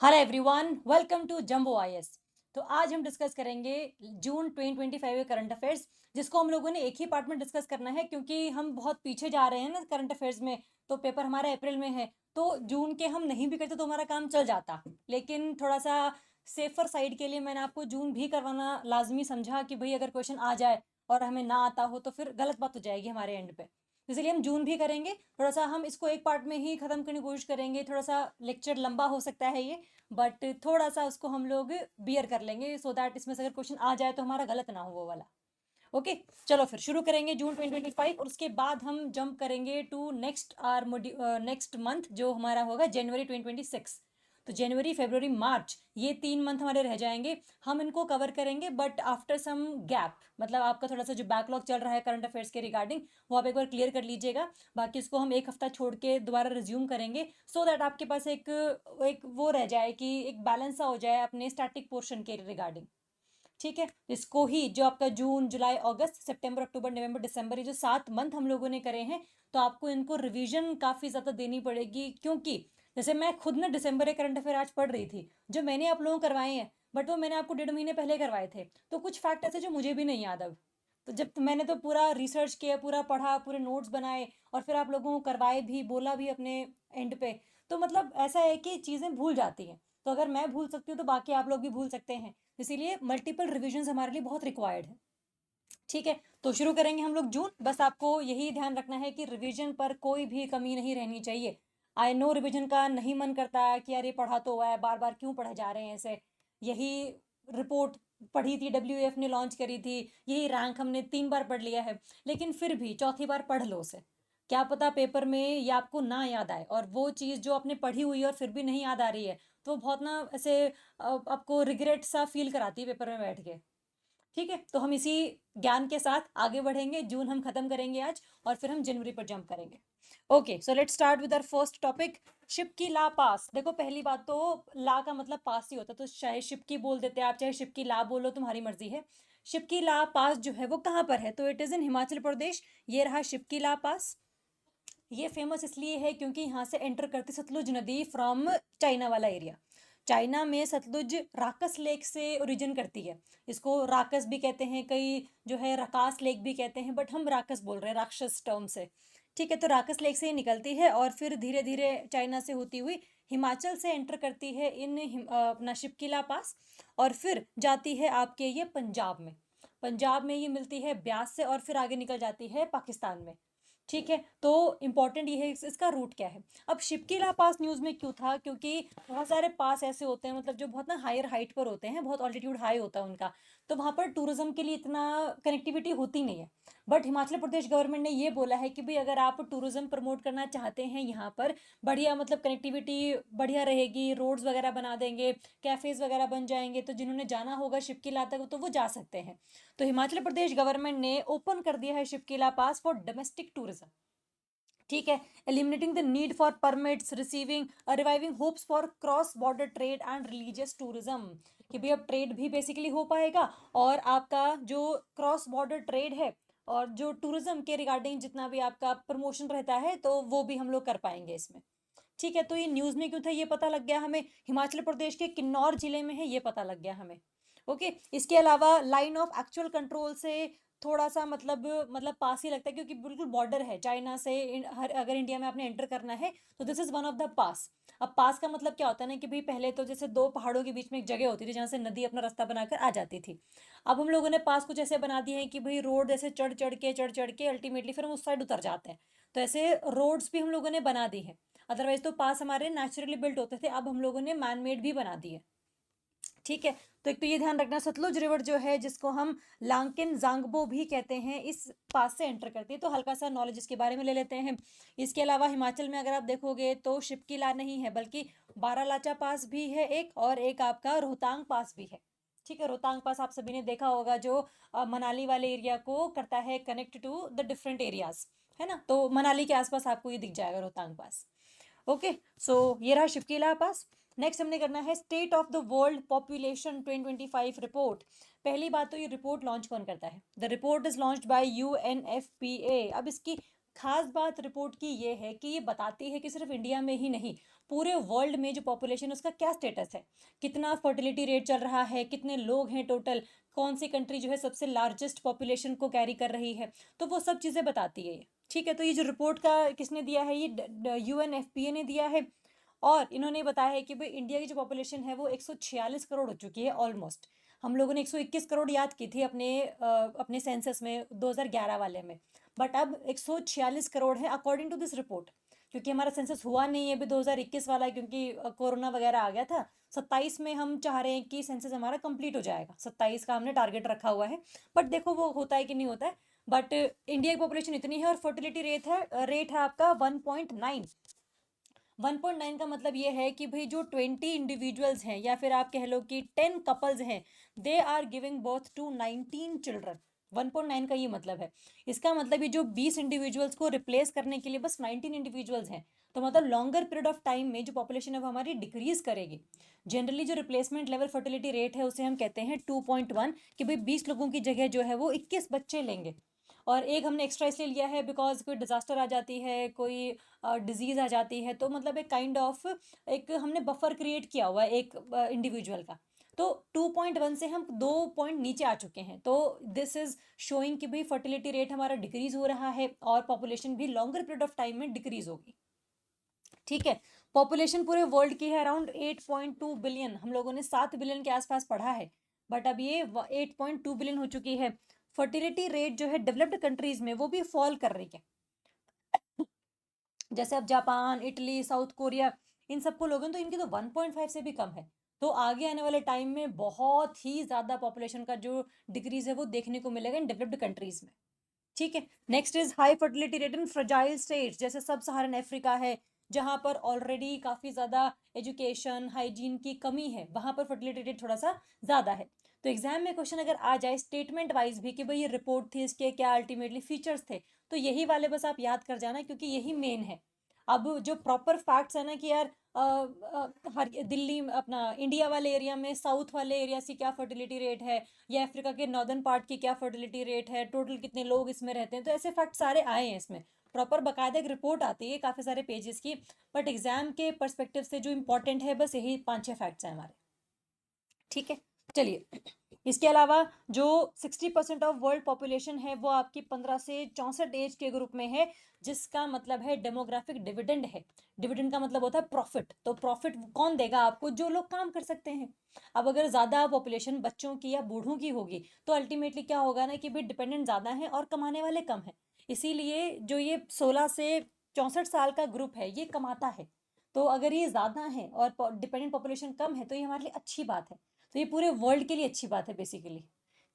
Hello everyone, welcome to Jumbo IAS. तो आज हम डिस्कस करेंगे जून 2025 के करंट अफेयर्स, जिसको हम लोगों ने एक ही पार्ट में डिस्कस करना है क्योंकि हम बहुत पीछे जा रहे हैं ना करंट अफेयर्स में। तो पेपर हमारा अप्रैल में है, तो जून के हम नहीं भी करते तो हमारा काम चल जाता, लेकिन थोड़ा सा सेफर साइड के लिए मैंने आपको जून भी करवाना लाजमी समझा कि भाई अगर क्वेश्चन आ जाए और हमें ना आता हो तो फिर गलत बात हो जाएगी हमारे एंड पे। इसलिए हम जून भी करेंगे। थोड़ा सा हम इसको एक पार्ट में ही खत्म करने की कोशिश करेंगे। थोड़ा सा लेक्चर लंबा हो सकता है ये, बट थोड़ा सा उसको हम लोग बियर कर लेंगे सो दैट इसमें से अगर क्वेश्चन आ जाए तो हमारा गलत ना हो वो वाला। ओके, चलो फिर शुरू करेंगे जून 2025 और उसके बाद हम जंप करेंगे to next or next month जो हमारा होगा जनवरी 2026। तो जनवरी फरवरी मार्च ये 3 मंथ हमारे रह जाएंगे। हम इनको कवर करेंगे बट आफ्टर सम गैप, मतलब आपका थोड़ा सा जो बैकलॉग चल रहा है करंट अफेयर्स के रिगार्डिंग वो आप एक बार क्लियर कर लीजिएगा। बाकी इसको हम एक हफ्ता छोड़ के दोबारा रिज्यूम करेंगे सो दैट आपके पास एक एक वो रह जाए कि एक बैलेंस सा हो जाए अपने स्टैटिक पोर्शन के रिगार्डिंग। ठीक है, इसको ही जो आपका जून जुलाई अगस्त सितंबर अक्टूबर नवंबर दिसंबर ये जो 7 मंथ हम लोगों ने करे हैं, तो आपको इनको रिवीजन काफ़ी ज़्यादा देनी पड़ेगी क्योंकि जैसे मैं खुद ना दिसंबर के करंट अफेयर आज पढ़ रही थी जो मैंने आप लोगों को करवाए हैं, बट वो मैंने आपको 1.5 महीने पहले करवाए थे। तो कुछ फैक्ट ऐसे जो मुझे भी नहीं याद अब। तो जब मैंने तो पूरा रिसर्च किया, पूरा पढ़ा, पूरे नोट्स बनाए और फिर आप लोगों को करवाए भी, बोला भी अपने एंड पे। तो मतलब ऐसा है कि चीज़ें भूल जाती हैं, तो अगर मैं भूल सकती हूँ तो बाकी आप लोग भी भूल सकते हैं। इसीलिए मल्टीपल रिविजन हमारे लिए बहुत रिक्वायर्ड है। ठीक है, तो शुरू करेंगे हम लोग जून। बस आपको यही ध्यान रखना है कि रिवीजन पर कोई भी कमी नहीं रहनी चाहिए। आई नो रिवीजन का नहीं मन करता है कि यार ये पढ़ा तो हुआ है, बार बार क्यों पढ़े जा रहे हैं ऐसे। यही रिपोर्ट पढ़ी थी, डब्ल्यूएफ ने लॉन्च करी थी, यही रैंक हमने 3 बार पढ़ लिया है, लेकिन फिर भी चौथी बार पढ़ लो उसे। क्या पता पेपर में ये आपको ना याद आए, और वो चीज़ जो आपने पढ़ी हुई है और फिर भी नहीं याद आ रही है तो बहुत ना ऐसे आपको रिग्रेट सा फील कराती है पेपर में बैठ के। ठीक है, तो हम इसी ज्ञान के साथ आगे बढ़ेंगे। जून हम खत्म करेंगे आज और फिर हम जनवरी पर जंप करेंगे। Okay, so let's start with our first topic, Shipki La पास। देखो पहली बात तो ला का मतलब पास ही होता है, तो चाहे शिप की बोल देते हैं आप, चाहे शिप की ला बोलो, तुम्हारी मर्जी है। शिप की ला पास जो है वो कहाँ पर है, तो it is in Himachal Pradesh. ये रहा शिप की ला पास। ये फेमस इसलिए है क्योंकि यहाँ से एंटर करती सतलुज नदी फ्रॉम चाइना वाला एरिया। चाइना में सतलुज राकस लेक से ओरिजिन करती है। इसको राकस भी कहते हैं, कई जो है रकास लेक भी कहते हैं, बट हम राकस बोल रहे हैं राक्षस टर्म से। ठीक है, तो राकस लेक से ही निकलती है और फिर धीरे धीरे चाइना से होती हुई हिमाचल से एंटर करती है इन अपना शिपकिला पास, और फिर जाती है आपके ये पंजाब में। पंजाब में ये मिलती है ब्यास से और फिर आगे निकल जाती है पाकिस्तान में। ठीक है, तो इंपॉर्टेंट ये है इसका रूट क्या है। अब शिपकीला पास न्यूज़ में क्यों था, क्योंकि बहुत सारे पास ऐसे होते हैं, मतलब जो बहुत ना हायर हाइट पर होते हैं, बहुत ऑल्टीट्यूड हाई होता है उनका, तो वहाँ पर टूरिज्म के लिए इतना कनेक्टिविटी होती नहीं है। बट हिमाचल प्रदेश गवर्नमेंट ने ये बोला है कि भाई अगर आप टूरिज्म प्रमोट करना चाहते हैं यहाँ पर, बढ़िया मतलब कनेक्टिविटी बढ़िया रहेगी, रोड्स वगैरह बना देंगे, कैफ़ेज़ वगैरह बन जाएंगे, तो जिन्होंने जाना होगा शिपकीला तक तो वो जा सकते हैं। तो हिमाचल प्रदेश गवर्नमेंट ने ओपन कर दिया है शिपकीला पास फॉर डोमेस्टिक टूरिज्म। ठीक है, eliminating the need for permits, receiving reviving hopes for cross border trade and religious tourism. कि भाई अब ट्रेड भी बेसिकली हो पाएगा और आपका जो क्रॉस बॉर्डर ट्रेड है और जो टूरिज्म के रिगार्डिंग जितना भी आपका प्रमोशन रहता है तो वो भी हम लोग कर पाएंगे इसमें। ठीक है, तो ये न्यूज़ में क्यों था ये पता लग गया हमें। हिमाचल प्रदेश के किन्नौर जिले में है ये पता लग गया हमें। ओके, इसके अलावा लाइन ऑफ एक्चुअल कंट्रोल से थोड़ा सा मतलब पास ही लगता है क्योंकि बिल्कुल बॉर्डर है चाइना से। हर अगर इंडिया में आपने एंटर करना है तो this is one of the pass. अब पास का मतलब क्या होता है ना कि भाई पहले तो जैसे दो पहाड़ों के बीच में एक जगह होती थी जहाँ से नदी अपना रास्ता बनाकर आ जाती थी। अब हम लोगों ने पास कुछ ऐसे बना दिए हैं कि भाई रोड ऐसे चढ़ चढ़ के अल्टीमेटली फिर हम उस साइड उतर जाते हैं। तो ऐसे रोड्स भी हम लोगों ने बना दी है। अदरवाइज तो पास हमारे नेचुरली बिल्ट होते थे, अब हम लोगों ने मैन मेड भी बना दिए। ठीक है, तो एक तो ये ध्यान रखना सतलुज रिवर जो है जिसको हम लांकिन जांगबो भी कहते हैं, इस पास से एंटर करती है। तो हल्का सा नॉलेज इसके बारे में ले लेते हैं। इसके अलावा हिमाचल में अगर आप देखोगे तो शिपकीला नहीं है बल्कि बारालाचा पास भी है एक, और एक आपका रोहतांग पास भी है। ठीक है, रोहतांग पास आप सभी ने देखा होगा जो मनाली वाले एरिया को करता है connect to the different areas, है ना। तो मनाली के आसपास आपको ये दिख जाएगा रोहतांग पास। ओके, सो ये रहा शिपकीला पास। नेक्स्ट हमने करना है state of the world population 2025 report. पहली बात तो ये रिपोर्ट लॉन्च कौन करता है, the report is launched by UNFPA. अब इसकी खास बात रिपोर्ट की ये है कि ये बताती है कि सिर्फ इंडिया में ही नहीं, पूरे वर्ल्ड में जो पॉपुलेशन है उसका क्या स्टेटस है, कितना फर्टिलिटी रेट चल रहा है, कितने लोग हैं टोटल, कौन सी कंट्री जो है सबसे लार्जेस्ट पॉपुलेशन को कैरी कर रही है, तो वो सब चीज़ें बताती है ये। ठीक है, तो ये जो रिपोर्ट का किसने दिया है, ये UNFPA ने दिया है। और इन्होंने बताया है कि भाई इंडिया की जो पॉपुलेशन है वो 146 करोड़ हो चुकी है ऑलमोस्ट। हम लोगों ने 121 करोड़ याद की थी अपने सेंसस में 2011 वाले में, बट अब 146 करोड़ है अकॉर्डिंग टू दिस रिपोर्ट। क्योंकि हमारा सेंसस हुआ नहीं है अभी 2021 वाला, क्योंकि कोरोना वगैरह आ गया था। 27 में हम चाह रहे हैं कि सेंसस हमारा कंप्लीट हो जाएगा, 27 का हमने टारगेट रखा हुआ है, बट देखो वो होता है कि नहीं होता है। बट इंडिया की पॉपुलेशन इतनी है और फर्टिलिटी रेट है आपका 1.9। 1.9 का मतलब ये है कि भाई जो 20 इंडिविजुअल्स हैं या फिर आप कह लो कि 10 कपल्स हैं, they are giving birth to 19 children. 1.9 का ये मतलब है। इसका मतलब ये जो 20 इंडिविजुअल्स को रिप्लेस करने के लिए बस 19 इंडिविजुअल्स हैं, तो मतलब लॉन्गर पीरियड ऑफ टाइम में जो पॉपुलेशन है वो हमारी डिक्रीज करेगी। जनरली जो रिप्लेसमेंट लेवल फर्टिलिटी रेट है उसे हम कहते हैं 2.1, कि भाई 20 लोगों की जगह जो है वो 21 बच्चे लेंगे। और एक हमने एक्स्ट्रा इसलिए लिया है बिकॉज कोई डिजास्टर आ जाती है, कोई डिजीज आ जाती है, तो मतलब एक काइंड ऑफ एक हमने बफर क्रिएट किया हुआ है एक इंडिविजुअल का। तो 2.1 से हम 2 पॉइंट नीचे आ चुके हैं, तो दिस इज शोइंग कि भाई फर्टिलिटी रेट हमारा डिक्रीज हो रहा है और पॉपुलेशन भी लॉन्गर पीरियड ऑफ टाइम में डिक्रीज होगी। ठीक है, पॉपुलेशन पूरे वर्ल्ड की है अराउंड 8.2 बिलियन, हम लोगों ने 7 बिलियन के आसपास पढ़ा है, बट अब ये 8.2 बिलियन हो चुकी है। फर्टिलिटी रेट जो है डेवलप्ड कंट्रीज में वो भी फॉल कर रही है। जैसे अब जापान, इटली, साउथ कोरिया, इन सबको लोगों तो इनकी तो 1.5 से भी कम है। तो आगे आने वाले टाइम में बहुत ही ज़्यादा पॉपुलेशन का जो डिक्रीज है वो देखने को मिलेगा इन डेवलप्ड कंट्रीज में। ठीक है, next is high fertility rate in fragile states, जैसे सब सहारन अफ्रीका है, जहाँ पर ऑलरेडी काफ़ी ज़्यादा एजुकेशन हाइजीन की कमी है, वहाँ पर फर्टिलिटी रेट थोड़ा सा ज़्यादा है। तो एग्जाम में क्वेश्चन अगर आ जाए स्टेटमेंट वाइज भी कि भाई ये रिपोर्ट थी, इसके क्या अल्टीमेटली फीचर्स थे, तो यही वाले बस आप याद कर जाना, क्योंकि यही मेन है। अब जो प्रॉपर फैक्ट्स है ना कि यार हर दिल्ली अपना इंडिया वाले एरिया में साउथ वाले एरिया से क्या फर्टिलिटी रेट है, या अफ्रीका के नॉर्दर्न पार्ट की क्या फर्टिलिटी रेट है, टोटल कितने लोग इसमें रहते हैं, तो ऐसे फैक्ट सारे आए हैं इसमें। प्रॉपर बकायदा एक रिपोर्ट आती है काफ़ी सारे पेजेस की, बट एग्जाम के परस्पेक्टिव से जो इंपॉर्टेंट है बस यही 5-6 फैक्ट्स हैं हमारे। ठीक है, चलिए, इसके अलावा जो 60% ऑफ वर्ल्ड पॉपुलेशन है वो आपकी 15 से 64 एज के ग्रुप में है, जिसका मतलब है डेमोग्राफिक डिविडेंड है। डिविडेंड का मतलब होता है प्रॉफिट, तो प्रॉफिट कौन देगा आपको, जो लोग काम कर सकते हैं। अब अगर ज़्यादा पॉपुलेशन बच्चों की या बूढ़ों की होगी तो अल्टीमेटली क्या होगा ना कि भाई डिपेंडेंट ज़्यादा है और कमाने वाले कम हैं। इसीलिए जो ये 16 से 64 साल का ग्रुप है ये कमाता है। तो अगर ये ज़्यादा है और डिपेंडेंट पॉपुलेशन कम है तो ये हमारे लिए अच्छी बात है। तो ये पूरे वर्ल्ड के लिए अच्छी बात है बेसिकली।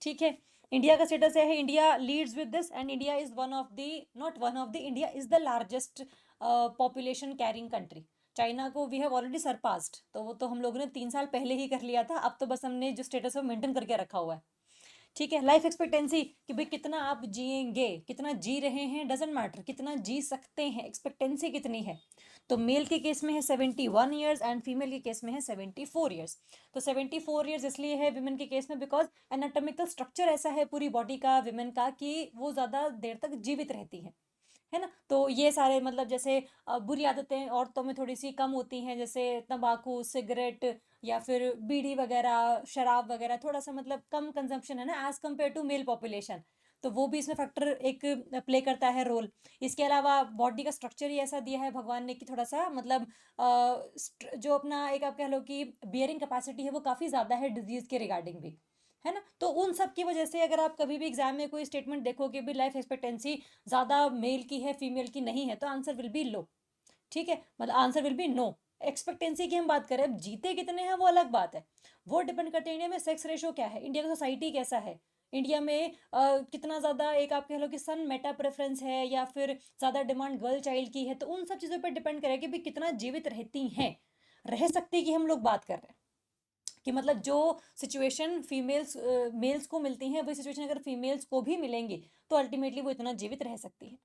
ठीक है, इंडिया का स्टेटस है, India leads with this and India is one of the, not one of the, India is the largest population carrying country. China को वी हैव ऑलरेडी सरपास्ड, तो वो तो हम लोगों ने 3 साल पहले ही कर लिया था, अब तो बस हमने जो स्टेटस है वो मेंटेन करके रखा हुआ है। ठीक है, लाइफ एक्सपेक्टेंसी कि भाई कितना आप जिएंगे, कितना जी रहे हैं डजेंट मैटर, कितना जी सकते हैं, एक्सपेक्टेंसी कितनी है। तो मेल के केस में है 71 ईयर्स एंड फीमेल के केस में है 74 ईयर्स। तो 74 ईयर्स इसलिए है विमेन के केस में बिकॉज एनाटॉमिकल स्ट्रक्चर ऐसा है पूरी बॉडी का विमेन का कि वो ज़्यादा देर तक जीवित रहती है। है ना, तो ये सारे मतलब जैसे बुरी आदतें औरतों में थोड़ी सी कम होती हैं, जैसे तंबाकू, सिगरेट या फिर बीड़ी वगैरह, शराब वगैरह, थोड़ा सा मतलब कम कंजम्पशन है ना as compare to male population. तो वो भी इसमें फैक्टर एक प्ले करता है रोल। इसके अलावा बॉडी का स्ट्रक्चर ही ऐसा दिया है भगवान ने कि थोड़ा सा मतलब जो अपना एक आप कह लो कि बियरिंग कैपेसिटी है वो काफ़ी ज़्यादा है डिजीज़ के रिगार्डिंग भी। है ना, तो उन सब की वजह से अगर आप कभी भी एग्जाम में कोई स्टेटमेंट देखोगे भी लाइफ एक्सपेक्टेंसी ज़्यादा मेल की है फीमेल की नहीं है, तो आंसर विल बी लो। ठीक है, मतलब answer will be no. Expectancy की हम बात करें, अब जीते कितने हैं वो अलग बात है, वो डिपेंड करते हैं इंडिया में सेक्स रेशो क्या है, इंडिया का सोसाइटी कैसा है, इंडिया में कितना ज़्यादा एक आप कह लो कि सन मेटा प्रेफरेंस है या फिर ज़्यादा डिमांड गर्ल चाइल्ड की है, तो उन सब चीज़ों पर डिपेंड करेगा कि भाई कितना जीवित रहती हैं, रह सकती की हम लोग बात कर रहे हैं। कि मतलब जो सिचुएशन फीमेल्स मेल्स को मिलती हैं वही सिचुएशन अगर फीमेल्स को भी मिलेंगी तो अल्टीमेटली वो इतना जीवित रह सकती है।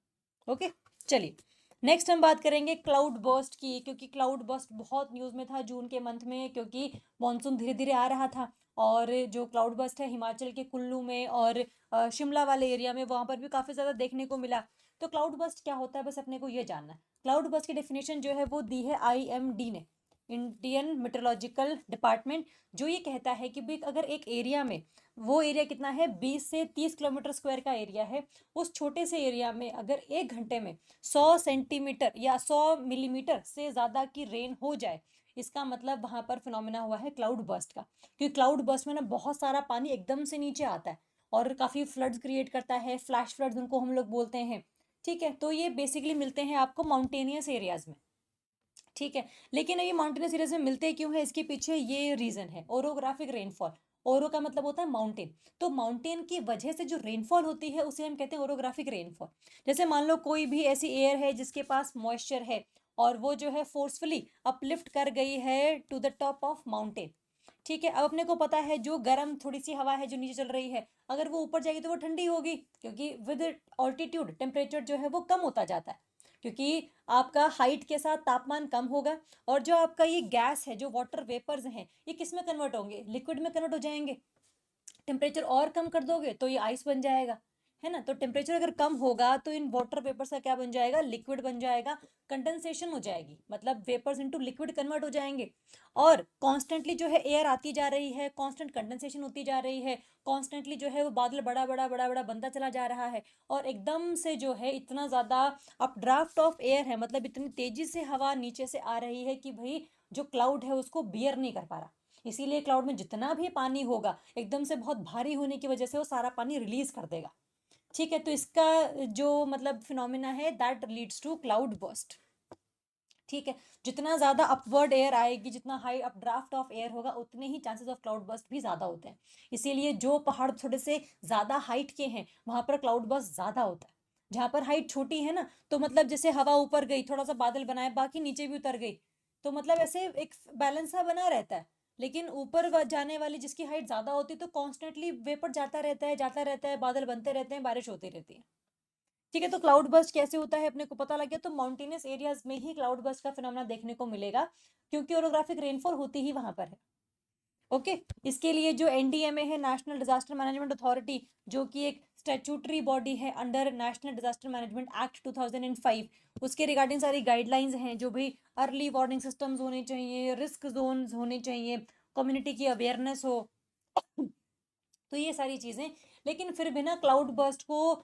ओके, चलिए, नेक्स्ट हम बात करेंगे क्लाउड बर्स्ट की, क्योंकि क्लाउड बर्स्ट बहुत न्यूज़ में था जून के मंथ में, क्योंकि मॉनसून धीरे धीरे आ रहा था। और जो क्लाउड बर्स्ट है हिमाचल के कुल्लू में और शिमला वाले एरिया में वहाँ पर भी काफ़ी ज़्यादा देखने को मिला। तो क्लाउड बस्ट क्या होता है बस अपने को ये जानना है। क्लाउड बस्ट की डेफिनेशन जो है वो दी है IMD ने, इंडियन मेट्रोलॉजिकल डिपार्टमेंट, जो ये कहता है कि भाई अगर एक एरिया में, वो एरिया कितना है 20 से 30 किलोमीटर स्क्वायर का एरिया है, उस छोटे से एरिया में अगर एक घंटे में 100 सेंटीमीटर या 100 मिलीमीटर से ज़्यादा की रेन हो जाए, इसका मतलब वहां पर फिनोमिना हुआ है क्लाउड बर्स्ट का। क्योंकि क्लाउड बर्स्ट में ना बहुत सारा पानी एकदम से नीचे आता है और काफ़ी फ्लड्स क्रिएट करता है, फ्लैश फ्लड्स उनको हम लोग बोलते हैं। ठीक है, तो ये बेसिकली मिलते हैं आपको माउंटेनियस एरियाज में। ठीक है, लेकिन ये माउंटेनियस एरियाज में मिलते क्यों है, इसके पीछे ये रीजन है, ओरोग्राफिक रेनफॉल। ओरो का मतलब होता है माउंटेन, तो माउंटेन की वजह से जो रेनफॉल होती है उसे हम कहते हैं ओरोग्राफिक रेनफॉल। जैसे मान लो कोई भी ऐसी एयर है जिसके पास मॉइस्चर है और वो जो है फोर्सफुली अपलिफ्ट कर गई है to the top of mountain. ठीक है, अब अपने को पता है जो गर्म थोड़ी सी हवा है जो नीचे चल रही है, अगर वो ऊपर जाएगी तो वो ठंडी होगी, क्योंकि विद ऑल्टीट्यूड टेम्परेचर जो है वो कम होता जाता है, क्योंकि आपका हाइट के साथ तापमान कम होगा। और जो आपका ये गैस है, जो वाटर वेपर्स हैं, ये किस में कन्वर्ट होंगे, लिक्विड में कन्वर्ट हो जाएंगे। टेम्परेचर और कम कर दोगे तो ये आइस बन जाएगा, है ना। तो टेम्परेचर अगर कम होगा तो इन वाटर वेपर्स का क्या बन जाएगा, लिक्विड बन जाएगा, कंडेंसेशन हो जाएगी, मतलब वेपर्स इनटू लिक्विड कन्वर्ट हो जाएंगे। और कॉन्स्टेंटली जो है एयर आती जा रही है, कॉन्स्टेंट कंडेंसेशन होती जा रही है, कॉन्स्टेंटली जो है वो बादल बड़ा बड़ा बड़ा बड़ा बनता चला जा रहा है, और एकदम से जो है इतना ज़्यादा अप ड्राफ्ट ऑफ एयर है, मतलब इतनी तेजी से हवा नीचे से आ रही है कि भाई जो क्लाउड है उसको बियर नहीं कर पा रहा। इसीलिए क्लाउड में जितना भी पानी होगा एकदम से बहुत भारी होने की वजह से वो सारा पानी रिलीज कर देगा। ठीक है, तो इसका जो मतलब फिनोमिना है that leads to cloud burst. ठीक है, जितना ज़्यादा अपवर्ड एयर आएगी, जितना high updraft of air होगा, उतने ही चांसेस ऑफ क्लाउड बर्स्ट भी ज़्यादा होते हैं। इसीलिए जो पहाड़ थोड़े से ज़्यादा हाइट के हैं वहाँ पर क्लाउड बर्स्ट ज़्यादा होता है। जहाँ पर हाइट छोटी है ना, तो मतलब जैसे हवा ऊपर गई, थोड़ा सा बादल बनाए, बाकी नीचे भी उतर गई, तो मतलब ऐसे एक बैलेंस सा बना रहता है। लेकिन ऊपर जाने वाली जिसकी हाइट ज़्यादा होती है तो कॉन्स्टेंटली वेपर जाता रहता है, जाता रहता है, बादल बनते रहते हैं, बारिश होती रहती है। ठीक है, तो क्लाउड बर्स्ट कैसे होता है अपने को पता लग गया। तो माउंटेनियस एरियाज में ही क्लाउड बर्स्ट का फिनोमेना देखने को मिलेगा, क्योंकि ओरोग्राफिक रेनफॉल होती ही वहां पर है। ओके, इसके लिए जो NDMA है, नेशनल डिजास्टर मैनेजमेंट अथॉरिटी, जो कि एक स्टैट्यूटरी बॉडी है under national disaster management act 2005, उसके रिगार्डिंग सारी गाइडलाइंस हैं, जो भी अर्ली वार्निंग सिस्टम्स होने चाहिए, रिस्क जोन्स होने चाहिए, कम्युनिटी की अवेयरनेस हो, तो ये सारी चीज़ें। लेकिन फिर भी ना क्लाउड बर्स्ट को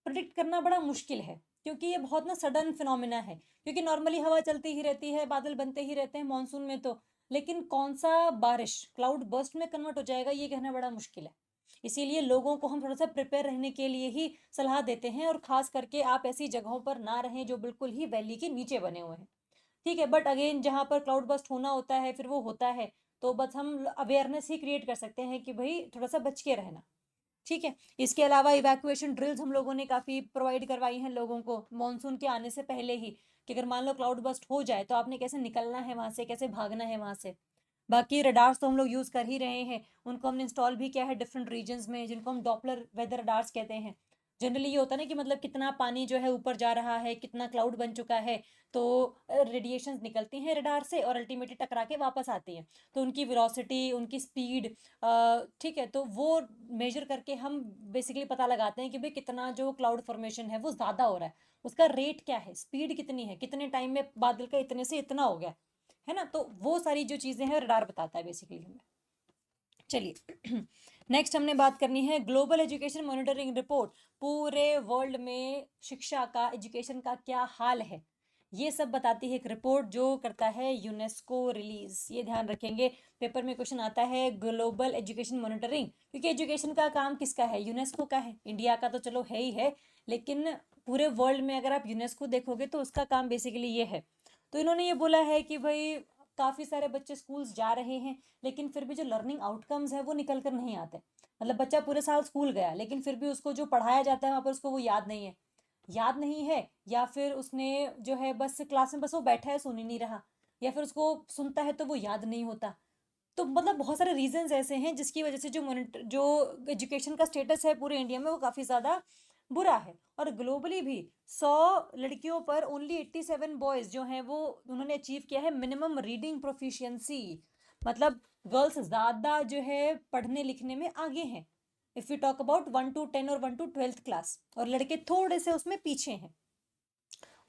प्रिडिक्ट करना बड़ा मुश्किल है, क्योंकि ये बहुत ना सडन फिनोमिना है, क्योंकि नॉर्मली हवा चलती ही रहती है, बादल बनते ही रहते हैं मानसून में तो, लेकिन कौन सा बारिश क्लाउड बर्स्ट में कन्वर्ट हो जाएगा ये कहना बड़ा मुश्किल है। इसीलिए लोगों को हम थोड़ा सा प्रिपेयर रहने के लिए ही सलाह देते हैं, और खास करके आप ऐसी जगहों पर ना रहें जो बिल्कुल ही वैली के नीचे बने हुए हैं। ठीक है, बट अगेन जहाँ पर क्लाउड बस्ट होना होता है फिर वो होता है, तो बस हम अवेयरनेस ही क्रिएट कर सकते हैं कि भाई थोड़ा सा बच के रहना। ठीक है, इसके अलावा इवैक्यूएशन ड्रिल्स हम लोगों ने काफ़ी प्रोवाइड करवाई हैं लोगों को मॉनसून के आने से पहले ही, कि अगर मान लो क्लाउड बस्ट हो जाए तो आपने कैसे निकलना है वहाँ से, कैसे भागना है वहाँ से। बाकी रडार्स तो हम लोग यूज़ कर ही रहे हैं, उनको हमने इंस्टॉल भी किया है डिफरेंट रीजन्स में, जिनको हम डॉपलर वेदर रडार्स कहते हैं। जनरली ये होता है ना कि मतलब कितना पानी जो है ऊपर जा रहा है, कितना क्लाउड बन चुका है, तो रेडिएशंस निकलती हैं रडार से और अल्टीमेटली टकरा के वापस आती हैं, तो उनकी वेलोसिटी, उनकी स्पीड, ठीक है, तो वो मेजर करके हम बेसिकली पता लगाते हैं कि भाई कितना जो क्लाउड फॉर्मेशन है वो ज़्यादा हो रहा है, उसका रेट क्या है, स्पीड कितनी है, कितने टाइम में बादल का इतने से इतना हो गया, है ना। तो वो सारी जो चीज़ें हैं रडार बताता है बेसिकली हमें। चलिए नेक्स्ट हमने बात करनी है ग्लोबल एजुकेशन मॉनिटरिंग रिपोर्ट, पूरे वर्ल्ड में शिक्षा का, एजुकेशन का क्या हाल है, ये सब बताती है एक रिपोर्ट जो करता है यूनेस्को रिलीज। ये ध्यान रखेंगे, पेपर में क्वेश्चन आता है ग्लोबल एजुकेशन मॉनिटरिंग, क्योंकि एजुकेशन का काम किसका है, यूनेस्को का है। इंडिया का तो चलो है ही है, लेकिन पूरे वर्ल्ड में अगर आप यूनेस्को देखोगे तो उसका काम बेसिकली ये है। तो इन्होंने ये बोला है कि भाई काफ़ी सारे बच्चे स्कूल्स जा रहे हैं, लेकिन फिर भी जो लर्निंग आउटकम्स है वो निकल कर नहीं आते। मतलब बच्चा पूरे साल स्कूल गया लेकिन फिर भी उसको जो पढ़ाया जाता है वहाँ पर उसको वो याद नहीं है, याद नहीं है, या फिर उसने जो है बस क्लास में बस वो बैठा है, सुन ही नहीं रहा, या फिर उसको सुनता है तो वो याद नहीं होता। तो मतलब बहुत सारे रीजंस ऐसे हैं जिसकी वजह से जो एजुकेशन का स्टेटस है पूरे इंडिया में वो काफ़ी ज़्यादा बुरा है। और ग्लोबली भी 100 लड़कियों पर ओनली 87 बॉयज़ जो हैं वो उन्होंने अचीव किया है मिनिमम रीडिंग प्रोफिशिएंसी, मतलब गर्ल्स ज़्यादा जो है पढ़ने लिखने में आगे हैं। If you talk about 1 to 10 और 1 to 12th क्लास, और लड़के थोड़े से उसमें पीछे हैं।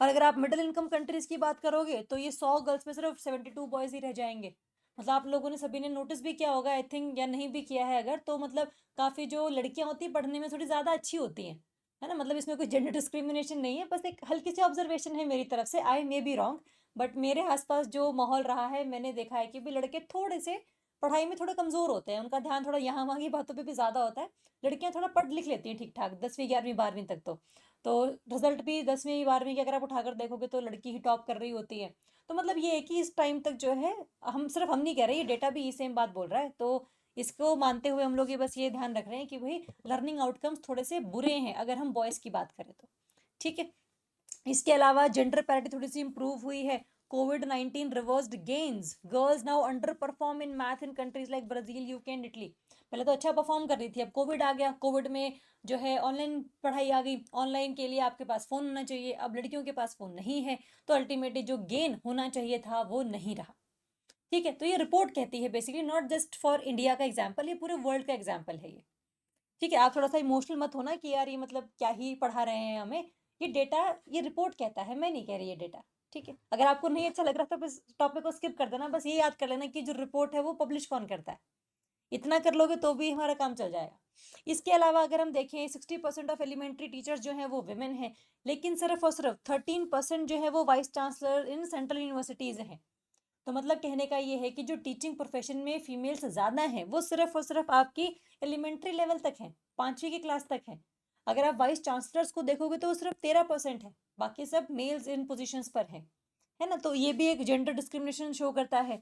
और अगर आप मिडिल इनकम कंट्रीज की बात करोगे तो ये 100 गर्ल्स में सिर्फ 72 बॉयज ही रह जाएंगे। मतलब आप लोगों ने सभी ने नोटिस भी किया होगा आई थिंक, या नहीं भी किया है अगर, तो मतलब काफ़ी जो लड़कियां होती हैं पढ़ने में थोड़ी ज़्यादा अच्छी होती हैं, है ना। मतलब इसमें कोई जेंडर डिस्क्रिमिनेशन नहीं है, बस एक हल्की सी ऑब्जर्वेशन है मेरी तरफ से, आई मे बी रॉन्ग, बट मेरे आसपास जो माहौल रहा है मैंने देखा है कि भी लड़के थोड़े से पढ़ाई में थोड़े कमज़ोर होते हैं, उनका ध्यान थोड़ा यहाँ वहाँ की बातों पे भी ज़्यादा होता है। लड़कियां थोड़ा पढ़ लिख लेती हैं ठीक ठाक 10वीं 11वीं 12वीं तक तो रिजल्ट भी 10वीं 12वीं के अगर आप उठाकर देखोगे तो लड़की ही टॉप कर रही होती है। तो मतलब ये है कि इस टाइम तक जो है, हम नहीं कह रहे, ये डेटा भी सेम बात बोल रहा है, तो इसको मानते हुए हम लोग ये बस ये ध्यान रख रहे हैं कि भाई लर्निंग आउटकम्स थोड़े से बुरे हैं अगर हम बॉयज़ की बात करें तो। ठीक है, इसके अलावा जेंडर पैरिटी थोड़ी सी इंप्रूव हुई है। कोविड-19 reversed gains, girls now underperform in math in countries like Brazil, UK and Italy. पहले तो अच्छा परफॉर्म कर रही थी, अब कोविड आ गया, कोविड में जो है ऑनलाइन पढ़ाई आ गई, ऑनलाइन के लिए आपके पास फ़ोन होना चाहिए, अब लड़कियों के पास फ़ोन नहीं है, तो अल्टीमेटली जो गेन होना चाहिए था वो नहीं रहा। ठीक है, तो ये रिपोर्ट कहती है basically, not just for India का एग्जाम्पल, ये पूरे वर्ल्ड का एग्जाम्पल है ये। ठीक है, आप थोड़ा सा इमोशनल मत होना कि यार ये मतलब क्या ही पढ़ा रहे हैं हमें, ये डेटा, ये रिपोर्ट कहता है, मैं नहीं कह रही ये डेटा। ठीक है, अगर आपको नहीं अच्छा लग रहा तो बस टॉपिक को स्किप कर देना, बस ये याद कर लेना कि जो रिपोर्ट है वो पब्लिश कौन करता है, इतना कर लोगे तो भी हमारा काम चल जाएगा। इसके अलावा अगर हम देखें 60% ऑफ एलिमेंट्री टीचर्स जो हैं वो विमेन हैं, लेकिन सिर्फ और सिर्फ 13% जो है वो vice chancellor in central universities हैं। तो मतलब कहने का ये है कि जो टीचिंग प्रोफेशन में फीमेल्स ज़्यादा हैं वो सिर्फ और सिर्फ आपकी एलिमेंट्री लेवल तक हैं, 5वीं की क्लास तक हैं। अगर आप वाइस चांसलर्स को देखोगे तो वो सिर्फ 13% है, बाकी सब मेल्स इन पोजीशंस पर हैं, है ना। तो ये भी एक जेंडर डिस्क्रिमिनेशन शो करता है।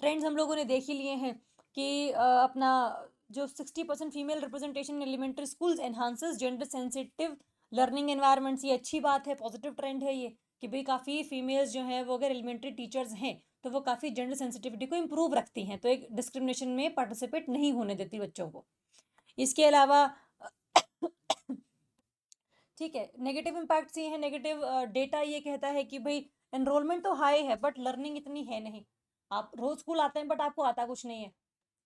ट्रेंड्स हम लोगों ने देख ही लिए हैं कि अपना जो 60% female representation in elementary schools enhances gender sensitive learning environments, ये अच्छी बात है, पॉजिटिव ट्रेंड है ये, कि भाई काफ़ी फीमेल्स जो हैं वो अगर एलिमेंट्री टीचर्स हैं तो वो काफ़ी जेंडर सेंसिटिविटी को इम्प्रूव रखती हैं, तो एक डिस्क्रिमिनेशन में पार्टिसिपेट नहीं होने देती बच्चों को। इसके अलावा ठीक है, नेगेटिव इम्पैक्ट्स ये हैं, नेगेटिव डेटा ये कहता है कि भाई एनरोलमेंट तो हाई है बट लर्निंग इतनी है नहीं, आप रोज स्कूल आते हैं बट आपको आता कुछ नहीं है।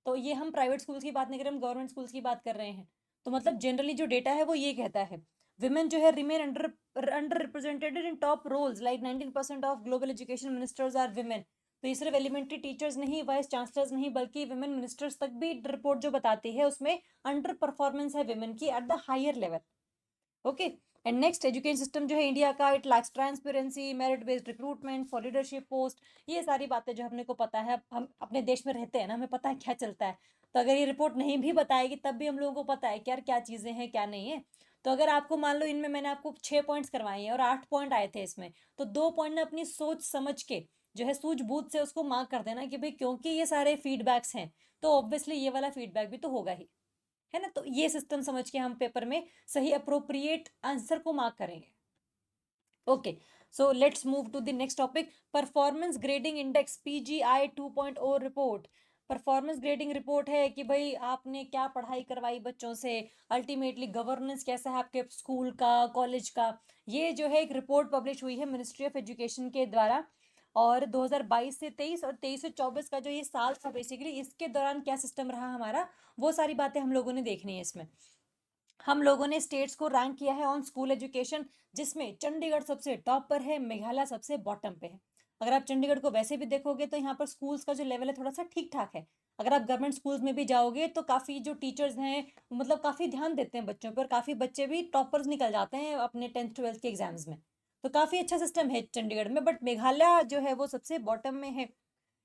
तो ये हम प्राइवेट स्कूल्स की बात नहीं कर रहे, हम गवर्नमेंट स्कूल्स की बात कर रहे हैं। तो मतलब जनरली जो डेटा है वो ये कहता है, विमेन जो है remain under represented in top roles, like 19% of global education ministers are women. तो ये सिर्फ एलिमेंट्री टीचर्स नहीं, वाइस चांसलर्स नहीं, बल्कि विमेन मिनिस्टर्स तक भी रिपोर्ट जो बताती है उसमें अंडर परफॉर्मेंस है विमेन की at the higher level. Okay, and next, education system जो है इंडिया का, it lacks transparency, merit based recruitment for leadership post, ये सारी बातें जो हमने को पता है, हम अपने देश में रहते हैं ना, हमें पता है क्या चलता है। तो अगर ये रिपोर्ट नहीं भी बताएगी तब भी हम लोगों को पता है कि यार क्या चीज़ें हैं क्या नहीं है। तो अगर आपको मान लो इनमें मैंने आपको 6 पॉइंट्स करवाए हैं और 8 पॉइंट आए थे इसमें, तो 2 पॉइंट ने अपनी सोच समझ के जो है सूझबूझ से उसको मार्क कर देना कि भाई क्योंकि ये सारे फीडबैक्स हैं तो ऑब्वियसली ये वाला फीडबैक भी तो होगा ही, है ना। तो ये सिस्टम समझ के हम पेपर में सही अप्रोप्रिएट आंसर को मार्क करेंगे। Okay, so let's move to the next topic, performance grading index PGI 2.0 report. Performance grading report है कि भाई आपने क्या पढ़ाई करवाई बच्चों से, अल्टीमेटली गवर्नेंस कैसा है आपके स्कूल का, कॉलेज का। ये जो है एक रिपोर्ट पब्लिश हुई है मिनिस्ट्री ऑफ एजुकेशन के द्वारा, और 2022 से 23 और 23 से 24 का जो ये साल था बेसिकली, इसके दौरान क्या सिस्टम रहा हमारा, वो सारी बातें हम लोगों ने देखनी है इसमें। हम लोगों ने स्टेट्स को रैंक किया है ऑन स्कूल एजुकेशन, जिसमें चंडीगढ़ सबसे टॉप पर है, मेघालय सबसे बॉटम पे है। अगर आप चंडीगढ़ को वैसे भी देखोगे तो यहाँ पर स्कूल्स का जो लेवल है थोड़ा सा ठीक ठाक है। अगर आप गवर्नमेंट स्कूल्स में भी जाओगे तो काफ़ी जो टीचर्स हैं मतलब काफ़ी ध्यान देते हैं बच्चों पर, काफ़ी बच्चे भी टॉपर्स निकल जाते हैं अपने 10th 12th के एग्जाम्स में। तो काफ़ी अच्छा सिस्टम है चंडीगढ़ में, बट मेघालय जो है वो सबसे बॉटम में है।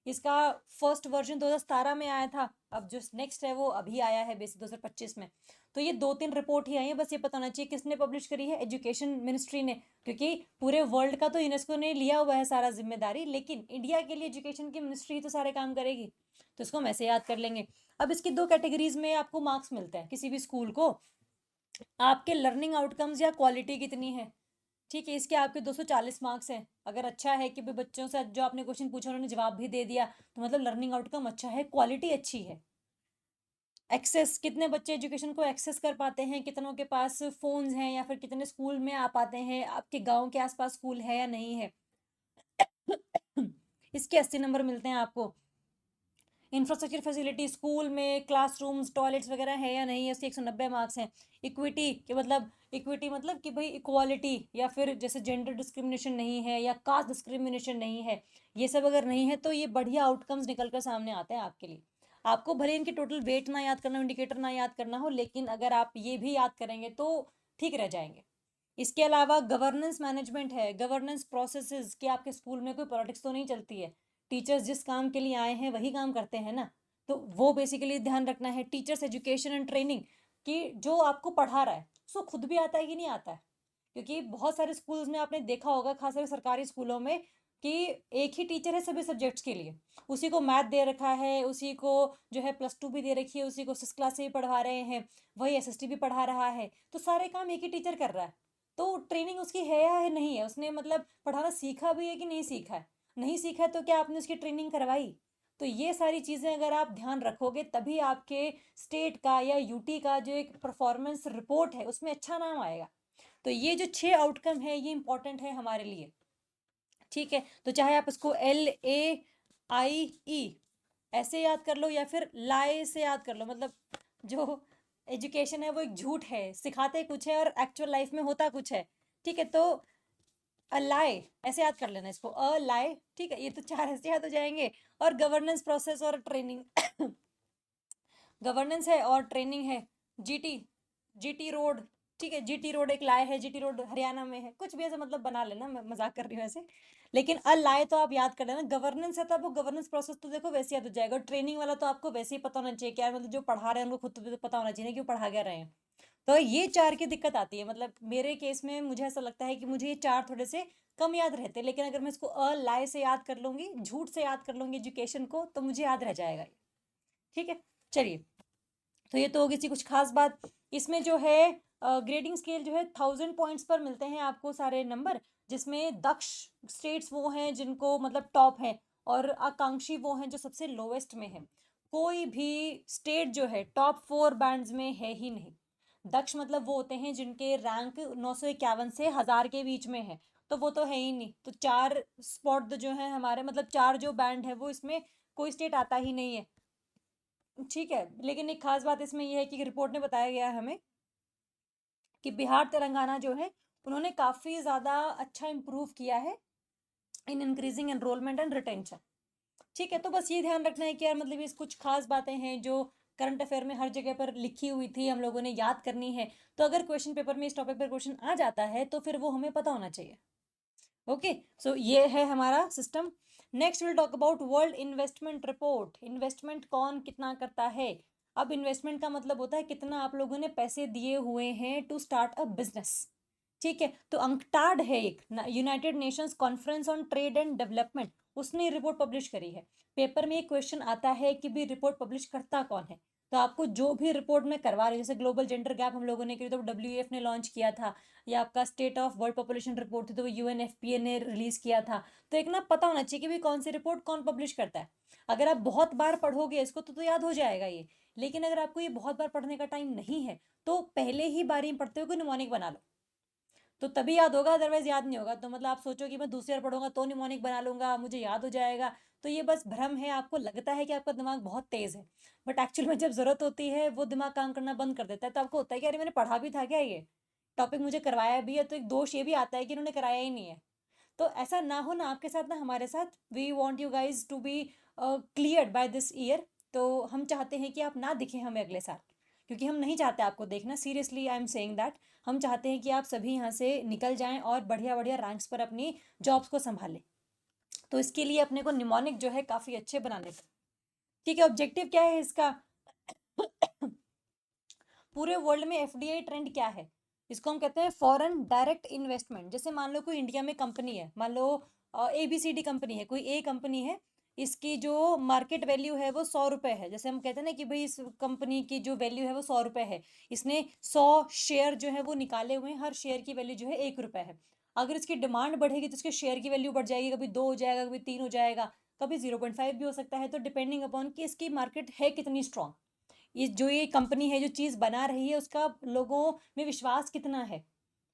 इसका फर्स्ट वर्जन 2017 में आया था, अब जो नेक्स्ट है वो अभी आया है बेसिक 2025 में। तो ये 2-3 रिपोर्ट ही आई है, बस ये पता होना चाहिए किसने पब्लिश करी है, एजुकेशन मिनिस्ट्री ने, क्योंकि पूरे वर्ल्ड का तो यूनेस्को ने लिया हुआ है सारा जिम्मेदारी, लेकिन इंडिया के लिए एजुकेशन की मिनिस्ट्री ही तो सारे काम करेगी। तो इसको हम ऐसे याद कर लेंगे। अब इसकी दो कैटेगरीज में आपको मार्क्स मिलते हैं किसी भी स्कूल को, आपके लर्निंग आउटकम्स या क्वालिटी कितनी है। ठीक है, इसके आपके 240 मार्क्स हैं। अगर अच्छा है कि भी बच्चों से जो आपने क्वेश्चन पूछा उन्होंने जवाब भी दे दिया, तो मतलब लर्निंग आउटकम अच्छा है, क्वालिटी अच्छी है। एक्सेस, कितने बच्चे एजुकेशन को एक्सेस कर पाते हैं, कितनों के पास फोन्स हैं, या फिर कितने स्कूल में आ पाते हैं, आपके गांव के आसपास स्कूल है या नहीं है। इसके 80 नंबर मिलते हैं आपको। इंफ्रास्ट्रक्चर फैसिलिटी स्कूल में क्लासरूम्स टॉयलेट्स वगैरह है या नहीं है, उसके 190 मार्क्स हैं। इक्विटी के मतलब इक्विटी मतलब कि भाई इक्वालिटी, या फिर जैसे जेंडर डिस्क्रिमिनेशन नहीं है या कास्ट डिस्क्रिमिनेशन नहीं है, ये सब अगर नहीं है तो ये बढ़िया आउटकम्स निकल कर सामने आते हैं आपके लिए। आपको भले इनके टोटल वेट ना याद करना हो, इंडिकेटर ना याद करना हो, लेकिन अगर आप ये भी याद करेंगे तो ठीक रह जाएंगे। इसके अलावा गवर्नेंस मैनेजमेंट है, गवर्नेंस प्रोसेसेस, कि आपके स्कूल में कोई पॉलिटिक्स तो नहीं चलती है, टीचर्स जिस काम के लिए आए हैं वही काम करते हैं ना, तो वो बेसिकली ध्यान रखना है। टीचर्स एजुकेशन एंड ट्रेनिंग, कि जो आपको पढ़ा रहा है उसको खुद भी आता है कि नहीं आता है, क्योंकि बहुत सारे स्कूल्स में आपने देखा होगा, खास करके सरकारी स्कूलों में, कि एक ही टीचर है सभी सब्जेक्ट्स के लिए, उसी को मैथ दे रखा है, उसी को जो है +2 भी दे रखी है, उसी को 6 क्लास से भी पढ़ा रहे हैं, वही SST भी पढ़ा रहा है, तो सारे काम एक ही टीचर कर रहा है। तो ट्रेनिंग उसकी है या है नहीं है, उसने मतलब पढ़ाना सीखा भी है कि नहीं सीखा है, नहीं सीखा है तो क्या आपने उसकी ट्रेनिंग करवाई? तो ये सारी चीज़ें अगर आप ध्यान रखोगे तभी आपके स्टेट का या यूटी का जो एक परफॉर्मेंस रिपोर्ट है उसमें अच्छा नाम आएगा। तो ये जो 6 आउटकम है ये इंपॉर्टेंट है हमारे लिए, ठीक है। तो चाहे आप इसको LAIE ऐसे याद कर लो या फिर लाए से याद कर लो, मतलब जो एजुकेशन है वो एक झूठ है, सिखाते कुछ है और एक्चुअल लाइफ में होता कुछ है, ठीक है। तो अलाए ऐसे याद कर लेना इसको, अलाए, ठीक है। ये तो 4 ऐसे याद हो जाएंगे। और गवर्नेंस प्रोसेस और ट्रेनिंग गवर्नेंस है और ट्रेनिंग है, जीटी, जीटी रोड, ठीक है। जीटी रोड एक लाए है, जीटी रोड हरियाणा में है, कुछ भी ऐसा मतलब बना लेना, मैं मजाक कर रही हूँ ऐसे, लेकिन लाए तो आप याद कर लेना। गवर्नेंस है तो आपको गवर्नेंस प्रोसेस तो देखो वैसे याद हो जाएगा, और ट्रेनिंग वाला तो आपको वैसे ही पता होना चाहिए क्या, मतलब जो पढ़ा रहे हैं उनको खुद तो पता होना चाहिए क्यों पढ़ा क्या रहे हैं। तो ये 4 की दिक्कत आती है, मतलब मेरे केस में मुझे ऐसा लगता है कि मुझे ये 4 थोड़े से कम याद रहते, लेकिन अगर मैं इसको लाए से याद कर लूंगी, झूठ से याद कर लूंगी एजुकेशन को, तो मुझे याद रह जाएगा ये, ठीक है। चलिए, तो ये तो होगी सी कुछ खास बात। इसमें जो है ग्रेडिंग स्केल जो है 1000 पॉइंट्स पर मिलते हैं आपको सारे नंबर, जिसमें दक्ष स्टेट्स वो हैं जिनको मतलब टॉप है, और आकांक्षी वो हैं जो सबसे लोवेस्ट में है। कोई भी स्टेट जो है टॉप 4 बैंड्स में है ही नहीं। दक्ष मतलब वो होते हैं जिनके रैंक 951 से 1000 के बीच में है, तो वो तो है ही नहीं। तो 4 स्पॉट जो है हमारे, मतलब 4 जो बैंड है वो इसमें कोई स्टेट आता ही नहीं है, ठीक है। लेकिन एक खास बात इसमें यह है कि रिपोर्ट में बताया गया है हमें कि बिहार तेलंगाना जो है उन्होंने काफ़ी ज़्यादा अच्छा इम्प्रूव किया है in increasing enrolment and retention, ठीक है। तो बस ये ध्यान रखना है कि यार मतलब ये कुछ खास बातें हैं जो करंट अफेयर में हर जगह पर लिखी हुई थी, हम लोगों ने याद करनी है। तो अगर क्वेश्चन पेपर में इस टॉपिक पर क्वेश्चन आ जाता है तो फिर वो हमें पता होना चाहिए। ओके, सो ये है हमारा system. Next will talk about world investment report, investment कौन कितना करता है। अब इन्वेस्टमेंट का मतलब होता है कितना आप लोगों ने पैसे दिए हुए हैं टू स्टार्ट अ बिजनेस, ठीक है। तो अंकटाड है एक, United Nations conference on trade and development, उसने रिपोर्ट पब्लिश करी है। पेपर में एक क्वेश्चन आता है कि भी रिपोर्ट पब्लिश करता कौन है, तो आपको जो भी रिपोर्ट में करवा रहे, जैसे ग्लोबल जेंडर गैप हम लोगों ने करी तो WEF ने लॉन्च किया था, या आपका state of world population report थी तो वो UNFPA ने रिलीज किया था। तो एक ना पता होना चाहिए कि भी कौन सी रिपोर्ट कौन पब्लिश करता है। अगर आप बहुत बार पढ़ोगे इसको तो याद हो जाएगा ये, लेकिन अगर आपको ये बहुत बार पढ़ने का टाइम नहीं है तो पहले ही बारी में पढ़ते हुए कोई निमोनिक बना लो, तो तभी याद होगा, अदरवाइज याद नहीं होगा। तो मतलब आप सोचो कि मैं दूसरी बार पढ़ूंगा तो निमोनिक बना लूंगा मुझे याद हो जाएगा, तो ये बस भ्रम है। आपको लगता है कि आपका दिमाग बहुत तेज है, बट एक्चुअल में जब जरूरत होती है वो दिमाग काम करना बंद कर देता है, तो आपको होता है कि अरे मैंने पढ़ा भी था क्या, ये टॉपिक मुझे करवाया भी है, तो एक दोष ये भी आता है कि इन्होंने कराया ही नहीं है। तो ऐसा ना हो ना आपके साथ ना हमारे साथ, we want you guys to be clear by this year. तो हम चाहते हैं कि आप ना दिखें हमें अगले साल, क्योंकि हम नहीं चाहते आपको देखना, seriously I am saying that. हम चाहते हैं कि आप सभी यहाँ से निकल जाएं और बढ़िया बढ़िया रैंक्स पर अपनी जॉब्स को संभालें। तो इसके लिए अपने को निमोनिक जो है काफ़ी अच्छे बनाने पर, ठीक है। ऑब्जेक्टिव क्या है इसका? पूरे वर्ल्ड में FDI ट्रेंड क्या है, इसको हम कहते हैं फॉरेन डायरेक्ट इन्वेस्टमेंट। जैसे मान लो कोई इंडिया में कंपनी है, मान लो ABCD कंपनी है, कोई A कंपनी है, इसकी जो मार्केट वैल्यू है वो 100 रुपये है। जैसे हम कहते हैं ना कि भाई इस कंपनी की जो वैल्यू है वो 100 रुपये है, इसने 100 शेयर जो है वो निकाले हुए हैं, हर शेयर की वैल्यू जो है 1 रुपये है। अगर इसकी डिमांड बढ़ेगी तो इसके शेयर की वैल्यू बढ़ जाएगी, कभी 2 हो जाएगा, कभी 3 हो जाएगा, कभी 0.5 भी हो सकता है, तो डिपेंडिंग अपॉन कि इसकी मार्केट है कितनी स्ट्रांग, ये कंपनी है जो चीज़ बना रही है उसका लोगों में विश्वास कितना है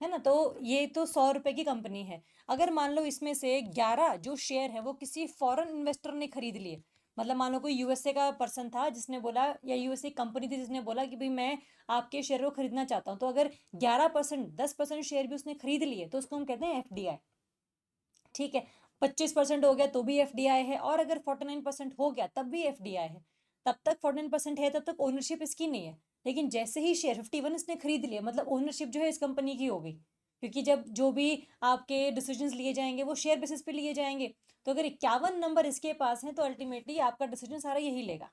ना। तो ये तो 100 रुपए की कंपनी है। अगर मान लो इसमें से 11 जो शेयर है वो किसी फॉरेन इन्वेस्टर ने खरीद लिए, मतलब मान लो कोई यूएसए का पर्सन था जिसने बोला, या यूएसए कंपनी थी जिसने बोला कि भाई मैं आपके शेयर को खरीदना चाहता हूँ, तो अगर 11%, 10% शेयर भी उसने खरीद लिए तो उसको हम कहते हैं एफडीआई। ठीक है, 25% हो गया तो भी एफडीआई है, और अगर 49% हो गया तब भी एफडीआई है। तब तक 49% है, तब तक ओनरशिप इसकी नहीं है। लेकिन जैसे ही शेयर 51 इसने खरीद लिया, मतलब ओनरशिप जो है इस कंपनी की हो गई, क्योंकि जब जो भी आपके डिसीजंस लिए जाएंगे वो शेयर बेसिस पे लिए जाएंगे। तो अगर 51 नंबर इसके पास है तो अल्टीमेटली आपका डिसीजन सारा यही लेगा।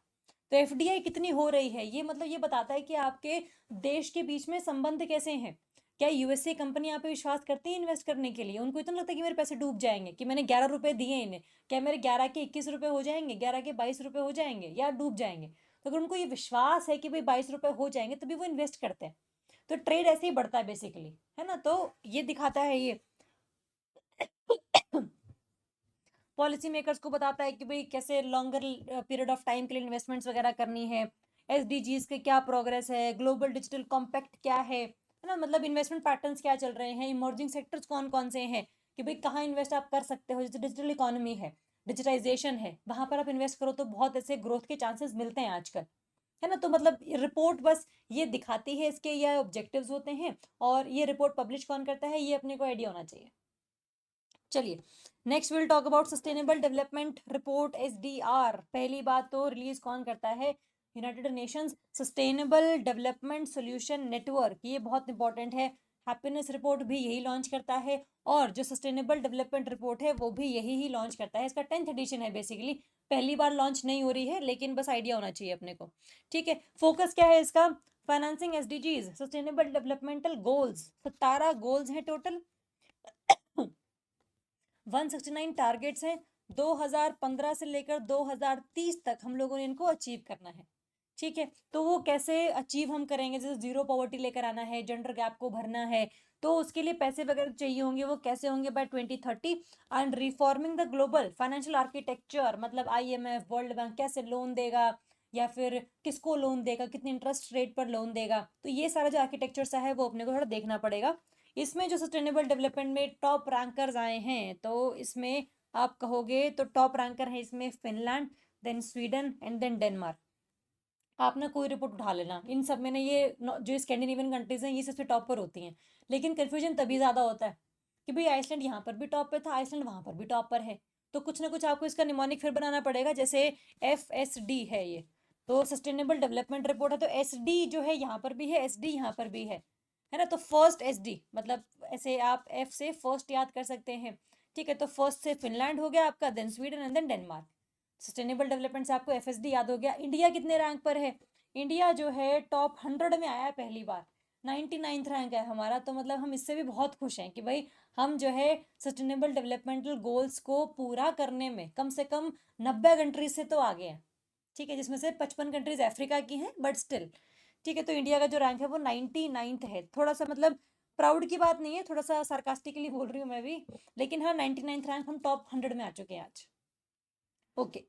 तो एफडीआई कितनी हो रही है, ये मतलब ये बताता है कि आपके देश के बीच में संबंध कैसे हैं। क्या यूएसए कंपनी यहाँ पे विश्वास करती है इन्वेस्ट करने के लिए? उनको इतना लगता है कि मेरे पैसे डूब जाएंगे, कि मैंने 11 रुपए दिए इन्हें, क्या मेरे 11 के 21 रुपए हो जाएंगे, 11 के 22 रुपए हो जाएंगे, या डूब जाएंगे? तो अगर उनको ये विश्वास है कि भाई 22 रुपए हो जाएंगे, तभी वो इन्वेस्ट करते हैं। तो ट्रेड ऐसे ही बढ़ता है बेसिकली, है ना। तो ये दिखाता है ये पॉलिसी मेकर्स को बताता है कि भाई कैसे लॉन्गर पीरियड ऑफ टाइम के लिए इन्वेस्टमेंट्स वगैरह करनी है, एसडीजीज के क्या प्रोग्रेस है, ग्लोबल डिजिटल कॉम्पैक्ट क्या है ना, मतलब इन्वेस्टमेंट पैटर्न्स क्या चल रहे हैं, इमर्जिंग सेक्टर्स कौन कौन से हैं, कि भाई कहाँ इन्वेस्ट आप कर सकते हो, जैसे डिजिटल इकोनॉमी है, डिजिटाइजेशन है, वहां पर आप इन्वेस्ट करो तो बहुत ऐसे ग्रोथ के चांसेस मिलते हैं आजकल, है ना। तो मतलब रिपोर्ट बस ये दिखाती है, इसके ये ऑब्जेक्टिव्स होते हैं, और ये रिपोर्ट पब्लिश कौन करता है ये अपने को आइडिया होना चाहिए। चलिए, next will talk about sustainable development report SDR. पहली बात तो रिलीज कौन करता है? United Nations sustainable development solution network, ये बहुत इंपॉर्टेंट है। हैप्पीनेस रिपोर्ट भी यही लॉन्च करता है, और जो सस्टेनेबल डेवलपमेंट रिपोर्ट है वो भी यही ही लॉन्च करता है। इसका 10th एडिशन है बेसिकली, पहली बार लॉन्च नहीं हो रही है, लेकिन बस आइडिया होना चाहिए अपने को। ठीक है, फोकस क्या है इसका? Financing SDGs, sustainable developmental goals, 17 goals हैं टोटल, 169 टारगेट्स हैं। 2015 से लेकर 2030 तक हम लोगों ने इनको अचीव करना है। ठीक है, तो वो कैसे अचीव हम करेंगे? जैसे जीरो पॉवर्टी लेकर आना है, जेंडर गैप को भरना है, तो उसके लिए पैसे वगैरह चाहिए होंगे, वो कैसे होंगे by 2030। And reforming the global financial architecture, मतलब आईएमएफ, वर्ल्ड बैंक कैसे लोन देगा, या फिर किसको लोन देगा, कितने इंटरेस्ट रेट पर लोन देगा, तो ये सारा जो आर्किटेक्चर सा है वो अपने को थोड़ा देखना पड़ेगा। इसमें जो सस्टेनेबल डेवलपमेंट में टॉप रैंकर्स आए हैं, तो इसमें आप कहोगे तो टॉप रैंकर है इसमें Finland, then Sweden and then Denmark. आप ना कोई रिपोर्ट उठा लेना, इन सब में ना ये जो स्कैंडिनेवियन कंट्रीज हैं ये सबसे टॉप पर होती हैं। लेकिन कन्फ्यूजन तभी ज़्यादा होता है कि भाई आइसलैंड यहाँ पर भी टॉप पे था, आइसलैंड वहाँ पर भी टॉप पर है, तो कुछ ना कुछ आपको इसका निमोनिक फिर बनाना पड़ेगा। जैसे FSD है ये, तो सस्टेनेबल डेवलपमेंट रिपोर्ट है, तो SD जो है यहाँ पर भी है, SD यहाँ पर भी है ना। तो फर्स्ट SD, मतलब ऐसे आप F से फर्स्ट याद कर सकते हैं। ठीक है, तो फर्स्ट से फिनलैंड हो गया आपका, then Sweden and then Denmark. Sustainable development से आपको FSD याद हो गया। इंडिया कितने रैंक पर है? इंडिया जो है टॉप 100 में आया है पहली बार, 99th रैंक है हमारा। तो मतलब हम इससे भी बहुत खुश हैं कि भाई हम जो है सस्टेनेबल डेवलपमेंटल गोल्स को पूरा करने में कम से कम 90 कंट्रीज से तो आगे हैं। ठीक है, जिसमें से 55 कंट्रीज अफ्रीका की हैं, बट स्टिल। ठीक है, तो इंडिया का जो रैंक है वो 99th है। थोड़ा सा मतलब प्राउड की बात नहीं है, थोड़ा सा सार्कास्टिकली बोल रही हूँ मैं भी, लेकिन हाँ 99th रैंक, हम टॉप 100 में आ चुके हैं आज। ओके।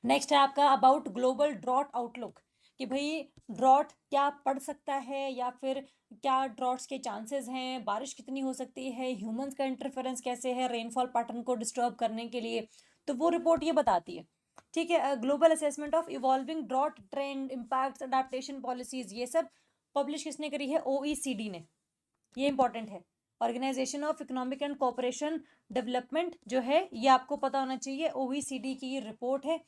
नेक्स्ट है आपका अबाउट ग्लोबल ड्रॉट आउटलुक, कि भाई ड्रॉट क्या पड़ सकता है, या फिर क्या ड्रॉट्स के चांसेस हैं, बारिश कितनी हो सकती है, ह्यूमंस का इंटरफेरेंस कैसे है रेनफॉल पैटर्न को डिस्टर्ब करने के लिए, तो वो रिपोर्ट ये बताती है। ठीक है, global assessment of evolving drought trend impacts adaptation policies, ये सब पब्लिश किसने करी है? OECD ने। ये इंपॉर्टेंट है। Organisation of economic and cooperation development जो है, ये आपको पता होना चाहिए, OECD की ये रिपोर्ट है।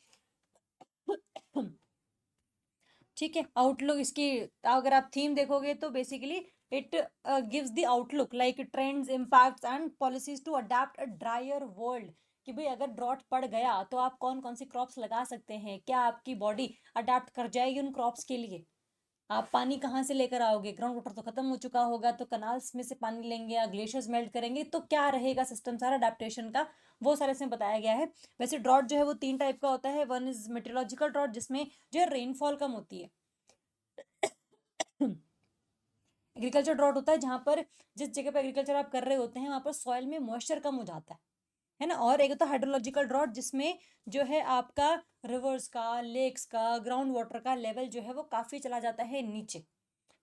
ठीक है, आउटलुक इसकी अगर आप थीम देखोगे तो basically it gives the outlook like trends, impacts and policies to adapt a drier world, कि भाई अगर ड्रॉट पड़ गया तो आप कौन कौन सी क्रॉप्स लगा सकते हैं, क्या आपकी बॉडी अडेप्ट कर जाएगी उन क्रॉप्स के लिए। आप पानी कहाँ से लेकर आओगे? ग्राउंड वाटर तो खत्म हो चुका होगा, तो कनाल्स में से पानी लेंगे या ग्लेशियर्स मेल्ट करेंगे, तो क्या रहेगा सिस्टम सारा अडेप्टेशन का, वो सारे इसमें बताया गया है। वैसे ड्रॉट जो है वो 3 टाइप का होता है। वन इज मेटेरोलॉजिकल ड्रॉट, जिसमें जो है रेनफॉल कम होती है। एग्रीकल्चर ड्रॉट होता है जहाँ पर जिस जगह पर एग्रीकल्चर आप कर रहे होते हैं वहाँ पर सॉइल में मॉइस्चर कम हो जाता है ना। और एक होता है हाइड्रोलॉजिकल ड्रॉट, जिसमें जो है आपका रिवर्स का, लेक्स का, ग्राउंड वाटर का लेवल जो है वो काफ़ी चला जाता है नीचे।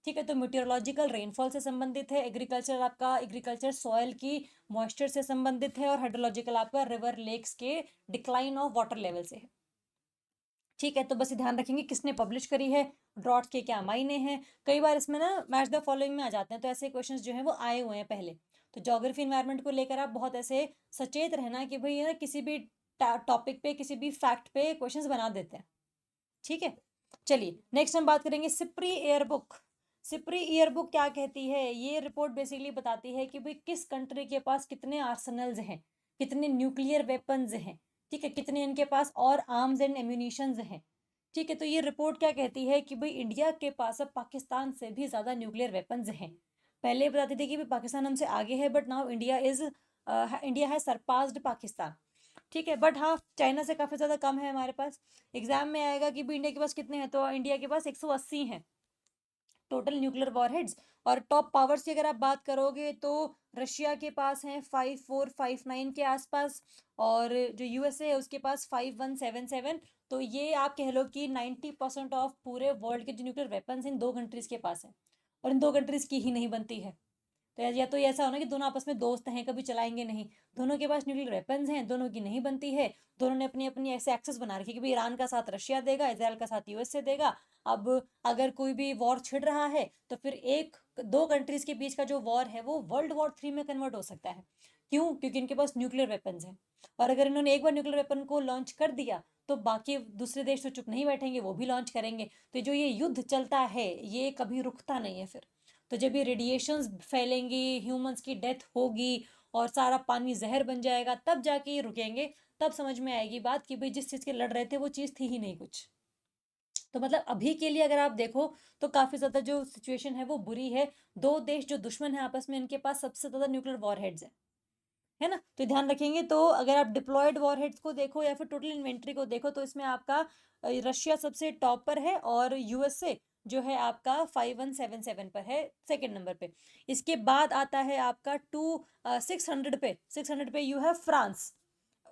ठीक है, तो मीटेरोलॉजिकल रेनफॉल से संबंधित है, एग्रीकल्चर आपका एग्रीकल्चर सॉइल की मॉइस्चर से संबंधित है, और हाइड्रोलॉजिकल आपका रिवर लेक्स के डिक्लाइन ऑफ वाटर लेवल से है। ठीक है, तो बस ये ध्यान रखेंगे किसने पब्लिश करी है, ड्रॉट के क्या मायने हैं। कई बार इसमें ना मैच द फॉलोइंग में आ जाते हैं, तो ऐसे क्वेश्चंस जो हैं वो आए हुए हैं पहले। तो ज्योग्राफी इन्वायरमेंट को लेकर आप बहुत ऐसे सचेत रहना कि भाई ना किसी भी टॉपिक पे किसी भी फैक्ट पे क्वेश्चंस बना देते हैं। ठीक है, चलिए नेक्स्ट हम बात करेंगे SIPRI air book. SIPRI air book क्या कहती है, ये रिपोर्ट बेसिकली बताती है कि भाई किस कंट्री के पास कितने आर्सनल्स हैं, कितने न्यूक्लियर वेपन्स हैं, ठीक है, कितने इनके पास और आर्म्स एंड एम्यूनिशंस हैं। ठीक है, तो ये रिपोर्ट क्या कहती है कि भाई इंडिया के पास अब पाकिस्तान से भी ज़्यादा न्यूक्लियर वेपन्स हैं। पहले बताती थी कि भाई पाकिस्तान हमसे आगे है, but now India has surpassed Pakistan. ठीक है, बट हाँ चाइना से काफ़ी ज़्यादा कम है हमारे पास। एग्जाम में आएगा कि भाई इंडिया के पास कितने हैं, तो इंडिया के पास 180 हैं टोटल न्यूक्लियर वॉरहेड्स। और टॉप पावर्स की अगर आप बात करोगे तो रशिया के पास हैं 5459 के आसपास, और जो यूएसए है उसके पास 5177। तो ये आप कह लो कि 90% ऑफ पूरे वर्ल्ड के जो न्यूक्लियर वेपन्स इन दो कंट्रीज के पास हैं, और इन दो कंट्रीज की ही नहीं बनती है। तो या तो ये ऐसा होना कि दोनों आपस में दोस्त हैं, कभी चलाएंगे नहीं। दोनों के पास न्यूक्लियर वेपन्स हैं, दोनों की नहीं बनती है। दोनों ने अपनी अपनी ऐसे एक्सेस बना रखी कि भाई ईरान का साथ रशिया देगा, इसराइल का साथ यूएसए देगा। अब अगर कोई भी वॉर छिड़ रहा है तो फिर एक दो कंट्रीज के बीच का जो वॉर है वो वर्ल्ड वॉर 3 में कन्वर्ट हो सकता है। क्यों? क्योंकि इनके पास न्यूक्लियर वेपन्स हैं। और अगर इन्होंने एक बार न्यूक्लियर वेपन को लॉन्च कर दिया तो बाकी दूसरे देश तो चुप नहीं बैठेंगे, वो भी लॉन्च करेंगे। तो जो ये युद्ध चलता है ये कभी रुकता नहीं है फिर। तो जब ये रेडिएशंस फैलेंगी, ह्यूमंस की डेथ होगी, और सारा पानी जहर बन जाएगा, तब जाके ये रुकेंगे। तब समझ में आएगी बात कि भाई जिस चीज़ के लड़ रहे थे वो चीज़ थी ही नहीं कुछ। तो मतलब अभी के लिए अगर आप देखो तो काफ़ी ज़्यादा जो सिचुएशन है वो बुरी है। दो देश जो दुश्मन है आपस में, इनके पास सबसे ज़्यादा न्यूक्लियर वॉरहेड्स है ना। तो ध्यान रखेंगे। तो अगर आप डिप्लॉयड वॉरहेड्स को देखो या फिर टोटल इन्वेंट्री को देखो तो इसमें आपका रशिया सबसे टॉप पर है, और यूएसए जो है आपका 5177 पर है सेकंड नंबर पे। इसके बाद आता है आपका 600 पे यू है फ्रांस।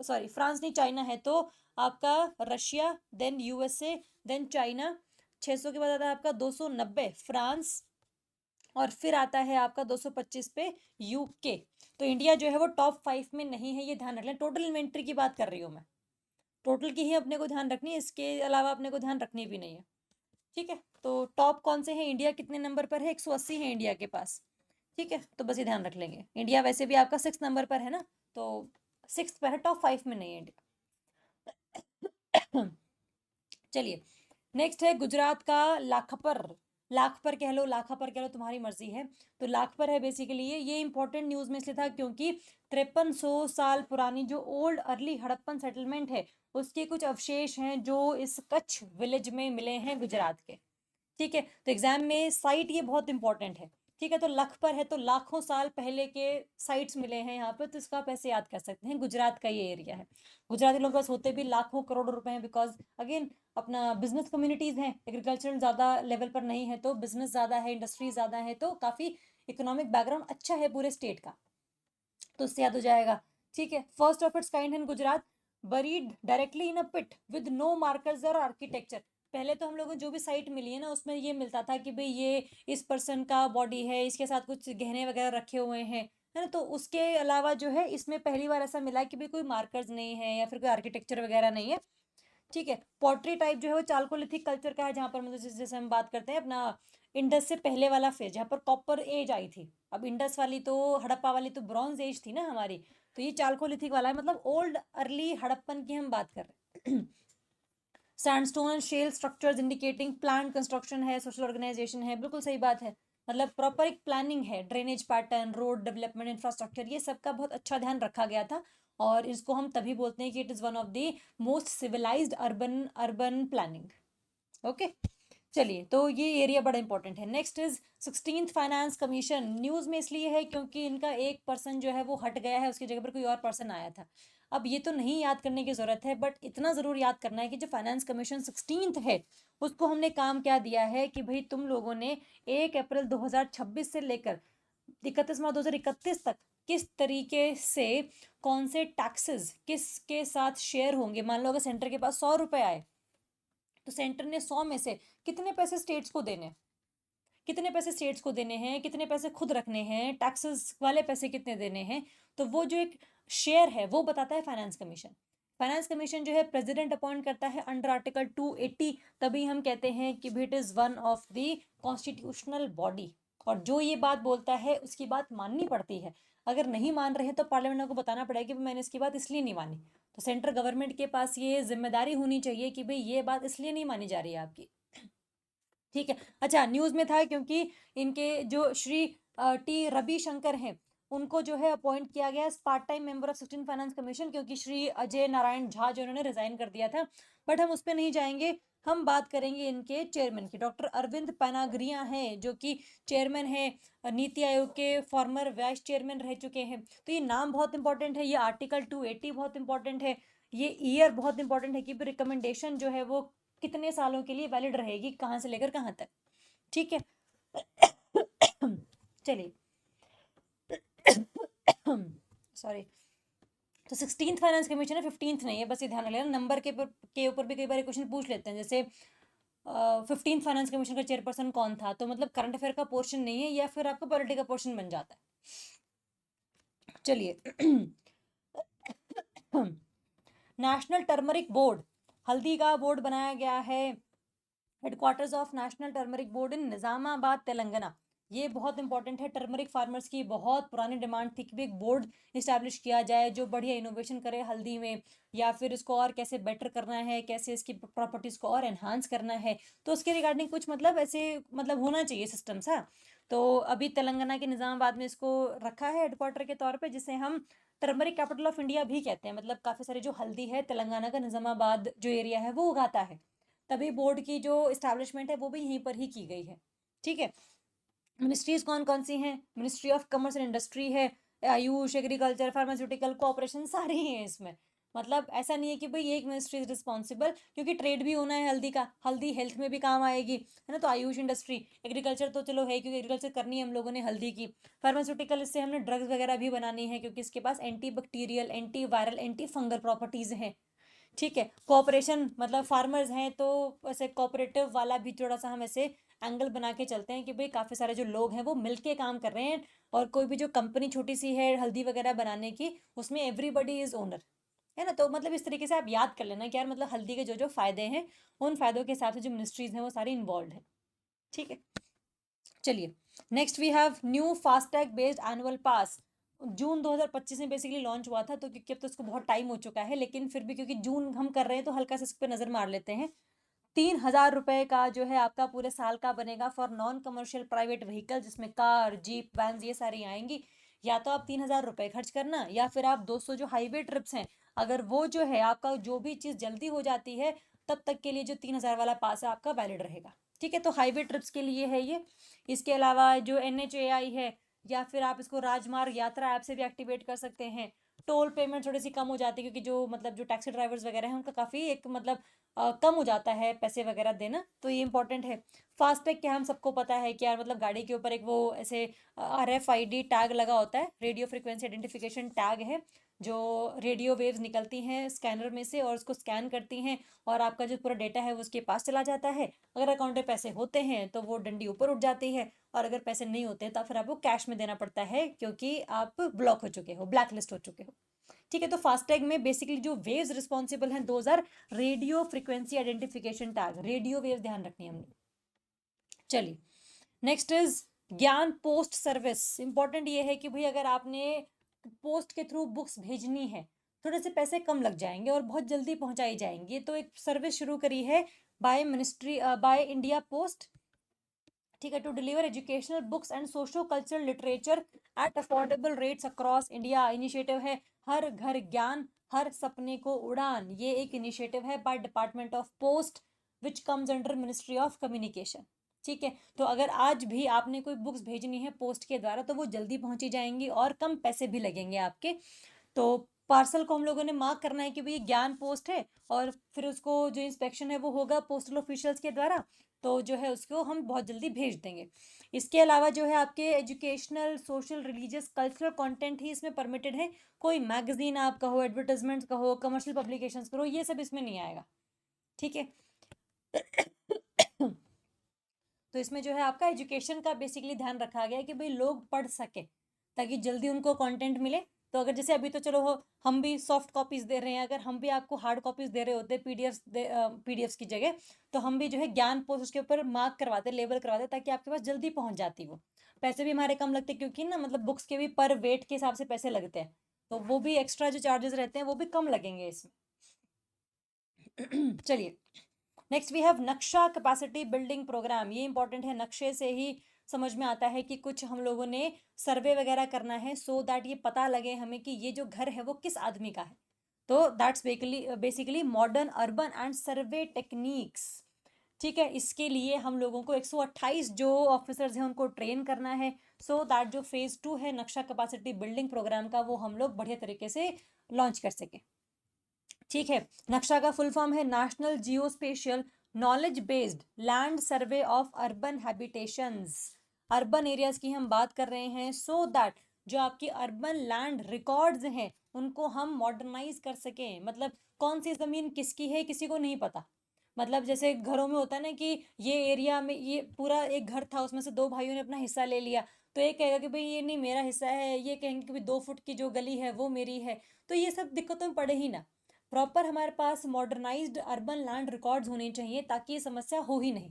सॉरी फ्रांस नहीं, चाइना है। तो आपका Russia, then USA, then China. 600 के बाद आता है आपका 290 फ्रांस, और फिर आता है आपका 225 पे यूके। तो इंडिया जो है वो टॉप 5 में नहीं है, ये ध्यान रख लें। टोटल इन्वेंट्री की बात कर रही हूँ मैं, टोटल की ही अपने को ध्यान रखनी है, इसके अलावा अपने को ध्यान रखनी भी नहीं है। ठीक है, तो टॉप कौन से हैं, इंडिया कितने नंबर पर है, 180 है इंडिया के पास। ठीक है, तो बस ये ध्यान रख लेंगे। इंडिया वैसे भी आपका 6 नंबर पर है ना, तो 6 पर है, टॉप 5 में नहीं है इंडिया। चलिए नेक्स्ट है गुजरात का लाखपर। लाखपर कह लो, लाखापर कह लो, तुम्हारी मर्जी है। तो लाखपर है बेसिकली ये इंपॉर्टेंट न्यूज में इसलिए था क्योंकि 5300 साल पुरानी जो ओल्ड अर्ली हड़प्पन सेटलमेंट है उसके कुछ अवशेष हैं जो इस कच्छ विलेज में मिले हैं गुजरात के। ठीक है, तो एग्जाम में साइट ये बहुत इंपॉर्टेंट है। ठीक है, तो लख पर है तो लाखों साल पहले के साइट्स मिले हैं यहाँ पे, तो इसका आप ऐसे याद कर सकते हैं, गुजरात का ये एरिया है। गुजराती लोग बस होते भी लाखों करोड़ों रुपए हैं, बिकॉज अगेन अपना बिजनेस कम्युनिटीज हैं, एग्रीकल्चर ज़्यादा लेवल पर नहीं है तो बिजनेस ज़्यादा है, इंडस्ट्री ज़्यादा है, तो काफ़ी इकोनॉमिक बैकग्राउंड अच्छा है पूरे स्टेट का। तो उससे याद हो जाएगा। ठीक है, first of its kind in Gujarat, buried directly in a pit with no markers और आर्किटेक्चर। पहले तो हम लोगों को जो भी साइट मिली है ना उसमें ये मिलता था कि भाई ये इस पर्सन का बॉडी है, इसके साथ कुछ गहने वगैरह रखे हुए हैं, है ना। तो उसके अलावा जो है इसमें पहली बार ऐसा मिला कि भाई कोई मार्कर्स नहीं है या फिर कोई आर्किटेक्चर वगैरह नहीं है। ठीक है, पॉटरी टाइप जो है वो चालकोलिथिक कल्चर का है, जहाँ पर मतलब जैसे हम बात करते हैं अपना इंडस से पहले वाला फेज जहाँ पर कॉपर एज आई थी। अब इंडस वाली तो हड़प्पा वाली तो ब्रॉन्ज एज थी ना हमारी, तो ये चालकोलिथिक वाला है, मतलब ओल्ड अर्ली हड़प्पन की हम बात कर रहे हैं। Sandstone and shale structures indicating plant construction है, सोशल ऑर्गेनाइजेशन है, बिल्कुल सही बात है। मतलब प्रॉपर एक प्लानिंग है, drainage pattern, road development, infrastructure, ये सब का बहुत अच्छा ध्यान रखा गया था। और इसको हम तभी बोलते हैं कि it is one of the most civilised urban urban planning. Okay, चलिए तो ये एरिया बड़ा इंपॉर्टेंट है। Next is 16th finance commission. News में इसलिए है क्योंकि इनका एक पर्सन जो है वो हट गया है, उसकी जगह पर कोई और पर्सन आया था। अब ये तो नहीं याद करने की ज़रूरत है, बट इतना ज़रूर याद करना है कि जो फाइनेंस कमीशन 16th है उसको हमने काम क्या दिया है कि भाई तुम लोगों ने 1 अप्रैल 2026 से लेकर 31 मार्च 2031 तक किस तरीके से कौन से टैक्सेस किसके साथ शेयर होंगे। मान लो अगर सेंटर के पास 100 रुपए आए तो सेंटर ने 100 में से कितने पैसे स्टेट्स को देने, कितने पैसे स्टेट्स को देने हैं, कितने पैसे खुद रखने हैं, टैक्सेस वाले पैसे कितने देने हैं, तो वो जो एक शेयर है वो बताता है फाइनेंस कमीशन। फाइनेंस कमीशन जो है प्रेसिडेंट अपॉइंट करता है अंडर आर्टिकल 280, तभी हम कहते हैं कि it is one of the constitutional body, और जो ये बात बोलता है उसकी बात माननी पड़ती है। अगर नहीं मान रहे हैं तो पार्लियामेंट को बताना पड़ेगा कि मैंने इसकी बात इसलिए नहीं मानी। तो सेंट्रल गवर्नमेंट के पास ये जिम्मेदारी होनी चाहिए कि भाई ये बात इसलिए नहीं मानी जा रही है आपकी। ठीक है। अच्छा, न्यूज़ में था क्योंकि इनके जो श्री टी रविशंकर हैं उनको जो है अपॉइंट किया गया part time member of 16 finance commission, क्योंकि श्री अजय नारायण झा जो उन्होंने रिजाइन कर दिया था। बट हम उस पर नहीं जाएंगे, हम बात करेंगे इनके चेयरमैन की। डॉक्टर अरविंद पनागरिया हैं जो कि चेयरमैन है, नीति आयोग के फॉर्मर वाइस चेयरमैन रह चुके हैं। तो ये नाम बहुत इंपॉर्टेंट है, ये आर्टिकल 280 बहुत इंपॉर्टेंट है, ये ईयर बहुत इंपॉर्टेंट है कि रिकमेंडेशन जो है वो कितने सालों के लिए वैलिड रहेगी, कहाँ से लेकर कहाँ तक। ठीक है। चलिए। सॉरी। तो 16th फाइनेंस कमीशन है, 15th नहीं है, बस ये ध्यान लेना। नंबर के ऊपर भी कई बार क्वेश्चन पूछ लेते हैं, जैसे 15th फाइनेंस कमीशन का चेयरपर्सन कौन था, तो मतलब करंट अफेयर का पोर्शन नहीं है, या फिर आपका पॉलिटी का पोर्शन बन जाता है। चलिए। नेशनल टर्मरिक बोर्ड, हल्दी का बोर्ड बनाया गया है, headquarters of national turmeric board in Nizamabad Telangana. ये बहुत इंपॉर्टेंट है, टर्मरिक फार्मर्स की बहुत पुरानी डिमांड थी कि एक बोर्ड इस्टेब्लिश किया जाए जो बढ़िया इनोवेशन करे हल्दी में, या फिर इसको और कैसे बेटर करना है, कैसे इसकी प्रॉपर्टीज को और एनहांस करना है, तो उसके रिगार्डिंग कुछ मतलब ऐसे मतलब होना चाहिए सिस्टम सा। तो अभी तेलंगाना के निजामाबाद में इसको रखा है हेडक्वार्टर के तौर पर, जिसे हम टर्मरिक कैपिटल ऑफ इंडिया भी कहते हैं। मतलब काफ़ी सारी जो हल्दी है तेलंगाना का निजामाबाद जो एरिया है वो उगाता है, तभी बोर्ड की जो इस्टेब्लिशमेंट है वो भी यहीं पर ही की गई है। ठीक है। मिनिस्ट्रीज कौन कौन सी हैं? Ministry of commerce and industry है, आयुष, एग्रीकल्चर, फार्मास्यूटिकल, कोऑपरेशन, सारे ही हैं इसमें। मतलब ऐसा नहीं है कि भाई एक मिनिस्ट्री इज रिस्पॉन्सिबल, क्योंकि ट्रेड भी होना है हल्दी का, हल्दी हेल्थ में भी काम आएगी, है ना। तो आयुष इंडस्ट्री, एग्रीकल्चर तो चलो है क्योंकि एग्रीकल्चर करनी है हम लोगों ने हल्दी की। फार्मास्यूटिकल, इससे हमने ड्रग्स वगैरह भी बनानी है क्योंकि इसके पास anti bacterial, anti viral, anti fungal properties हैं। ठीक है। कोऑपरेशन मतलब फार्मर्स हैं तो ऐसे कोऑपरेटिव वाला भी थोड़ा सा हम ऐसे एंगल बना के चलते हैं कि भाई काफ़ी सारे जो लोग हैं वो मिलके काम कर रहे हैं, और कोई भी जो कंपनी छोटी सी है हल्दी वगैरह बनाने की, उसमें एवरीबडी इज ओनर, है ना। तो मतलब इस तरीके से आप याद कर लेना कि यार मतलब हल्दी के जो जो फायदे हैं, उन फायदों के हिसाब से जो मिनिस्ट्रीज हैं वो सारी इन्वॉल्व है। ठीक है। चलिए, next we have new FASTag based annual pass. जून 2025 में बेसिकली लॉन्च हुआ था, तो क्योंकि अब तो इसको बहुत टाइम हो चुका है, लेकिन फिर भी क्योंकि जून हम कर रहे हैं तो हल्का सा इस पर नज़र मार लेते हैं। 3,000 रुपए का जो है आपका पूरे साल का बनेगा for non commercial private vehicle, जिसमें कार, जीप, वैन ये सारी आएंगी। या तो आप 3,000 रुपए खर्च करना, या फिर आप 200 जो हाईवे ट्रिप्स हैं, अगर वो जो है आपका जो भी चीज़ जल्दी हो जाती है तब तक के लिए जो 3,000 वाला पास है आपका वैलिड रहेगा। ठीक है। तो हाईवे ट्रिप्स के लिए है ये। इसके अलावा जो NHAI है, या फिर आप इसको राजमार्ग यात्रा ऐप से भी एक्टिवेट कर सकते हैं। टोल पेमेंट थोड़ी सी कम हो जाती है क्योंकि जो मतलब जो टैक्सी ड्राइवर्स वगैरह हैं उनका काफ़ी एक मतलब कम हो जाता है पैसे वगैरह देना, तो ये इंपॉर्टेंट है। फास्टैग क्या हम सबको पता है कि यार मतलब गाड़ी के ऊपर एक वो ऐसे RFID टैग लगा होता है, रेडियो फ्रिक्वेंसी आइडेंटिफिकेशन टैग है, जो रेडियो वेव्स निकलती हैं स्कैनर में से और उसको स्कैन करती हैं, और आपका जो पूरा डेटा है वो उसके पास चला जाता है। अगर अकाउंट में पैसे होते हैं तो वो डंडी ऊपर उठ जाती है, और अगर पैसे नहीं होते तो फिर आपको कैश में देना पड़ता है क्योंकि आप ब्लॉक हो चुके हो, ब्लैक लिस्ट हो चुके हो। ठीक है। तो फास्टैग में बेसिकली जो वेव्स रिस्पॉन्सिबल हैं 2000 radio frequency identification tag, radio waves ध्यान रखनी है हमने। चलिए, नेक्स्ट इज ज्ञान पोस्ट सर्विस। इंपॉर्टेंट ये है कि भाई अगर आपने पोस्ट के थ्रू बुक्स भेजनी है, थोड़े से पैसे कम लग जाएंगे और बहुत जल्दी पहुंचाई जाएंगी, तो एक सर्विस शुरू करी है बाय इंडिया पोस्ट। ठीक है। To deliver educational books and socio cultural literature at affordable rates across India. Initiative है हर घर ज्ञान, हर सपने को उड़ान। ये एक इनिशिएटिव है bye department of post which comes under ministry of communication. ठीक है। तो अगर आज भी आपने कोई बुक्स भेजनी है पोस्ट के द्वारा तो वो जल्दी पहुंची जाएंगी और कम पैसे भी लगेंगे आपके। तो पार्सल को हम लोगों ने मार्क करना है कि भाई ये ज्ञान पोस्ट है, और फिर उसको जो इंस्पेक्शन है वो होगा पोस्टल ऑफिशियल्स के द्वारा, तो जो है उसको हम बहुत जल्दी भेज देंगे। इसके अलावा जो है आपके educational, social, religious, cultural content ही इसमें परमिटेड है। कोई मैगजीन आप कहो, एडवर्टाइजमेंट कहो, कमर्शियल पब्लिकेशंस करो, ये सब इसमें नहीं आएगा। ठीक है। तो इसमें जो है आपका एजुकेशन का बेसिकली ध्यान रखा गया है कि भाई लोग पढ़ सके ताकि जल्दी उनको कंटेंट मिले। तो अगर जैसे अभी तो चलो हम भी सॉफ्ट कॉपीज दे रहे हैं, अगर हम भी आपको हार्ड कॉपीज दे रहे होते पीडीएफ्स की जगह, तो हम भी जो है ज्ञान पोस्ट उसके ऊपर मार्क करवाते, लेबल करवाते, ताकि आपके पास जल्दी पहुंच जाती वो। पैसे भी हमारे कम लगते क्योंकि ना मतलब बुक्स के भी पर वेट के हिसाब से पैसे लगते हैं, तो वो भी एक्स्ट्रा जो चार्जेस रहते हैं वो भी कम लगेंगे इसमें। चलिए, नेक्स्ट वी हैव नक्शा कैपेसिटी बिल्डिंग प्रोग्राम। ये इंपॉर्टेंट है, नक्शे से ही समझ में आता है कि कुछ हम लोगों ने सर्वे वगैरह करना है, सो दैट ये पता लगे हमें कि ये जो घर है वो किस आदमी का है। तो that's basically modern urban and survey techniques. ठीक है, इसके लिए हम लोगों को 128 जो ऑफिसर्स हैं उनको ट्रेन करना है, सो दैट जो फेज 2 है नक्शा कैपेसिटी बिल्डिंग प्रोग्राम का, वो हम लोग बढ़िया तरीके से लॉन्च कर सके। ठीक है, नक्शा का फुल फॉर्म है national geospatial knowledge based land survey of urban habitations. Urban areas की हम बात कर रहे हैं, सो दैट जो आपकी अर्बन लैंड रिकॉर्ड्स हैं उनको हम मॉडर्नाइज कर सकें। मतलब कौन सी जमीन किसकी है किसी को नहीं पता। मतलब जैसे घरों में होता है ना कि ये एरिया में ये पूरा एक घर था, उसमें से दो भाइयों ने अपना हिस्सा ले लिया, तो एक कहेगा कि भाई ये नहीं मेरा हिस्सा है, ये कहेंगे कि भाई 2 फुट की जो गली है वो मेरी है। तो ये सब दिक्कतों में पड़े ही ना। प्रॉपर हमारे पास मॉडर्नाइज्ड अर्बन लैंड रिकॉर्ड्स होने चाहिए ताकि ये समस्या हो ही नहीं।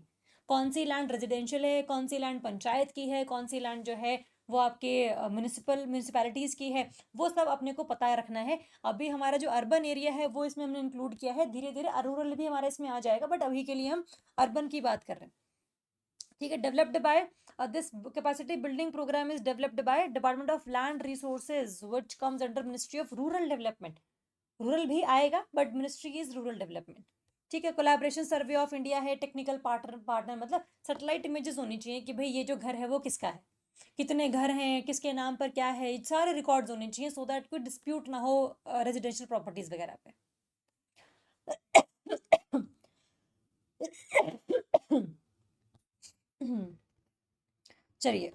कौन सी लैंड रेजिडेंशियल है, कौन सी लैंड पंचायत की है, कौन सी लैंड जो है वो आपके म्यूनिसिपैलिटीज़ की है, वो सब अपने को पता रखना है। अभी हमारा जो अर्बन एरिया है वो इसमें हमने इंक्लूड किया है, धीरे धीरे रूरल भी हमारा इसमें आ जाएगा, बट अभी के लिए हम अर्बन की बात कर रहे हैं। ठीक है, developed by this capacity building programme is developed by department of land resources which comes under ministry of rural development. Rural भी आएगा but ministry is rural development. ठीक है, कोलैबोरेशन सर्वे ऑफ इंडिया है, टेक्निकल पार्टनर मतलब satellite images होनी चाहिए कि भाई ये जो घर है वो किसका है, कितने घर हैं, किसके नाम पर क्या है, ये सारे रिकॉर्ड्स होने चाहिए, सो दैट कोई डिस्प्यूट ना हो रेजिडेंशियल प्रॉपर्टीज वगैरह पे। चलिए,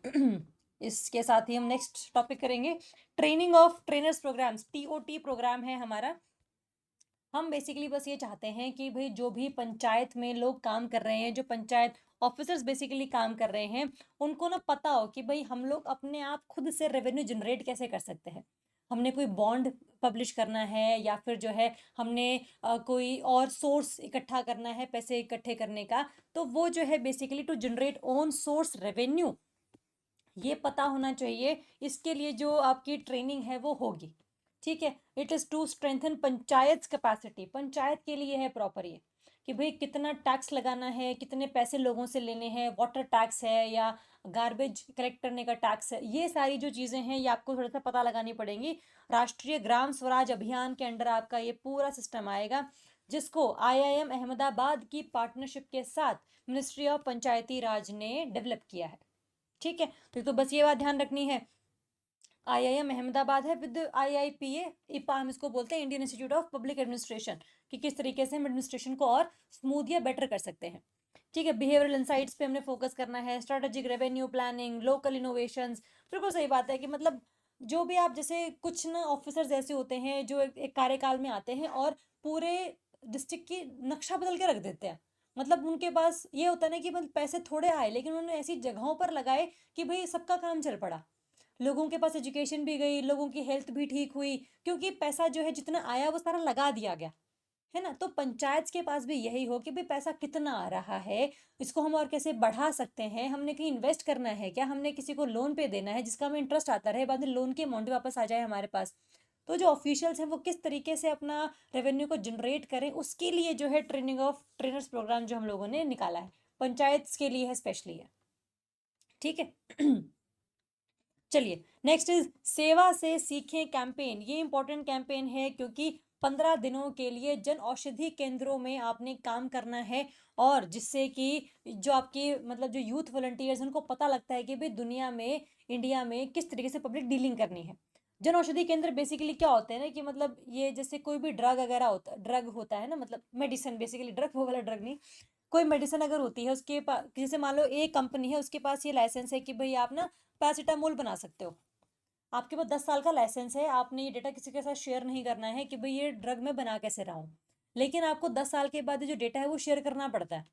इसके साथ ही हम नेक्स्ट टॉपिक करेंगे, training of trainers programmes, TOT programme है हमारा। हम बेसिकली बस ये चाहते हैं कि भाई जो भी पंचायत में लोग काम कर रहे हैं, जो पंचायत ऑफिसर्स बेसिकली काम कर रहे हैं, उनको ना पता हो कि भाई हम लोग अपने आप खुद से रेवेन्यू जनरेट कैसे कर सकते हैं। हमने कोई बॉन्ड पब्लिश करना है या फिर जो है हमने कोई और सोर्स इकट्ठा करना है पैसे इकट्ठे करने का, तो वो जो है basically to generate own source revenue, ये पता होना चाहिए। इसके लिए जो आपकी ट्रेनिंग है वो होगी। ठीक है, it is to strengthen panchayat capacity, panchayat के लिए है प्रॉपर ये, कि भाई कितना टैक्स लगाना है, कितने पैसे लोगों से लेने हैं, वाटर टैक्स है या गार्बेज कलेक्ट करने का टैक्स है, ये सारी जो चीज़ें हैं ये आपको थोड़ा सा पता लगानी पड़ेंगी। राष्ट्रीय ग्राम स्वराज अभियान के अंडर आपका ये पूरा सिस्टम आएगा, जिसको आईआईएम अहमदाबाद की पार्टनरशिप के साथ मिनिस्ट्री ऑफ पंचायती राज ने डेवलप किया है। ठीक है, तो बस ये बात ध्यान रखनी है, आईआईएम अहमदाबाद है विद आईआईपीए इपा, हम इसको बोलते हैं Indian institute of public administration, कि किस तरीके से हम एडमिनिस्ट्रेशन को और स्मूथ या बेटर कर सकते हैं। ठीक है, बिहेवियरल इंसाइट्स पे हमने फोकस करना है, strategic revenue planning, local innovations. बिल्कुल सही बात है कि मतलब जो भी आप जैसे कुछ ना ऑफिसर्स ऐसे होते हैं जो एक कार्यकाल में आते हैं और पूरे डिस्ट्रिक्ट की नक्शा बदल के रख देते हैं। मतलब उनके पास ये होता है ना कि मतलब पैसे थोड़े आए लेकिन उन्होंने ऐसी जगहों पर लगाए कि भाई सबका काम चल पड़ा, लोगों के पास एजुकेशन भी गई, लोगों की हेल्थ भी ठीक हुई, क्योंकि पैसा जो है जितना आया वो सारा लगा दिया गया है ना। तो पंचायत के पास भी यही हो कि भाई पैसा कितना आ रहा है, इसको हम और कैसे बढ़ा सकते हैं, हमने कहीं इन्वेस्ट करना है क्या, हमने किसी को लोन पे देना है जिसका हमें इंटरेस्ट आता रहे, बाद में लोन की अमाउंट वापस आ जाए हमारे पास। तो जो ऑफिशियल्स हैं वो किस तरीके से अपना रेवेन्यू को जनरेट करें, उसके लिए जो है ट्रेनिंग ऑफ ट्रेनर्स प्रोग्राम जो हम लोगों ने निकाला है, पंचायत के लिए है स्पेशली है। ठीक है। चलिए, नेक्स्ट इज सेवा से सीखें कैंपेन। ये इंपॉर्टेंट कैंपेन है क्योंकि 15 दिनों के लिए जन औषधि केंद्रों में आपने काम करना है, और जिससे कि जो आपकी मतलब जो यूथ वॉलंटियर्स उनको पता लगता है कि भाई दुनिया में, इंडिया में किस तरीके से पब्लिक डीलिंग करनी है। जन औषधि केंद्र बेसिकली क्या होते हैं ना कि मतलब ये जैसे कोई भी ड्रग वगैरह होता, ड्रग होता है ना, मतलब मेडिसिन, बेसिकली ड्रग वो वाला ड्रग नहीं, कोई मेडिसिन अगर होती है उसके पास, जैसे मान लो एक कंपनी है उसके पास ये लाइसेंस है कि भाई आप ना पैरासीटामोल बना सकते हो, आपके पास 10 साल का लाइसेंस है, आपने ये डेटा किसी के साथ शेयर नहीं करना है कि भाई ये ड्रग मैं बना कैसे रहा हूँ, लेकिन आपको 10 साल के बाद जो डेटा है वो शेयर करना पड़ता है।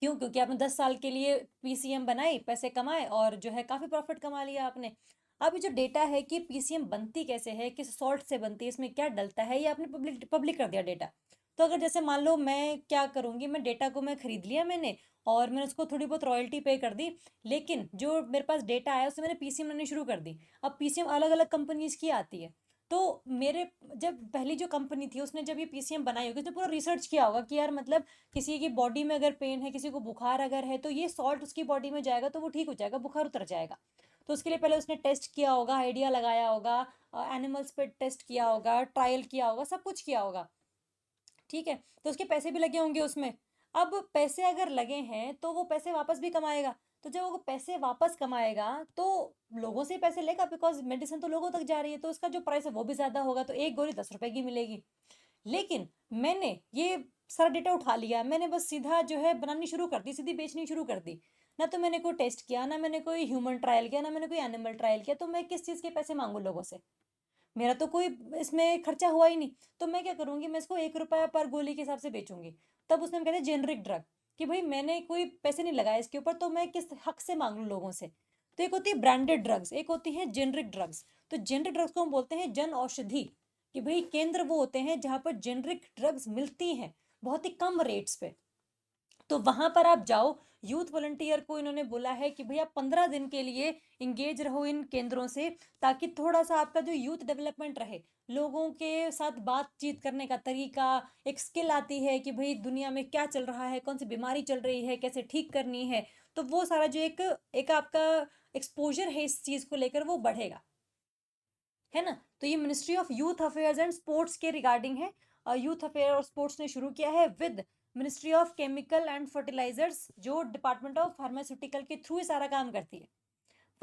क्यों? क्योंकि आपने 10 साल के लिए पीसीएम बनाई, पैसे कमाए और जो है काफ़ी प्रॉफिट कमा लिया आपने। अब ये जो डेटा है कि पीसीएम बनती कैसे है, किस सॉल्ट से बनती है, इसमें क्या डलता है, ये आपने पब्लिक पब्लिक कर दिया डेटा। तो अगर जैसे मान लो मैं क्या करूँगी, मैं डेटा को मैं खरीद लिया मैंने और मैंने उसको थोड़ी बहुत रॉयल्टी पे कर दी, लेकिन जो मेरे पास डेटा आया उससे मैंने पीसीएम बनानी शुरू कर दी। अब पीसीएम अलग-अलग कंपनीज़ की आती है। तो मेरे जब पहली जो कंपनी थी उसने जब ये पीसीएम बनाई होगी, उसने पूरा रिसर्च किया होगा कि यार मतलब किसी की बॉडी में अगर पेन है, किसी को बुखार अगर है, तो ये सॉल्ट उसकी बॉडी में जाएगा तो वो ठीक हो जाएगा, बुखार उतर जाएगा। तो उसके लिए पहले उसने टेस्ट किया होगा, आइडिया लगाया होगा, एनिमल्स पे टेस्ट किया होगा, ट्रायल किया होगा, सब कुछ किया होगा। ठीक है, तो उसके पैसे भी लगे होंगे उसमें। अब पैसे अगर लगे हैं तो वो पैसे वापस भी कमाएगा। तो जब वो पैसे वापस कमाएगा तो लोगों से ही पैसे लेगा, बिकॉज मेडिसिन तो लोगों तक जा रही है, तो उसका जो प्राइस है वो भी ज़्यादा होगा, तो एक गोली 10 रुपए की मिलेगी। लेकिन मैंने ये सारा डेटा उठा लिया, मैंने बस सीधा जो है बनानी शुरू कर दी, सीधी बेचनी शुरू कर दी। ना तो मैंने कोई टेस्ट किया, ना मैंने कोई ह्यूमन ट्रायल किया, ना मैंने कोई एनिमल ट्रायल किया, तो मैं किस चीज़ के पैसे मांगू लोगों से? मेरा तो कोई इसमें खर्चा हुआ ही नहीं। तो मैं क्या करूँगी, मैं इसको 1 रुपया पर गोली के हिसाब से बेचूंगी। तब उसने कहते हैं जेनरिक ड्रग, कि भाई मैंने कोई पैसे नहीं लगाए इसके ऊपर, तो मैं किस हक से मांग लूँ लोगों से? तो एक होती है ब्रांडेड ड्रग्स, एक होती है जेनरिक ड्रग्स। तो जेनरिक ड्रग्स को हम बोलते हैं जन औषधि, कि भाई केंद्र वो होते हैं जहाँ पर जेनरिक ड्रग्स मिलती हैं बहुत ही कम रेट्स पे। तो वहां पर आप जाओ। यूथ वॉलंटियर को इन्होंने बोला है कि भैया 15 दिन के लिए इंगेज रहो इन केंद्रों से, ताकि थोड़ा सा आपका जो यूथ डेवलपमेंट रहे, लोगों के साथ बातचीत करने का तरीका, एक स्किल आती है कि भाई दुनिया में क्या चल रहा है, कौन सी बीमारी चल रही है, कैसे ठीक करनी है। तो वो सारा जो एक एक आपका एक्सपोजर है इस चीज को लेकर, वो बढ़ेगा, है ना? तो ये ministry of youth affairs and sports के रिगार्डिंग है। यूथ अफेयर और स्पोर्ट्स ने शुरू किया है with ministry of chemical and fertilisers, जो डिपार्टमेंट ऑफ फार्मास्यूटिकल के थ्रू ही सारा काम करती है।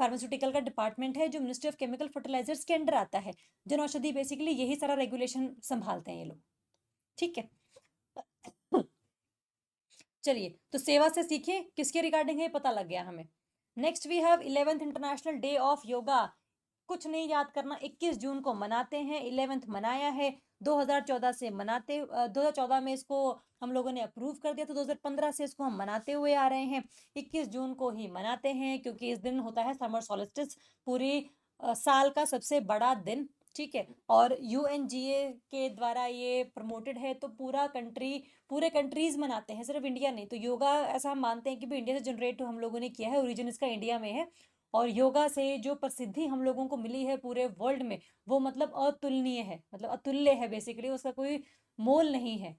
फार्मास्यूटिकल का डिपार्टमेंट है जो मिनिस्ट्री ऑफ केमिकल फर्टिलाइजर्स के अंडर आता है। जन औषधि बेसिकली यही सारा रेगुलेशन संभालते हैं ये लोग। ठीक है। चलिए, तो सेवा से सीखें किसके रिगार्डिंग है, पता लग गया हमें। Next we have 11th international day of yoga. कुछ नहीं याद करना, 21 जून को मनाते हैं, 11th मनाया है। 2014 से मनाते 2014 में इसको हम लोगों ने अप्रूव कर दिया, तो 2015 से इसको हम मनाते हुए आ रहे हैं। 21 जून को ही मनाते हैं क्योंकि इस दिन होता है समर सॉलिस्टिस, पूरी साल का सबसे बड़ा दिन। ठीक है, और यूएनजीए के द्वारा ये प्रमोटेड है, तो पूरे कंट्रीज मनाते हैं, सिर्फ इंडिया नहीं। तो योगा ऐसा हम मानते हैं कि भी इंडिया से जनरेट हम लोगों ने किया है, ओरिजिन इसका इंडिया में है। और योगा से जो प्रसिद्धि हम लोगों को मिली है पूरे वर्ल्ड में, वो मतलब अतुलनीय है, मतलब अतुल्य है, बेसिकली उसका कोई मोल नहीं है।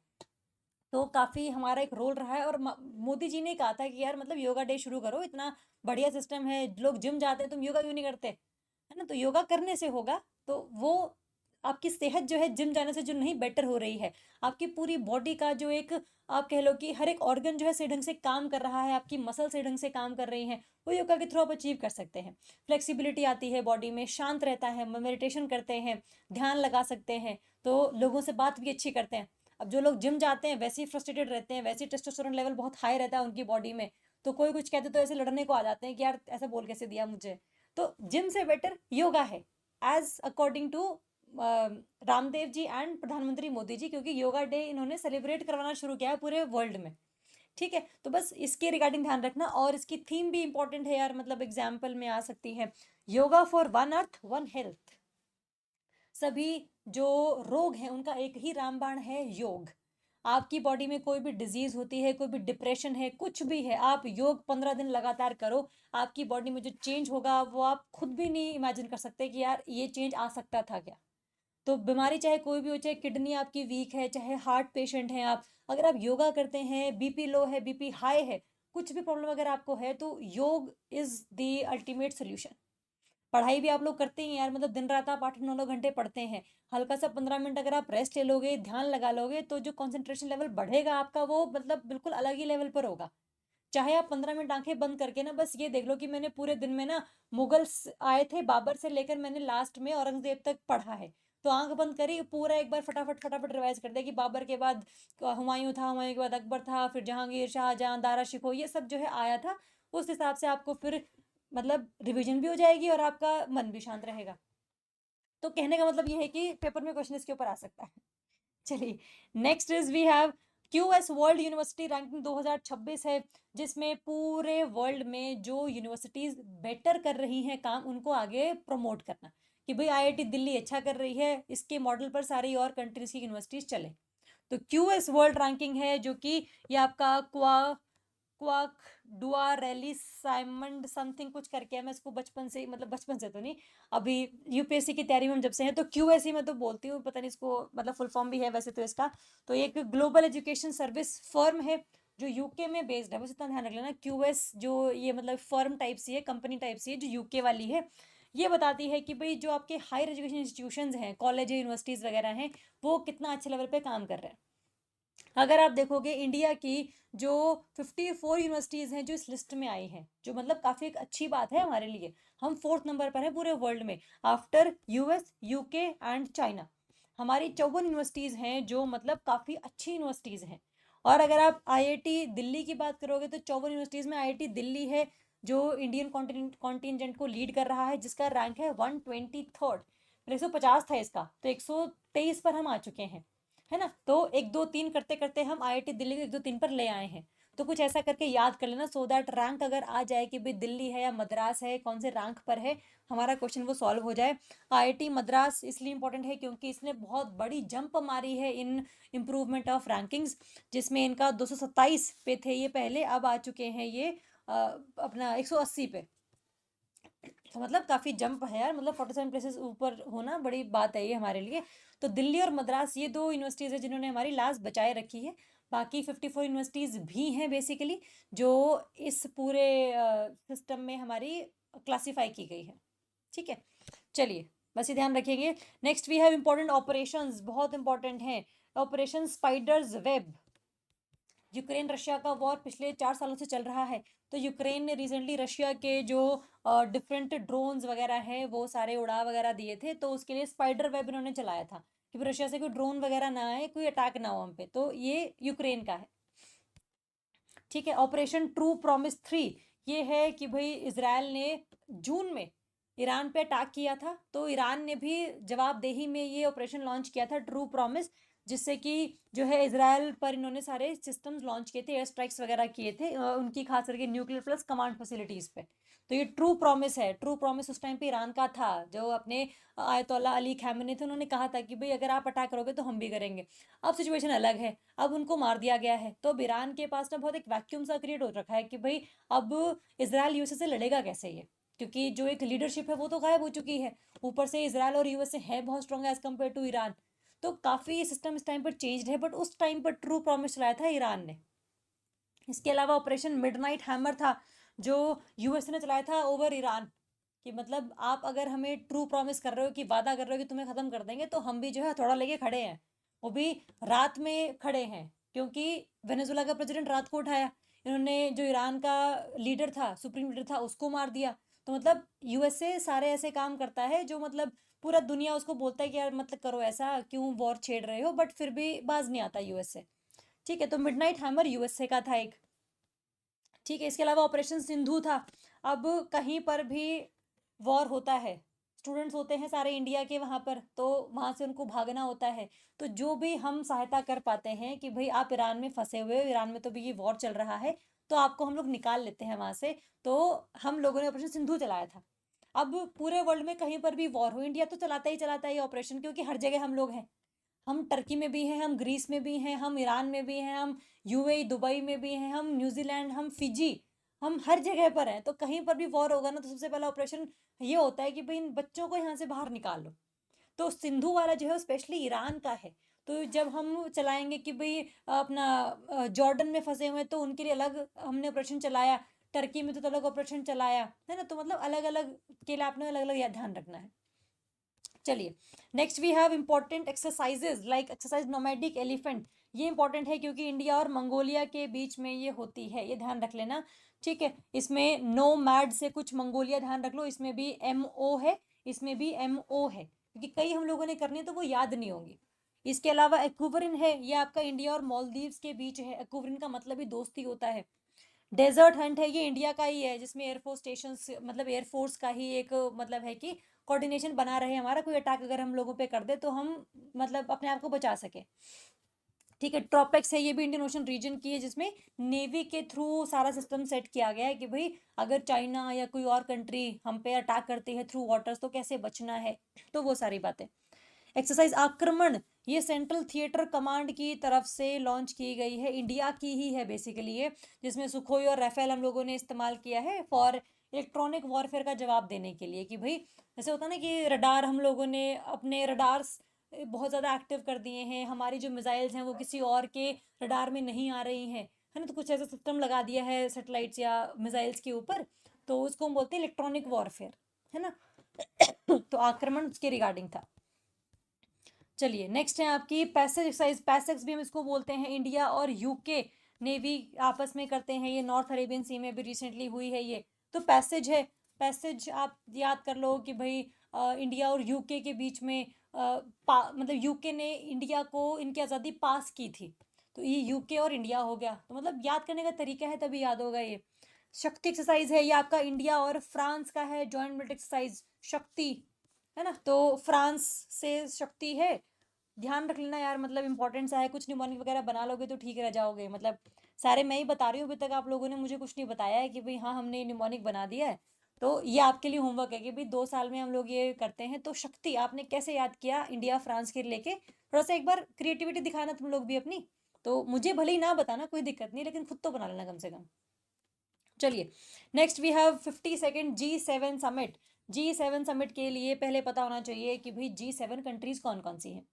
तो काफ़ी हमारा एक रोल रहा है। और मोदी जी ने कहा था कि यार मतलब योगा डे शुरू करो, इतना बढ़िया सिस्टम है, लोग जिम जाते हैं, तुम योगा क्यों नहीं करते, है ना? तो योगा करने से होगा, तो वो आपकी सेहत जो है जिम जाने से जो नहीं बेटर हो रही है, आपकी पूरी बॉडी का जो एक, आप कह लो कि हर एक ऑर्गन जो है सही ढंग से काम कर रहा है, आपकी मसल सही ढंग से काम कर रही हैं, वो योगा के थ्रू आप अचीव कर सकते हैं। फ्लेक्सिबिलिटी आती है बॉडी में, शांत रहता है, मेडिटेशन करते हैं, ध्यान लगा सकते हैं, तो लोगों से बात भी अच्छी करते हैं। अब जो लोग जिम जाते हैं वैसे ही फ्रस्ट्रेटेड रहते हैं, वैसे ही टेस्टोस्टेरोन लेवल बहुत हाई रहता है उनकी बॉडी में, तो कोई कुछ कहते तो ऐसे लड़ने को आ जाते हैं कि यार ऐसा बोल कैसे दिया मुझे। तो जिम से बेटर योगा है, as according to Ramdev ji and प्रधानमंत्री मोदी जी, क्योंकि योगा डे इन्होंने सेलिब्रेट करवाना शुरू किया है पूरे वर्ल्ड में। ठीक है, तो बस इसके रिगार्डिंग ध्यान रखना। और इसकी थीम भी इंपॉर्टेंट है यार, मतलब एग्जाम्पल में आ सकती है, yoga for one earth one health. सभी जो रोग हैं उनका एक ही रामबाण है, योग। आपकी बॉडी में कोई भी डिजीज होती है, कोई भी डिप्रेशन है, कुछ भी है, आप योग 15 दिन लगातार करो, आपकी बॉडी में जो चेंज होगा वो आप खुद भी नहीं इमेजिन कर सकते कि यार ये चेंज आ सकता था क्या। तो बीमारी चाहे कोई भी हो, चाहे किडनी आपकी वीक है, चाहे हार्ट पेशेंट हैं आप, अगर आप योगा करते हैं, बीपी लो है, बीपी हाई है, कुछ भी प्रॉब्लम अगर आपको है, तो योग इज द अल्टीमेट सोल्यूशन। पढ़ाई भी आप लोग करते हैं यार, मतलब दिन रात आप 8-9 घंटे पढ़ते हैं, हल्का सा 15 मिनट अगर आप रेस्ट ले लोगे, ध्यान लगा लोगे, तो जो कंसंट्रेशन लेवल बढ़ेगा आपका, वो मतलब बिल्कुल अलग ही लेवल पर होगा। चाहे आप 15 मिनट आंखें बंद करके ना बस ये देख लो कि मैंने पूरे दिन में ना मुगल्स आए थे, बाबर से लेकर मैंने लास्ट में औरंगजेब तक पढ़ा है, तो आंख बंद करी, पूरा एक बार फटाफट फटाफट रिवाइज कर दिया कि बाबर के बाद हुमायूं था, हुमायूं के बाद अकबर था, फिर जहांगीर, शाहजहां, दारा शिकोह, ये सब जो है आया था। उस हिसाब से आपको फिर मतलब रिवीजन भी हो जाएगी और आपका मन भी शांत रहेगा। तो कहने का मतलब ये है कि पेपर में क्वेश्चन इसके ऊपर आ सकता है। चलिए, next is we have QS world university ranking 2026 है, जिसमें पूरे वर्ल्ड में जो यूनिवर्सिटीज बेटर कर रही हैं काम, उनको आगे प्रमोट करना कि भाई IIT दिल्ली अच्छा कर रही है, इसके मॉडल पर सारी और कंट्रीज की यूनिवर्सिटीज चले। तो QS वर्ल्ड रैंकिंग है, जो कि ये आपका क्वाक डुआ रैली साइमंड समथिंग कुछ करके है। मैं इसको बचपन से, मतलब बचपन से तो नहीं, अभी यूपीएससी की तैयारी में हम जब से हैं, तो QS ही मैं तो बोलती हूँ, पता नहीं इसको मतलब फुल फॉर्म भी है वैसे तो इसका। तो एक ग्लोबल एजुकेशन सर्विस फर्म है जो यूके में बेस्ड है, बस इतना ध्यान रख लेना। QS जो ये मतलब फर्म टाइप सी है, कंपनी टाइप सी है, जो यूके वाली है। ये बताती है कि भाई जो आपके हायर एजुकेशन इंस्टीट्यूशंस हैं, कॉलेज यूनिवर्सिटीज़ वगैरह हैं, वो कितना अच्छे लेवल पे काम कर रहे हैं। अगर आप देखोगे इंडिया की जो 54 यूनिवर्सिटीज़ हैं जो इस लिस्ट में आई हैं, जो मतलब काफ़ी एक अच्छी बात है हमारे लिए। हम 4th नंबर पर हैं पूरे वर्ल्ड में, after US, UK and China. हमारी 54 यूनिवर्सिटीज़ हैं जो मतलब काफ़ी अच्छी यूनिवर्सिटीज़ हैं। और अगर आप IIT दिल्ली की बात करोगे तो 54 यूनिवर्सिटीज़ में IIT दिल्ली है जो इंडियन कॉन्टिजेंट को लीड कर रहा है, जिसका रैंक है 123rd। 150 था इसका, तो 123 पर हम आ चुके हैं, है ना। तो 1 2 3 करते करते हम IIT दिल्ली को 1 2 3 पर ले आए हैं। तो कुछ ऐसा करके याद कर लेना, सो दैट रैंक अगर आ जाए कि भाई दिल्ली है या मद्रास है, कौन से रैंक पर है, हमारा क्वेश्चन वो सॉल्व हो जाए। IIT मद्रास इसलिए इंपॉर्टेंट है क्योंकि इसने बहुत बड़ी जंप मारी है इन इम्प्रूवमेंट ऑफ रैंकिंग्स, जिसमें इनका 227 पे थे ये पहले, अब आ चुके हैं ये अपना 180 पे। तो मतलब काफ़ी जंप है यार, मतलब 47 प्लेसेस ऊपर होना बड़ी बात है ये हमारे लिए। तो दिल्ली और मद्रास ये 2 यूनिवर्सिटीज़ है जिन्होंने हमारी लास्ट बचाए रखी है। बाकी 54 यूनिवर्सिटीज़ भी हैं बेसिकली, जो इस पूरे सिस्टम में हमारी क्लासीफाई की गई है। ठीक है, चलिए बस ये ध्यान रखिएगा। Next we have important operations, बहुत इंपॉर्टेंट हैं। Operation spiders web. Ukraine Russia का वॉर पिछले 4 सालों से चल रहा है। तो यूक्रेन ने रिसेंटली रशिया के जो डिफरेंट ड्रोन्स वगैरह हैं वो सारे उड़ा वगैरह दिए थे, तो उसके लिए स्पाइडर वेब इन्होंने चलाया था कि रशिया से कोई ड्रोन वगैरह ना आए, कोई अटैक ना हो हम पे। तो ये यूक्रेन का है। ठीक है, ऑपरेशन ट्रू प्रॉमिस 3, ये है कि भाई इसराइल ने जून में ईरान पे अटैक किया था, तो ईरान ने भी जवाबदेही में ये ऑपरेशन लॉन्च किया था ट्रू प्रॉमिस, जिससे कि जो है इसराइल पर इन्होंने सारे सिस्टम्स लॉन्च किए थे, एयर स्ट्राइक्स वगैरह किए थे उनकी खास करके न्यूक्लियर प्लस कमांड फैसिलिटीज़ पे। तो ये ट्रू प्रॉमिस है। ट्रू प्रॉमिस उस टाइम पे ईरान का था, जो अपने आयतुल्ला अली खamenei थे, उन्होंने कहा था कि भाई अगर आप अटैक करोगे तो हम भी करेंगे। अब सिचुएशन अलग है, अब उनको मार दिया गया है, तो अब ईरान के पास ना बहुत एक वैक्यूम सा क्रिएट हो रखा है कि भाई अब इसराइल यूएसए से लड़ेगा कैसे ये, क्योंकि जो एक लीडरशिप है वो तो गायब हो चुकी है। ऊपर से इसराइल और यूएसए है बहुत strong as compare to Iran. तो काफ़ी सिस्टम इस टाइम पर चेंज्ड है, बट उस टाइम पर ट्रू प्रॉमिस चलाया था ईरान ने। इसके अलावा ऑपरेशन मिडनाइट हैमर था, जो यूएसए ने चलाया था ओवर ईरान, कि मतलब आप अगर हमें ट्रू प्रॉमिस कर रहे हो कि वादा कर रहे हो कि तुम्हें ख़त्म कर देंगे, तो हम भी जो है हथौड़ा लेके खड़े हैं। वो भी रात में खड़े हैं, क्योंकि वेनेजुला का प्रेसिडेंट रात को उठाया, इन्होंने जो ईरान का लीडर था, सुप्रीम लीडर था, उसको मार दिया। तो मतलब यूएसए सारे ऐसे काम करता है जो मतलब पूरा दुनिया उसको बोलता है कि यार मतलब करो ऐसा, क्यों वॉर छेड़ रहे हो, बट फिर भी बाज नहीं आता यूएसए। ठीक है, तो मिडनाइट हैमर यूएसए का था एक। ठीक है, इसके अलावा ऑपरेशन सिंधु था। अब कहीं पर भी वॉर होता है, स्टूडेंट्स होते हैं सारे इंडिया के वहाँ पर, तो वहाँ से उनको भागना होता है। तो जो भी हम सहायता कर पाते हैं कि भाई आप ईरान में फंसे हुए हो, ईरान में तो भी ये वॉर चल रहा है, तो आपको हम लोग निकाल लेते हैं वहाँ से। तो हम लोगों ने ऑपरेशन सिंधु चलाया था। अब पूरे वर्ल्ड में कहीं पर भी वॉर हो, इंडिया तो चलाता ही ऑपरेशन, क्योंकि हर जगह हम लोग हैं। हम टर्की में भी हैं, हम ग्रीस में भी हैं, हम ईरान में भी हैं, हम यूएई दुबई में भी हैं, हम न्यूजीलैंड, हम फिजी, हम हर जगह पर हैं। तो कहीं पर भी वॉर होगा ना, तो सबसे पहला ऑपरेशन ये होता है कि भाई इन बच्चों को यहाँ से बाहर निकाल लो। तो सिंधु वाला जो है स्पेशली ईरान का है। तो जब हम चलाएंगे कि भाई अपना जॉर्डन में फंसे हुए हैं, तो उनके लिए अलग हमने ऑपरेशन चलाया, टर्की में तो अलग ऑपरेशन चलाया, है ना। तो मतलब अलग अलग के लिए आपने अलग अलग ध्यान रखना है। चलिए, next we have important exercises like exercise nomadic elephant. ये इंपॉर्टेंट है क्योंकि इंडिया और मंगोलिया के बीच में ये होती है, ये ध्यान रख लेना। ठीक है, इसमें नो मैड से कुछ मंगोलिया ध्यान रख लो, इसमें भी MO है, इसमें भी MO है, क्योंकि कई हम लोगों ने करनी है तो वो याद नहीं होंगी। इसके अलावा एक्वरिन है, ये आपका इंडिया और मालदीव्स के बीच है। एक्वरिन का मतलब ही दोस्ती होता है। डेजर्ट हंट है, ये इंडिया का ही है, जिसमें एयरफोर्स स्टेशन, मतलब एयरफोर्स का ही एक मतलब है कि कोऑर्डिनेशन बना रहे हमारा, कोई अटैक अगर हम लोगों पे कर दे तो हम मतलब अपने आप को बचा सके। ठीक है। ट्रॉपिक्स है, ये भी इंडियन ओशन रीजन की है, जिसमें नेवी के थ्रू सारा सिस्टम सेट किया गया है कि भाई अगर चाइना या कोई और कंट्री हम पे अटैक करती है थ्रू वाटर्स तो कैसे बचना है, तो वो सारी बातें। एक्सरसाइज आक्रमण, ये सेंट्रल थिएटर कमांड की तरफ से लॉन्च की गई है, इंडिया की ही है बेसिकली ये, जिसमें सुखोई और राफेल हम लोगों ने इस्तेमाल किया है फॉर इलेक्ट्रॉनिक वॉरफेयर का जवाब देने के लिए, कि भाई जैसे होता है ना कि रडार हम लोगों ने अपने रडार्स बहुत ज़्यादा एक्टिव कर दिए हैं, हमारी जो मिसाइल्स हैं वो किसी और के रडार में नहीं आ रही हैं, है ना, तो कुछ ऐसा सिस्टम लगा दिया है सैटेलाइट्स या मिसाइल्स के ऊपर, तो उसको हम बोलते हैं इलेक्ट्रॉनिक वॉरफेयर, है ना। तो आक्रमण उसके रिगार्डिंग था। चलिए नेक्स्ट है आपकी पैसेज एक्सरसाइज, पैसेक्स भी हम इसको बोलते हैं, इंडिया और यूके नेवी आपस में करते हैं, ये नॉर्थ अरेबियन सी में भी रिसेंटली हुई है ये। तो पैसेज है, पैसेज आप याद कर लो कि भाई इंडिया और यूके के बीच में मतलब यूके ने इंडिया को इनकी आज़ादी पास की थी, तो ये यूके और इंडिया हो गया, तो मतलब याद करने का तरीका है तभी याद होगा ये। शक्ति एक्सरसाइज है, ये आपका इंडिया और फ्रांस का है, जॉइंट मिलिट्री एक्सरसाइज शक्ति, है ना, तो फ्रांस से शक्ति है, ध्यान रख लेना यार, मतलब इंपॉर्टेंट सा है, कुछ निमोनिक वगैरह बना लोगे तो ठीक रह जाओगे, मतलब सारे मैं ही बता रही हूँ, अभी तक आप लोगों ने मुझे कुछ नहीं बताया है कि भाई हाँ हमने निमोनिक बना दिया है, तो ये आपके लिए होमवर्क है कि भाई 2 साल में हम लोग ये करते हैं। तो शक्ति आपने कैसे याद किया इंडिया फ्रांस के लेके, थोड़ा सा एक बार क्रिएटिविटी दिखाना तुम लोग भी अपनी, तो मुझे भले ही ना बताना कोई दिक्कत नहीं, लेकिन खुद तो बना लेना कम से कम। चलिए next we have 52nd G7 summit. G7 summit के लिए पहले पता होना चाहिए कि भाई G7 कंट्रीज कौन कौन सी हैं।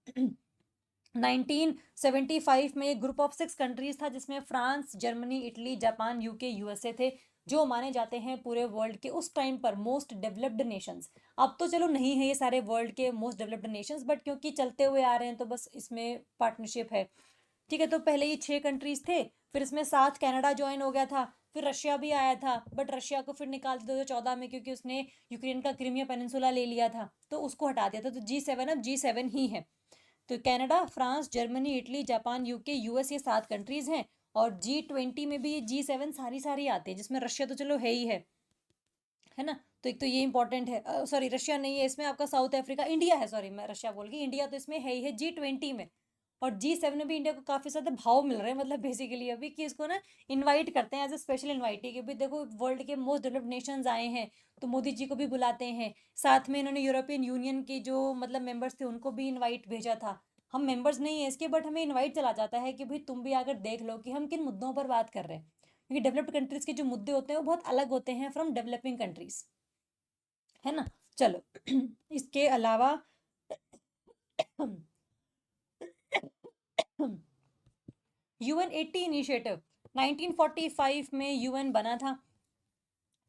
1975 में एक ग्रुप ऑफ 6 कंट्रीज था, जिसमें France, Germany, Italy, Japan, UK, USA थे, जो माने जाते हैं पूरे वर्ल्ड के उस टाइम पर मोस्ट डेवलप्ड नेशंस। अब तो चलो नहीं है ये सारे वर्ल्ड के मोस्ट डेवलप्ड नेशंस, बट क्योंकि चलते हुए आ रहे हैं तो बस इसमें पार्टनरशिप है। ठीक है, तो पहले ये 6 कंट्रीज थे, फिर इसमें साथ कनाडा ज्वाइन हो गया था, फिर रशिया भी आया था, बट रशिया को फिर निकाल दिया 2014 में, क्योंकि उसने यूक्रेन का क्रीमिया पेनिनसुला ले लिया था, तो उसको हटा दिया था। तो G7 अब G7 ही है। तो Canada, France, Germany, Italy, Japan, UK, US, ये 7 कंट्रीज हैं। और G20 में भी ये G7 सारी सारी आती है, जिसमें रशिया तो चलो है ही है ना। तो एक तो ये इंपॉर्टेंट है, सॉरी रशिया नहीं है इसमें, आपका साउथ अफ्रीका, इंडिया है, सॉरी मैं रशिया बोल गई, इंडिया तो इसमें है ही है G20 में। और G7 में भी इंडिया को काफ़ी ज़्यादा भाव मिल रहे हैं, मतलब बेसिकली अभी कि इसको ना इनवाइट करते हैं एज ए स्पेशल इनवाइटी, कि भाई देखो वर्ल्ड के मोस्ट डेवलप्ड नेशंस आए हैं, तो मोदी जी को भी बुलाते हैं, साथ में इन्होंने यूरोपियन यूनियन के जो मतलब मेंबर्स थे उनको भी इनवाइट भेजा था। हम मेंबर्स नहीं है इसके, बट हमें इनवाइट चला जाता है कि भाई तुम भी आकर देख लो कि हम किन मुद्दों पर बात कर रहे हैं, क्योंकि डेवलप्ड कंट्रीज़ के जो मुद्दे होते हैं वो बहुत अलग होते हैं फ्रॉम डेवलपिंग कंट्रीज़, है ना। चलो इसके अलावा UN80 इनिशिएटिव 1945 में UN बना था।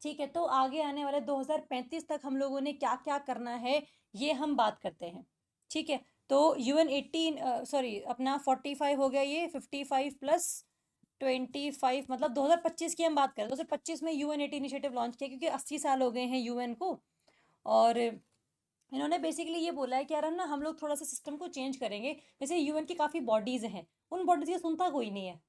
ठीक है, तो आगे आने वाले 2035 तक हम लोगों ने क्या क्या करना है ये हम बात करते हैं। ठीक है, तो UN80 सॉरी अपना 45 हो गया, ये 55 प्लस 25 मतलब 2025 की हम बात करें, 2025 में UN80 इनिशिएटिव लॉन्च किया, क्योंकि 80 साल हो गए हैं यूएन को। और इन्होंने बेसिकली ये बोला है कि यार हम लोग थोड़ा सा सिस्टम को चेंज करेंगे। जैसे यूएन की काफ़ी बॉडीज़ हैं, उन बॉडीज़ की सुनता कोई नहीं है।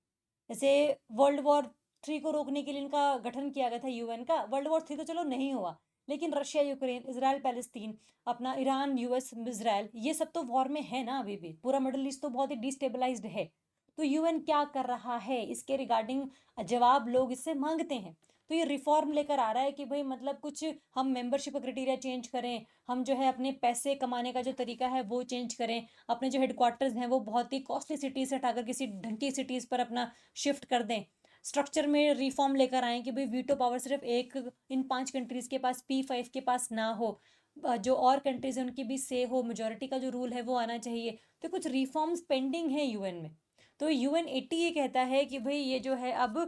जैसे वर्ल्ड वॉर 3 को रोकने के लिए इनका गठन किया गया था यूएन का, वर्ल्ड वॉर 3 तो चलो नहीं हुआ, लेकिन रशिया यूक्रेन, इसराइल पैलेस्तीन, अपना ईरान यूएस इसराइल, ये सब तो वॉर में है ना अभी भी, पूरा मिडल ईस्ट तो बहुत ही डिस्टेबलाइज्ड है। तो यूएन क्या कर रहा है इसके रिगार्डिंग जवाब लोग इससे मांगते हैं। तो ये रिफॉर्म लेकर आ रहा है कि भाई मतलब कुछ हम मेंबरशिप क्राइटेरिया चेंज करें, हम जो है अपने पैसे कमाने का जो तरीका है वो चेंज करें, अपने जो हेडक्वार्टर्स हैं वो बहुत ही कॉस्टली सिटीज़ से हटाकर किसी ढंग की सिटीज़ पर अपना शिफ्ट कर दें, स्ट्रक्चर में रिफॉर्म लेकर आए कि भाई वीटो पावर सिर्फ एक इन 5 कंट्रीज़ के पास, P5 के पास ना हो, जो और कंट्रीज़ हैं उनकी भी से हो, मेजोरिटी का जो रूल है वो आना चाहिए। तो कुछ रिफॉर्म्स पेंडिंग है यूएन में। तो UN80 ये कहता है कि भाई ये जो है अब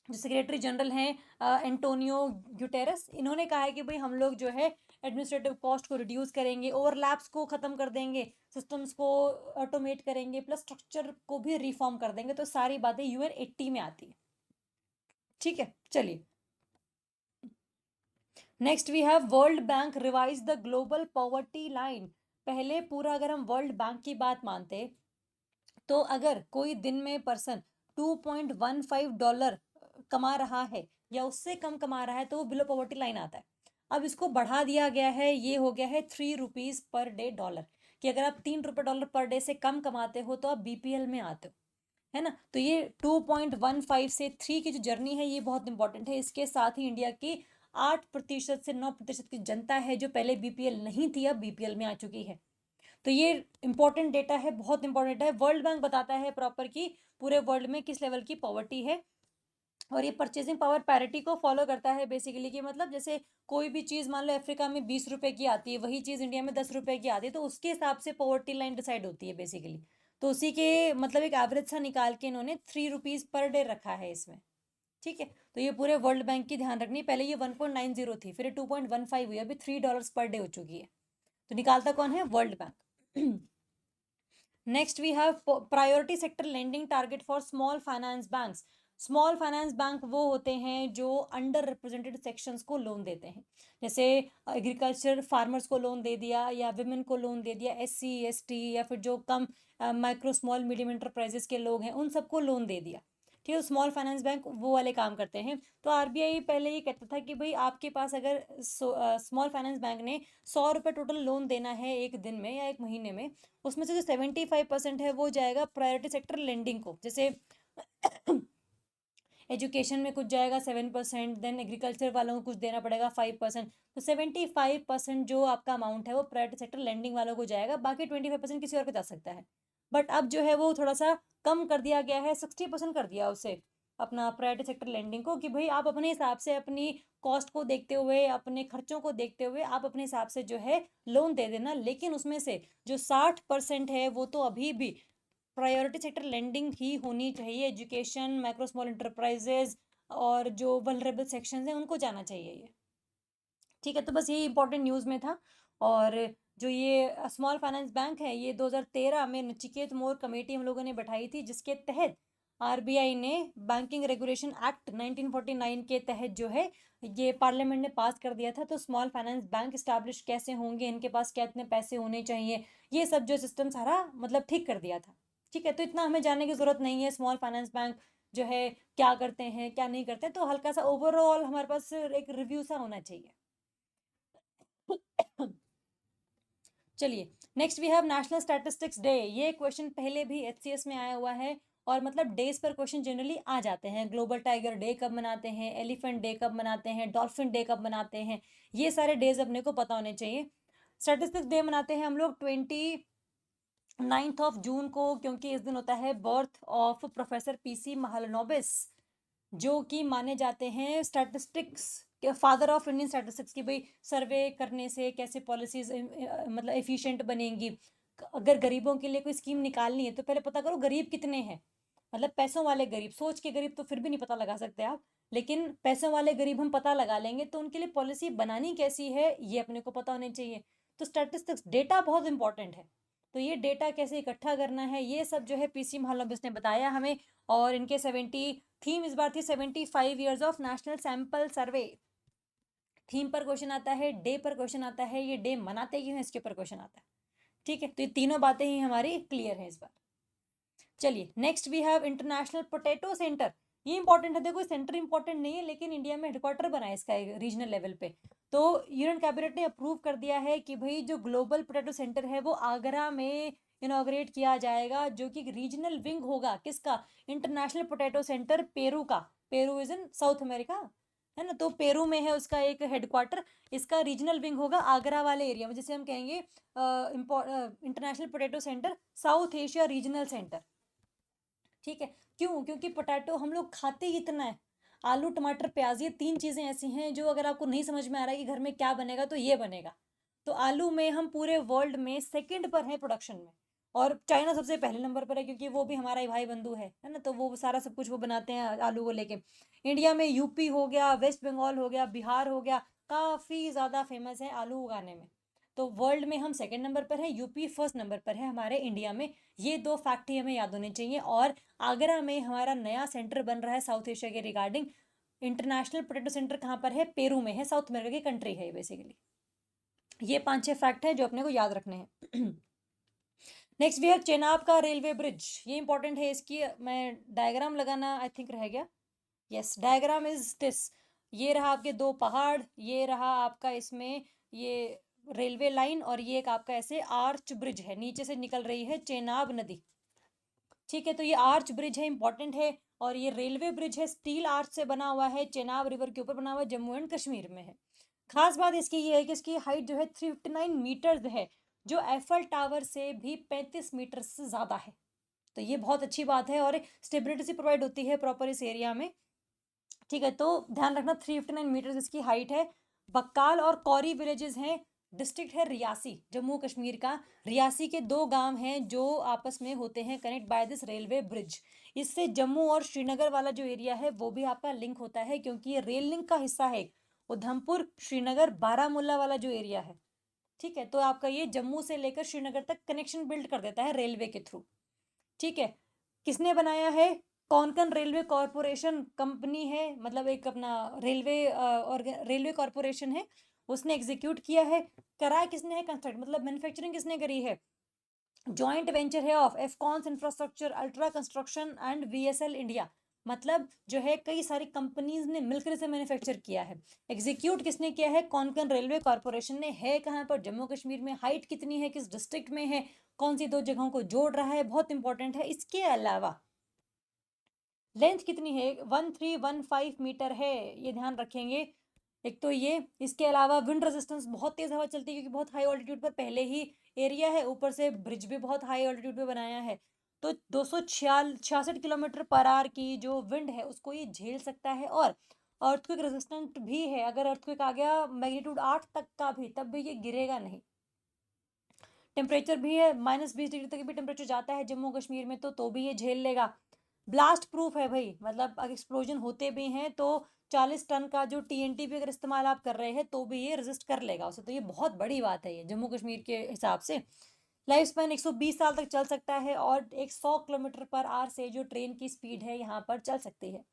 जो सेक्रेटरी जनरल हैं एंटोनियो ग्यूटेरस, इन्होंने कहा है कि भाई हम लोग जो है एडमिनिस्ट्रेटिव कॉस्ट को रिड्यूस करेंगे, ओवरलैप्स को ख़त्म कर देंगे, सिस्टम्स को ऑटोमेट करेंगे, प्लस स्ट्रक्चर को भी रिफॉर्म कर देंगे। तो सारी बातें UN80 में आती है। ठीक है, चलिए next we have world bank revise the global poverty line. पहले पूरा अगर हम वर्ल्ड बैंक की बात मानते, तो अगर कोई दिन में पर्सन $2.15 कमा रहा है या उससे कम कमा रहा है तो वो बिलो पॉवर्टी लाइन आता है। अब इसको बढ़ा दिया गया है, ये हो गया है ₹3 पर डे डॉलर, कि अगर आप $3 डॉलर पर डे से कम कमाते हो तो आप BPL में आते हो। है ना। तो ये 2.15 से 3 की जो जर्नी है ये बहुत इंपॉर्टेंट है। इसके साथ ही इंडिया की 8% से 9% की जनता है जो पहले बीपीएल नहीं थी, अब बीपीएल में आ चुकी है। तो ये इंपॉर्टेंट डेटा है, बहुत इंपॉर्टेंट है। वर्ल्ड बैंक बताता है प्रॉपर कि पूरे वर्ल्ड में किस लेवल की पॉवर्टी है। और ये परचेजिंग पावर पैरिटी को फॉलो करता है बेसिकली, कि मतलब जैसे कोई भी चीज़ मान लो अफ्रीका में 20 रुपए की आती है, वही चीज़ इंडिया में 10 रुपए की आती है, तो उसके हिसाब से पॉवर्टी लाइन डिसाइड होती है बेसिकली। तो उसी के मतलब एक एवरेज सा निकाल के इन्होंने 3 रुपीज़ पर डे रखा है इसमें। ठीक है, तो ये पूरे वर्ल्ड बैंक की ध्यान रखनी। पहले ये 1.90 थी, फिर 2.15 हुई, अभी $3 पर डे हो चुकी है। तो निकालता कौन है? World bank. Next we have priority sector lending target for small finance banks. Small finance bank वो होते हैं जो अंडर रिप्रेजेंटेड सेक्शंस को लोन देते हैं, जैसे एग्रीकल्चर फार्मर्स को लोन दे दिया, या विमेन को लोन दे दिया, SC ST, या फिर जो कम माइक्रो स्मॉल मीडियम इंटरप्राइजेस के लोग हैं उन सबको लोन दे दिया। ठीक है, स्मॉल फाइनेंस बैंक वो वाले काम करते हैं। तो आरबीआई पहले ये कहता था कि भाई आपके पास अगर स्मॉल फाइनेंस बैंक ने 100 रुपये टोटल लोन देना है एक दिन में या एक महीने में, उसमें से जो 75% है वो जाएगा प्रायोरिटी सेक्टर लेंडिंग को। जैसे एजुकेशन में कुछ जाएगा 7%, देन एग्रीकल्चर वालों को कुछ देना पड़ेगा 5%। तो 75% जो आपका अमाउंट है वो प्राइवेट सेक्टर लेंडिंग वालों को जाएगा, बाकी 25% किसी और को जा सकता है। बट अब जो है वो थोड़ा सा कम कर दिया गया है, 60% कर दिया उसे अपना प्राइवेट सेक्टर लेंडिंग को, कि भाई आप अपने हिसाब से अपनी कॉस्ट को देखते हुए, अपने खर्चों को देखते हुए आप अपने हिसाब से जो है लोन दे देना, लेकिन उसमें से जो 60% है वो तो अभी भी प्रायोरिटी सेक्टर लेंडिंग ही होनी चाहिए। एजुकेशन, माइक्रो स्मॉल इंटरप्राइजेज और जो वल्नरेबल सेक्शंस हैं उनको जाना चाहिए ये। ठीक है, तो बस ये इंपॉर्टेंट न्यूज़ में था। और जो ये स्मॉल फाइनेंस बैंक है ये 2013 में नचिकेत मोर कमेटी हम लोगों ने बैठाई थी, जिसके तहत आरबीआई ने बैंकिंग रेगुलेशन एक्ट 1949 के तहत जो है ये पार्लियामेंट ने पास कर दिया था। तो स्मॉल फाइनेंस बैंक इस्टेब्लिश कैसे होंगे, इनके पास कितने पैसे होने चाहिए, ये सब जो सिस्टम सारा मतलब ठीक कर दिया था। ठीक है, तो इतना हमें जानने की ज़रूरत नहीं है स्मॉल फाइनेंस बैंक जो है क्या करते हैं क्या नहीं करते, तो हल्का सा ओवरऑल हमारे पास एक रिव्यू सा होना चाहिए। चलिए, next we have national statistics day. ये क्वेश्चन पहले भी एचसीएस में आया हुआ है, और मतलब डेज पर क्वेश्चन जनरली आ जाते हैं। ग्लोबल टाइगर डे कब मनाते हैं, एलिफेंट डे कब मनाते हैं, डॉल्फिन डे कब मनाते हैं, ये सारे डेज अपने को पता होने चाहिए। स्टैटिस्टिक्स डे मनाते हैं हम लोग 29 जून को, क्योंकि इस दिन होता है birth of professor PC Mahalanobis, जो कि माने जाते हैं स्टैटिस्टिक्स के फादर ऑफ इंडियन स्टैटिस्टिक्स, की भाई सर्वे करने से कैसे पॉलिसीज मतलब एफिशिएंट बनेंगी। अगर गरीबों के लिए कोई स्कीम निकालनी है तो पहले पता करो गरीब कितने हैं, मतलब पैसों वाले गरीब, सोच के गरीब तो फिर भी नहीं पता लगा सकते आप, लेकिन पैसों वाले गरीब हम पता लगा लेंगे, तो उनके लिए पॉलिसी बनानी कैसी है ये अपने को पता होनी चाहिए। तो स्टैटिस्टिक्स डेटा बहुत इंपॉर्टेंट है, तो ये डेटा कैसे इकट्ठा करना है ये सब जो है पीसी महालनोबिस ने बताया हमें। और इनके 70 थीम इस बार थी 75 years of national sample survey. Theme पर क्वेश्चन आता है, डे पर क्वेश्चन आता है, ये डे मनाते क्यों है इसके ऊपर क्वेश्चन आता है। ठीक है, तो ये तीनों बातें ही हमारी क्लियर है इस बार। चलिए, next we have international potato centre. ये इंपॉर्टेंट है, देखो सेंटर इंपॉर्टेंट नहीं है लेकिन इंडिया में हेडक्वार्टर बना है इसका रीजनल लेवल पे। तो यूनियन कैबिनेट ने अप्रूव कर दिया है कि भाई जो ग्लोबल पोटैटो सेंटर है वो आगरा में इनॉग्रेट किया जाएगा, जो कि रीजनल विंग होगा किसका? इंटरनेशनल पोटैटो सेंटर पेरू का। Peru is in south America, है ना, तो पेरू में है उसका एक हेडक्वार्टर। इसका रीजनल विंग होगा आगरा वाले एरिया में, जैसे हम कहेंगे international potato centre south Asia regional centre. ठीक है, क्यों? क्योंकि पोटैटो हम लोग खाते ही इतना है। आलू टमाटर प्याज ये तीन चीज़ें ऐसी हैं जो अगर आपको नहीं समझ में आ रहा है कि घर में क्या बनेगा तो ये बनेगा। तो आलू में हम पूरे वर्ल्ड में सेकंड पर हैं प्रोडक्शन में, और चाइना सबसे पहले नंबर पर है, क्योंकि वो भी हमारा ही भाई बंधु है ना, तो वो सारा सब कुछ वो बनाते हैं आलू को लेके। इंडिया में यूपी हो गया, वेस्ट बंगाल हो गया, बिहार हो गया, काफ़ी ज़्यादा फेमस है आलू उगाने में। तो वर्ल्ड में हम सेकंड नंबर पर है, यूपी फर्स्ट नंबर पर है हमारे इंडिया में। ये दो फैक्ट ही हमें याद होने चाहिए। और आगरा में हमारा नया सेंटर बन रहा है साउथ एशिया के रिगार्डिंग। इंटरनेशनल पोटैटो सेंटर कहाँ पर है? पेरू में है, साउथ अमेरिका की कंट्री है बेसिकली। ये 5-6 फैक्ट है जो अपने को याद रखने हैं। नेक्स्ट वी हैव चेनाब का रेलवे ब्रिज। ये इंपॉर्टेंट है, इसकी मैं डायग्राम लगाना आई थिंक रह गया। Yes, diagram is this. ये रहा आपके दो पहाड़, ये रहा आपका इसमें ये रेलवे लाइन, और ये एक आपका ऐसे आर्च ब्रिज है, नीचे से निकल रही है चेनाब नदी। ठीक है, तो ये आर्च ब्रिज है, इंपॉर्टेंट है। और ये रेलवे ब्रिज है, स्टील आर्च से बना हुआ है, चेनाब रिवर के ऊपर बना हुआ है, जम्मू एंड कश्मीर में है। खास बात इसकी ये है कि इसकी हाइट जो है 359 मीटर्स है, जो एफल टावर से भी 35 मीटर से ज़्यादा है। तो ये बहुत अच्छी बात है और स्टेबिलिटी से प्रोवाइड होती है प्रॉपर इस एरिया में। ठीक है, तो ध्यान रखना 359 मीटर इसकी हाइट है। बक्काल और कौरी विलेजेस हैं। डिस्ट्रिक्ट है रियासी, जम्मू कश्मीर का। रियासी के 2 गांव हैं जो आपस में होते हैं connect by this railway bridge. इससे जम्मू और श्रीनगर वाला जो एरिया है वो भी आपका लिंक होता है, क्योंकि ये रेल लिंक का हिस्सा है। उधमपुर, श्रीनगर, बारामूला वाला जो एरिया है, ठीक है, तो आपका ये जम्मू से लेकर श्रीनगर तक कनेक्शन बिल्ड कर देता है रेलवे के थ्रू। ठीक है, किसने बनाया है? कोंकण रेलवे कॉरपोरेशन कंपनी है, मतलब एक अपना रेलवे और रेलवे कॉरपोरेशन है, उसने एग्जीक्यूट किया है। कराया किसने है? कंस्ट्रक्ट, मतलब मैन्युफैक्चरिंग किसने करी है? जॉइंट वेंचर है of Afcons infrastructure, ultra construction and VSL India. मतलब जो है कई सारी कंपनीज ने मिलकर इसे मैन्युफैक्चर किया है। एग्जीक्यूट किसने किया है? कोंकण रेलवे कॉरपोरेशन ने। है कहाँ पर? जम्मू कश्मीर में। हाइट कितनी है? किस डिस्ट्रिक्ट में है? कौन सी 2 जगहों को जोड़ रहा है? बहुत इंपॉर्टेंट है। इसके अलावा लेंथ कितनी है? 1315 मीटर है, ये ध्यान रखेंगे। एक तो ये, इसके अलावा विंड रेजिस्टेंस, बहुत तेज हवा चलती है क्योंकि बहुत हाई ऑल्टीट्यूड पर पहले ही एरिया है, ऊपर से ब्रिज भी बहुत हाई ऑल्टीट्यूड पे बनाया है। तो 266 किलोमीटर पर आवर की जो विंड है उसको ये झेल सकता है। और अर्थक्वेक रेजिस्टेंट भी है, अगर अर्थक्वेक आ गया मैग्नीट्यूड 8 तक का भी, तब भी ये गिरेगा नहीं। टेम्परेचर भी है, -20 डिग्री तक भी टेम्परेचर जाता है जम्मू कश्मीर में, तो भी ये झेल लेगा। ब्लास्ट प्रूफ है भाई, मतलब अगर एक्सप्लोजन होते भी हैं तो 40 टन का जो टीएनटी भी अगर इस्तेमाल आप कर रहे हैं तो भी ये रेजिस्ट कर लेगा उसे। तो ये बहुत बड़ी बात है ये जम्मू कश्मीर के हिसाब से। लाइफ स्पैन 120 साल तक चल सकता है, और 100 किलोमीटर पर आवर से जो ट्रेन की स्पीड है यहाँ पर चल सकती है।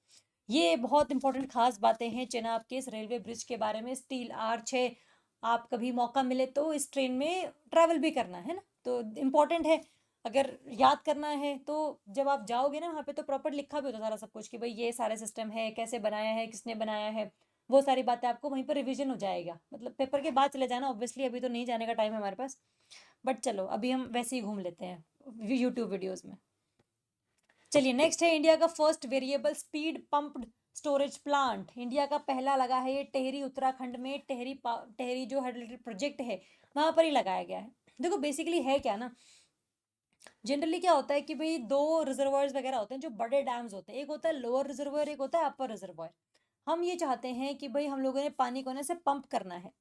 ये बहुत इंपॉर्टेंट खास बातें हैं चेनाब के इस रेलवे ब्रिज के बारे में। स्टील आर्च है, आप कभी मौका मिले तो इस ट्रेन में ट्रैवल भी करना है ना, तो इम्पोर्टेंट है। अगर याद करना है तो जब आप जाओगे ना वहाँ पे, तो प्रॉपर लिखा भी होता है सारा सब कुछ कि भाई ये सारे सिस्टम है, कैसे बनाया है, किसने बनाया है, वो सारी बातें आपको वहीं पर रिवीजन हो जाएगा। मतलब पेपर के बाद चले जाना, ऑब्वियसली अभी तो नहीं जाने का टाइम है हमारे पास, बट चलो अभी हम वैसे ही घूम लेते हैं यूट्यूब वीडियोज़ में। चलिए नेक्स्ट है इंडिया का first variable speed pumped storage plant. India का पहला लगा है ये टेहरी, उत्तराखंड में। टेहरी जो हाइड्रोइलेक्ट्रिक प्रोजेक्ट है वहां पर ही लगाया गया है। देखो बेसिकली है क्या ना, जनरली क्या होता है कि भाई 2 रिजर्वायर्स वगैरह होते हैं जो बड़े डैम्स होते हैं, एक होता है लोअर रिजर्वायर, एक होता है अपर रिजर्वायर। हम ये चाहते हैं कि भाई हम लोगों ने पानी को ना से पंप करना है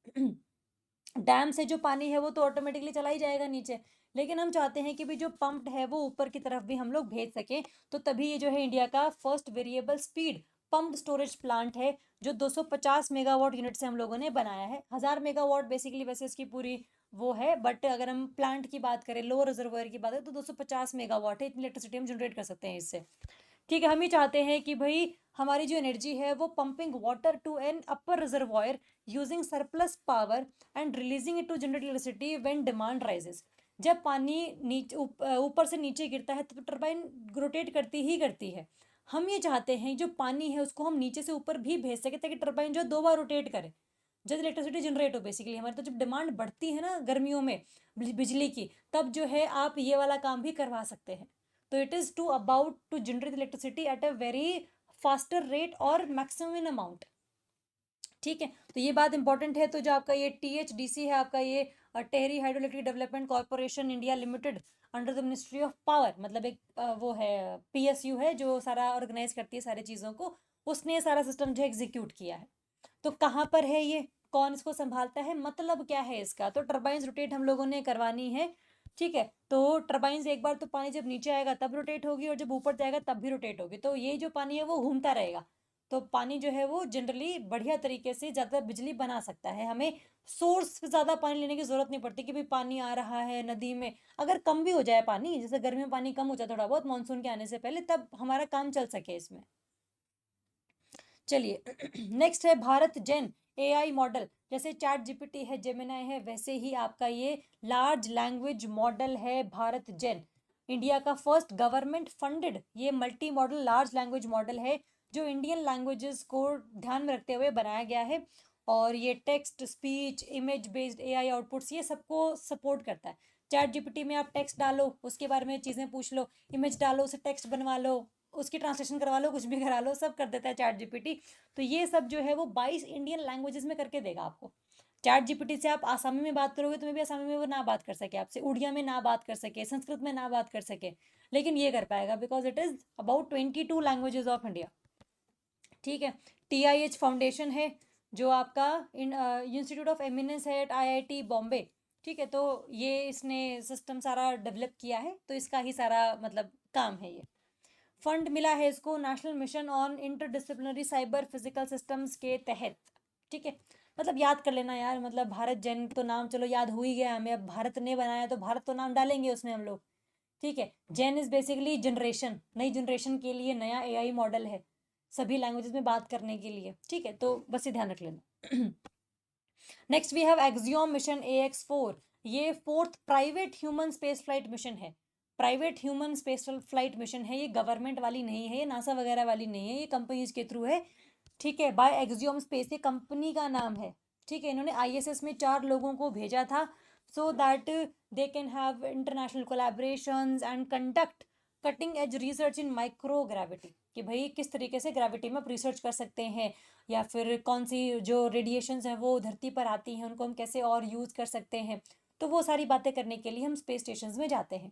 डैम से जो पानी है वो तो ऑटोमेटिकली चला ही जाएगा नीचे, लेकिन हम चाहते हैं कि भी जो पंप्ड है वो ऊपर की तरफ भी हम लोग भेज सकें। तो तभी ये जो है इंडिया का first variable speed pumped storage plant है, जो 250 मेगावाट यूनिट से हम लोगों ने बनाया है। 1000 मेगावाट बेसिकली वैसे इसकी पूरी वो है, बट अगर हम प्लांट की बात करें, लोअर रिजर्वायर की बात करें, तो 250 मेगावाट है, इतनी इलेक्ट्रिसिटी हम जनरेट कर सकते हैं इससे। ठीक है, हम ये चाहते हैं कि भाई हमारी जो एनर्जी है वो pumping water to an upper reservoir using surplus power and releasing it to generate electricity when demand rises. जब पानी नीचे ऊपर से नीचे गिरता है तो टरबाइन रोटेट करती ही करती है। हम ये चाहते हैं जो पानी है उसको हम नीचे से ऊपर भी भेज सके, ताकि टरबाइन जो 2 बार रोटेट करे, जब इलेक्ट्रिसिटी जनरेट हो बेसिकली हमारी। तो जब डिमांड बढ़ती है ना गर्मियों में बिजली की, तब जो है आप ये वाला काम भी करवा सकते हैं। तो it is to about to generate electricity at a very faster rate और मैक्सिमम इन अमाउंट। ठीक है, तो ये बात इंपॉर्टेंट है। तो जो आपका ये THDC है, आपका ये Tehri hydroelectric development corporation India limited, under the ministry of power, मतलब एक वो है PSU है जो सारा ऑर्गेनाइज करती है सारी चीज़ों को, उसने ये सारा सिस्टम जो एग्जीक्यूट किया है। तो कहाँ पर है ये, कौन इसको संभालता है, मतलब क्या है इसका? तो टर्बाइंस रोटेट हम लोगों ने करवानी है। ठीक है, तो टर्बाइंस एक बार तो पानी जब नीचे आएगा तब रोटेट होगी, और जब ऊपर जाएगा तब भी रोटेट होगी, तो ये जो पानी है वो घूमता रहेगा। तो पानी जो है वो जनरली बढ़िया तरीके से ज़्यादा बिजली बना सकता है। हमें सोर्स से ज़्यादा पानी लेने की ज़रूरत नहीं पड़ती कि भाई पानी आ रहा है नदी में, अगर कम भी हो जाए पानी, जैसे गर्मी में पानी कम हो जाए थोड़ा बहुत मानसून के आने से पहले, तब हमारा काम चल सके इसमें। चलिए नेक्स्ट है भारत जेन AI मॉडल। जैसे चैट जीपीटी है, जेमिनाई है, वैसे ही आपका ये लार्ज लैंग्वेज मॉडल है भारत जेन। इंडिया का फर्स्ट गवर्नमेंट फंडेड ये multi modal large language model है, जो इंडियन लैंग्वेजेस को ध्यान में रखते हुए बनाया गया है। और ये text, speech, image based AI outputs ये सबको सपोर्ट करता है। चैट जीपीटी में आप टेक्स्ट डालो, उसके बारे में चीज़ें पूछ लो, इमेज डालो, उसे टेक्स्ट बनवा लो, उसकी ट्रांसलेशन करवा लो, कुछ भी करा लो, सब कर देता है चैट जीपीटी। तो ये सब जो है वो 22 इंडियन लैंग्वेजेस में करके देगा आपको। चैट जीपीटी से आप आसामी में बात करोगे तो मे भी आसामी में वो ना बात कर सके आपसे, उड़िया में ना बात कर सके, संस्कृत में ना बात कर सके, लेकिन ये कर पाएगा because it is about 22 languages of India. ठीक है। TIH फाउंडेशन है जो आपका इंस्टीट्यूट ऑफ एमिनेंस है एट IIT बॉम्बे। ठीक है, तो ये इसने सिस्टम सारा डेवलप किया है, तो इसका ही सारा मतलब काम है ये। फंड मिला है इसको national mission on interdisciplinary cyber physical systems के तहत। ठीक है, मतलब याद कर लेना यार, मतलब भारत जन तो नाम चलो याद हो ही गया हमें, अब भारत ने बनाया तो भारत तो नाम डालेंगे उसमें हम लोग। ठीक है, जेन इज बेसिकली जनरेशन, नई जनरेशन के लिए नया AI मॉडल है सभी लैंग्वेजेस में बात करने के लिए। ठीक है, तो बस ये ध्यान रख लेना। Next we have Axiom mission AX4। ये 4th private human space flight mission है। Private human space flight mission है, ये गवर्नमेंट वाली नहीं है, ये नासा वगैरह वाली नहीं है, ये कंपनीज के थ्रू है। ठीक है, बाय एक्सियोम स्पेस, ये कंपनी का नाम है। ठीक है, इन्होंने ISS में 4 लोगों को भेजा था so that they can have international collaborations and conduct cutting edge research in micro gravity, कि भाई किस तरीके से ग्रेविटी में आप रिसर्च कर सकते हैं, या फिर कौन सी जो रेडिएशंस हैं वो धरती पर आती हैं उनको हम कैसे और यूज़ कर सकते हैं। तो वो सारी बातें करने के लिए हम स्पेस स्टेशन में जाते हैं।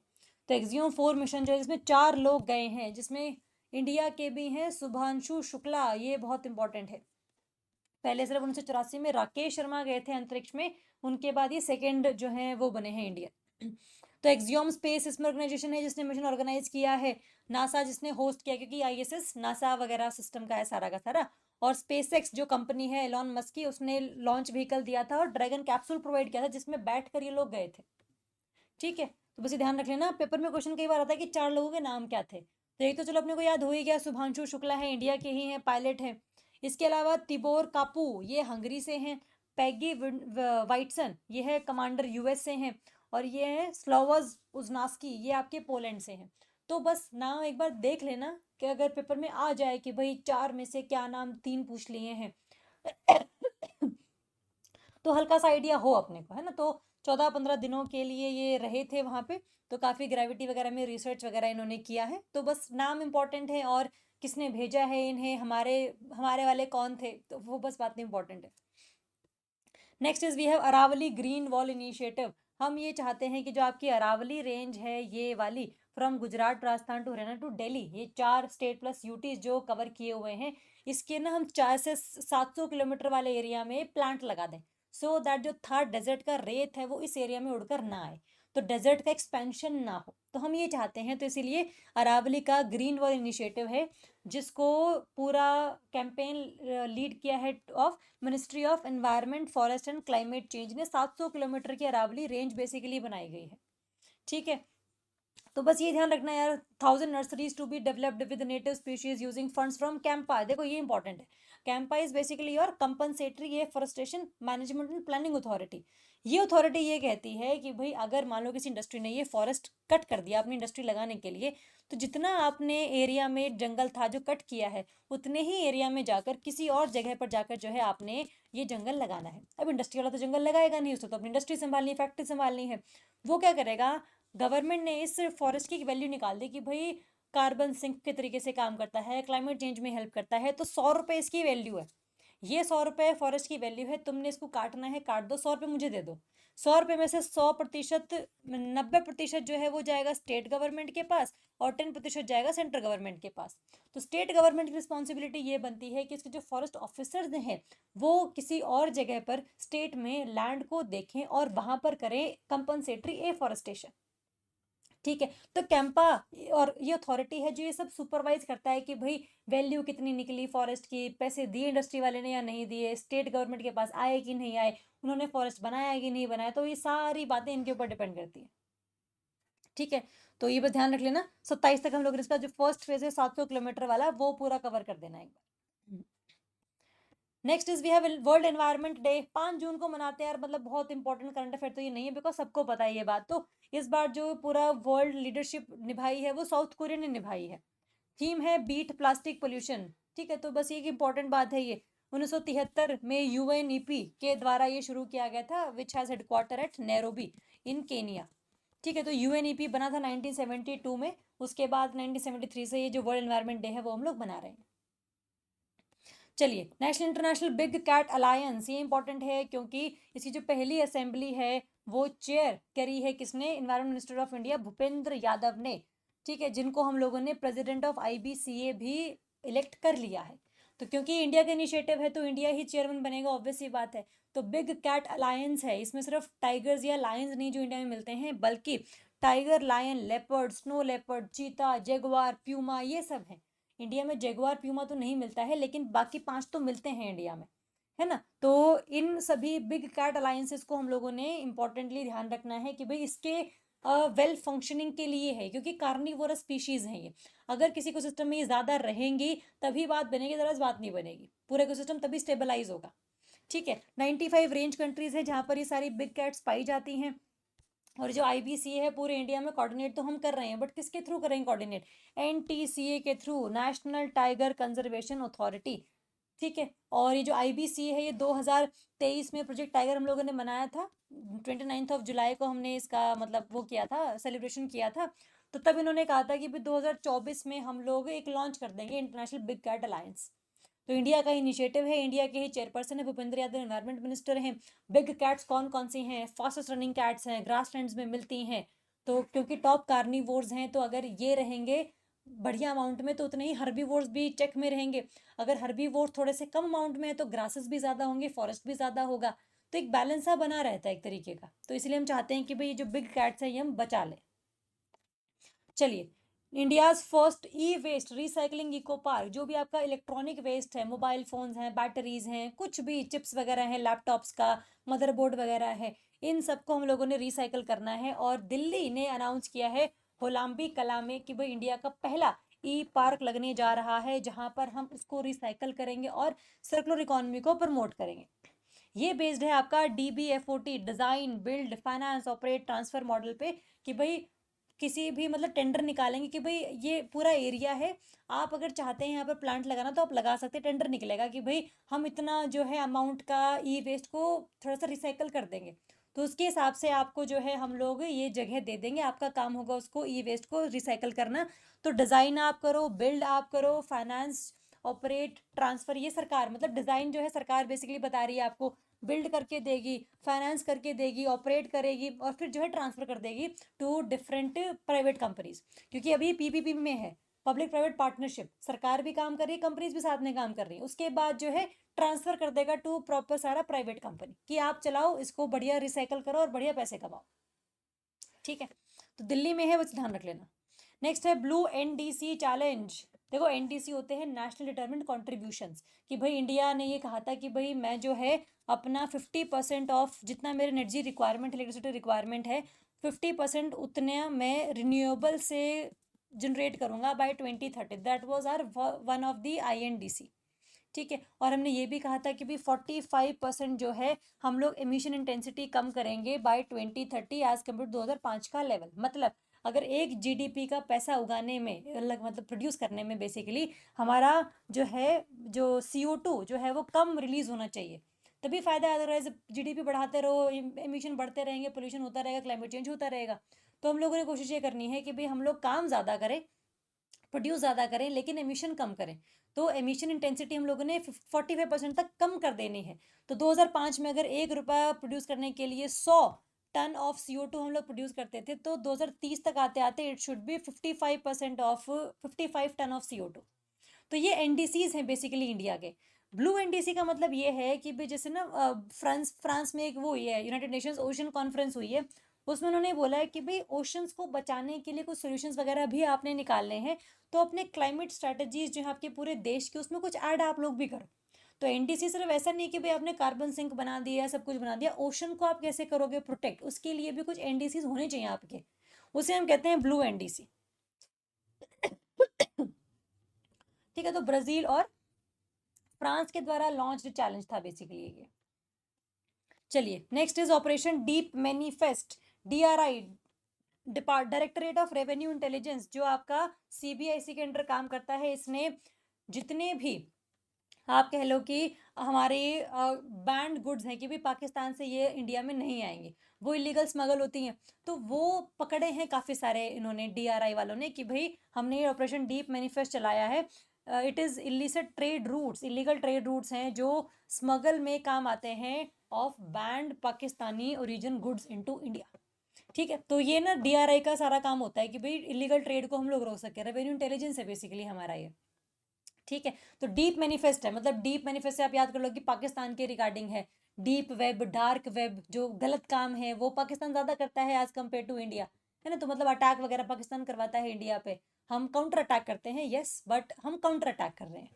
तो एक्सियोम 4 मिशन जो है जिसमें 4 लोग गए हैं, जिसमें इंडिया के भी हैं शुभांशु शुक्ला, ये बहुत इंपॉर्टेंट है। पहले सिर्फ 1984 में राकेश शर्मा गए थे अंतरिक्ष में, उनके बाद ये सेकेंड जो है वो बने हैं इंडिया। तो एक्सियोम स्पेस इसमें ऑर्गेनाइजेशन है जिसने मिशन ऑर्गेनाइज किया है, नासा जिसने होस्ट किया, क्योंकि ISS नासा वगैरह सिस्टम का है सारा का सारा, और स्पेसएक्स जो कंपनी है एलॉन मस्क की, उसने लॉन्च व्हीकल दिया था और ड्रैगन कैप्सूल प्रोवाइड किया था जिसमें बैठ कर ये लोग गए थे। ठीक है, तो बस ये ध्यान रख लेना, पेपर में क्वेश्चन कई बार आता है कि 4 लोगों के नाम क्या थे, तो एक तो चलो अपने को याद हो ही गया, शुभांशु शुक्ला है, इंडिया के ही हैं, पायलट हैं। इसके अलावा तिबोर कापू, ये हंगरी से हैं। पैगी वाइटसन, ये है कमांडर US से हैं। और ये है स्लोवज उजनास्की, ये आपके पोलैंड से हैं। तो बस नाम एक बार देख लेना कि अगर पेपर में आ जाए कि भाई 4 में से क्या नाम 3 पूछ लिए हैं, तो हल्का सा आइडिया हो अपने को, है ना। तो 14-15 दिनों के लिए ये रहे थे वहाँ पे, तो काफ़ी ग्रेविटी वगैरह में रिसर्च वगैरह इन्होंने किया है। तो बस नाम इंपॉर्टेंट है और किसने भेजा है इन्हें, हमारे हमारे वाले कौन थे, तो वो बस बात इंपॉर्टेंट है। Next is we have Aravalli green wall initiative. हम ये चाहते हैं कि जो आपकी अरावली रेंज है ये वाली, from Gujarat, Rajasthan to Haryana to Delhi, ये 4 स्टेट प्लस यूटीज जो कवर किए हुए हैं, इसके ना हम 4 से 700 किलोमीटर वाले एरिया में प्लांट लगा दें, सो दैट जो थार डेजर्ट का रेत है वो इस एरिया में उड़कर ना आए, तो डेजर्ट का एक्सपेंशन ना हो, तो हम ये चाहते हैं। तो इसीलिए अरावली का ग्रीन वॉल इनिशिएटिव है, जिसको पूरा कैंपेन लीड किया है of ministry of environment, forest and climate change ने। 700 किलोमीटर की अरावली रेंज बेसिकली बनाई गई है। ठीक है, तो बस ये ध्यान रखना यार, 1000 nurseries to be developed with native species using funds from CAMPA. देखो ये इंपॉर्टेंट है, CAMPA is basically your compensatory afforestation management and planning authority. ये अथॉरिटी ये कहती है कि भाई अगर मान लो किसी इंडस्ट्री ने ये फॉरेस्ट कट कर दिया अपनी इंडस्ट्री लगाने के लिए, तो जितना आपने एरिया में जंगल था जो कट किया है, उतने ही एरिया में जाकर किसी और जगह पर जाकर जो है आपने ये जंगल लगाना है। अब इंडस्ट्री वाला तो जंगल लगाएगा नहीं, उसको तो अपनी इंडस्ट्री संभालनी है, फैक्ट्री संभालनी है। वो क्या करेगा, गवर्नमेंट ने इस फॉरेस्ट की वैल्यू निकाल दी कि भाई कार्बन सिंक के तरीके से काम करता है, क्लाइमेट चेंज में हेल्प करता है, तो 100 रुपये इसकी वैल्यू है। ये 100 रुपये फॉरेस्ट की वैल्यू है, तुमने इसको काटना है, काट दो, 100 रुपये मुझे दे दो। 100 रुपये में से 100%, 90% जो है वो जाएगा स्टेट गवर्नमेंट के पास, और 10% जाएगा सेंट्रल गवर्नमेंट के पास। तो स्टेट गवर्नमेंट की रिस्पॉन्सिबिलिटी ये बनती है कि इसके जो फॉरेस्ट ऑफिसर्स हैं वो किसी और जगह पर स्टेट में लैंड को देखें और वहां पर करें कंपनसेटरी एफॉरेस्टेशन। ठीक है, तो कैंपा और ये अथॉरिटी है जो ये सब सुपरवाइज करता है कि भाई वैल्यू कितनी निकली फॉरेस्ट की, पैसे दिए इंडस्ट्री वाले ने या नहीं दिए, स्टेट गवर्नमेंट के पास आए कि नहीं आए, उन्होंने फॉरेस्ट बनाया कि नहीं बनाया, तो ये सारी बातें इनके ऊपर डिपेंड करती है। ठीक है, तो ये बस ध्यान रख लेना, 27 तक हम लोग इसका जो फर्स्ट फेज है 700 किलोमीटर वाला वो पूरा कवर कर देना एक बार। Next is we have world environment day, 5 जून को मनाते हैं यार, मतलब बहुत इंपॉर्टेंट करंट अफेयर तो ये नहीं है बिकॉज सबको पता है ये बात। तो इस बार जो पूरा वर्ल्ड लीडरशिप निभाई है वो साउथ कोरिया ने निभाई है। थीम है बीट प्लास्टिक पोल्यूशन। ठीक है, तो बस ये इंपॉर्टेंट बात है, ये 1973 में UNEP के द्वारा ये शुरू किया गया था, which has headquarter at Nairobi in Kenya. ठीक है, तो यूएनईपी बना था 1972 में, उसके बाद 1973 से ये जो वर्ल्ड एनवायरनमेंट डे है वो हम लोग मना रहे हैं। चलिए, national international big cat alliance, ये इंपॉर्टेंट है क्योंकि इसकी जो पहली असेंबली है वो चेयर करी है किसने, environment minister of India Bhupendra Yadav ने। ठीक है, जिनको हम लोगों ने प्रेसिडेंट ऑफ आईबीसीए भी इलेक्ट कर लिया है। तो क्योंकि इंडिया का इनिशिएटिव है तो इंडिया ही चेयरमैन बनेगा, ऑब्वियस सी बात है। तो बिग कैट अलायंस है, इसमें सिर्फ टाइगर्स या लायंस नहीं जो इंडिया में मिलते हैं, बल्कि tiger, lion, leopard, snow leopard, cheetah, jaguar, puma, ये सब है। इंडिया में जगुआर, प्यूमा तो नहीं मिलता है, लेकिन बाकी 5 तो मिलते हैं इंडिया में, है ना। तो इन सभी बिग कैट अलायंसेस को हम लोगों ने इंपॉर्टेंटली ध्यान रखना है कि भाई इसके वेल फंक्शनिंग के लिए है, क्योंकि कार्निवोरस स्पीशीज है ये। अगर किसी को सिस्टम में ये ज़्यादा रहेंगी तभी बात बनेगी, अदरवाइज बात नहीं बनेगी, पूरे को सिस्टम तभी स्टेबलाइज होगा। ठीक है, 95 रेंज कंट्रीज है जहाँ पर ये सारी बिग कैट्स पाई जाती हैं। और जो आईबीसी है पूरे इंडिया में कोऑर्डिनेट तो हम कर रहे हैं, बट किसके थ्रू करेंगे कोऑर्डिनेट, एनटीसीए के through, national tiger conservation authority. ठीक है, और ये जो आईबीसी है ये 2023 में प्रोजेक्ट टाइगर हम लोगों ने मनाया था, 29 जुलाई को हमने इसका मतलब वो किया था, सेलिब्रेशन किया था। तो तब इन्होंने कहा था कि 2024 में हम लोग एक लॉन्च कर देंगे इंटरनेशनल बिग कैट अलायंस। तो इंडिया का इनिशिएटिव है, इंडिया के ही चेयरपर्सन है भूपेंद्र यादव, एनवायरमेंट मिनिस्टर हैं। बिग कैट्स कौन कौन सी हैं, फास्टेस्ट रनिंग कैट्स हैं, ग्रास लैंड्स में मिलती हैं। तो क्योंकि टॉप कार्निवोर्स हैं, तो अगर ये रहेंगे बढ़िया अमाउंट में तो उतने ही हर्बीवोर्स भी चेक में रहेंगे। अगर हर्बीवोर्स थोड़े से कम अमाउंट में है तो ग्रासेस भी ज़्यादा होंगे, फॉरेस्ट भी ज़्यादा होगा। तो एक बैलेंस सा बना रहता है एक तरीके का। तो इसलिए हम चाहते हैं कि भाई ये जो बिग कैट्स हैं ये हम बचा लें। चलिए, इंडियाज फर्स्ट ई वेस्ट रिसाइकलिंग इको पार्क, जो भी आपका इलेक्ट्रॉनिक वेस्ट है, मोबाइल फोन्स हैं, बैटरीज हैं, कुछ भी चिप्स वगैरह हैं, लैपटॉप्स का मदरबोर्ड वगैरह है, इन सबको हम लोगों ने रिसाइकल करना है। और दिल्ली ने अनाउंस किया है होलाम्बी कला में कि भाई इंडिया का पहला ई पार्क लगने जा रहा है, जहां पर हम उसको रिसाइकल करेंगे और सर्कुलर इकोनॉमी को प्रमोट करेंगे। ये बेस्ड है आपका DBFOT, design, build, finance, operate, transfer model पे। कि भाई किसी भी मतलब टेंडर निकालेंगे कि भाई ये पूरा एरिया है, आप अगर चाहते हैं यहाँ पर प्लांट लगाना तो आप लगा सकते हैं, टेंडर निकलेगा कि भाई हम इतना जो है अमाउंट का ई वेस्ट को थोड़ा सा रिसाइकल कर देंगे। तो उसके हिसाब से आपको जो है हम लोग ये जगह दे देंगे, आपका काम होगा उसको ई वेस्ट को रिसाइकल करना। तो डिज़ाइन आप करो, बिल्ड आप करो, फाइनेंस, ऑपरेट, ट्रांसफर, ये सरकार मतलब डिज़ाइन जो है सरकार बेसिकली बता रही है आपको, बिल्ड करके देगी, फाइनेंस करके देगी, ऑपरेट करेगी, और फिर जो है ट्रांसफर कर देगी टू डिफरेंट प्राइवेट कंपनीज। क्योंकि अभी पीपीपी में है, पब्लिक प्राइवेट पार्टनरशिप, सरकार भी काम कर रही है, कंपनीज भी साथ में काम कर रही है। उसके बाद जो है ट्रांसफर कर देगा टू प्रॉपर सारा प्राइवेट कंपनी कि आप चलाओ इसको, बढ़िया रिसाइकल करो और बढ़िया पैसे कमाओ। ठीक है, तो दिल्ली में है, बस ध्यान रख लेना। नेक्स्ट है ब्लू एनडीसी चैलेंज। देखो एनडीसी होते हैं नेशनल डिटर्मिन्ड कॉन्ट्रीब्यूशंस, कि भाई इंडिया ने ये कहा था कि भाई मैं जो है अपना 50% ऑफ जितना मेरे एनर्जी रिक्वायरमेंट, इलेक्ट्रिसिटी रिक्वायरमेंट है, 50% उतना मैं रिन्यूएबल से जनरेट करूंगा by 2030। That was our one of the INDC। ठीक है, और हमने ये भी कहा था कि भी 45% जो है हम लोग एमिशन इंटेंसिटी कम करेंगे बाय 2030 एज कम्पेयर 2005 का लेवल। मतलब अगर एक जीडीपी का पैसा उगाने में मतलब प्रोड्यूस करने में बेसिकली हमारा जो है जो CO2 जो है वो कम रिलीज होना चाहिए, तभी फायदा है। अदरवाइज जीडीपी बढ़ाते रहो, एमिशन बढ़ते रहेंगे, पोल्यूशन होता रहेगा, क्लाइमेट चेंज होता रहेगा। तो हम लोगों ने कोशिश ये करनी है कि भाई हम लोग काम ज़्यादा करें, प्रोड्यूस ज़्यादा करें, लेकिन एमिशन कम करें। तो एमिशन इंटेंसिटी हम लोगों ने 45% तक कम कर देनी है। तो 2005 में अगर 1 रुपया प्रोड्यूस करने के लिए 100 टन ऑफ CO2 हम लोग प्रोड्यूस करते थे, तो 2030 तक आते आते it should be 55 ton of CO2। तो ये एनडीसीज हैं बेसिकली इंडिया के। ब्लू एनडीसी का मतलब ये है कि भाई जैसे ना फ्रांस फ्रांस में एक वो हुई है, यूनाइटेड नेशंस ओशन कॉन्फ्रेंस हुई है, उसमें उन्होंने बोला है कि भाई ओशंस को बचाने के लिए कुछ सोल्यूशंस वगैरह भी आपने निकालने हैं। तो अपने क्लाइमेट स्ट्रेटजीज जो है आपके पूरे देश के, उसमें कुछ ऐड आप लोग भी करो। तो एनडीसी सिर्फ ऐसा नहीं कि भाई आपने कार्बन सिंक बना दिया, सब कुछ बना दिया, ओशन को आप कैसे करोगे प्रोटेक्ट, उसके लिए भी कुछ एनडीसी होने चाहिए आपके। उसे हम कहते हैं ब्लू एनडीसी। ठीक है, तो ब्राजील और फ्रांस के द्वारा लॉन्च चैलेंज था बेसिकली ये। चलिए, next is operation deep manifest, DRI, directorate of revenue intelligence, जो आपका CBIC के अंडर काम करता है। इसने जितने भी आप कह लो कि हमारे बैंड गुड्स हैं कि भी पाकिस्तान से ये इंडिया में नहीं आएंगे, वो इलीगल स्मगल होती हैं। तो वो पकड़े हैं काफ़ी सारे इन्होंने डीआरआई वालों ने कि भाई हमने ये ऑपरेशन डीप मैनिफेस्ट चलाया है। It is illicit trade routes, illegal trade routes हैं जो स्मगल में काम आते हैं of band Pakistani origin goods into India. ठीक है, तो ये ना डीआरआई का सारा काम होता है कि भाई इलीगल ट्रेड को हम लोग रोक सके, रेवेन्यू इंटेलिजेंस है बेसिकली हमारा ये। ठीक है, तो डीप मैनिफेस्ट है, मतलब डीप मैनिफेस्ट से आप याद कर लो कि पाकिस्तान के रिगार्डिंग है। डीप वेब, डार्क वेब, जो गलत काम है वो पाकिस्तान ज़्यादा करता है एज कम्पेयर टू इंडिया, है ना। तो मतलब अटैक वगैरह पाकिस्तान करवाता है इंडिया पे, हम काउंटर अटैक करते हैं, यस, बट हम काउंटर अटैक कर रहे हैं,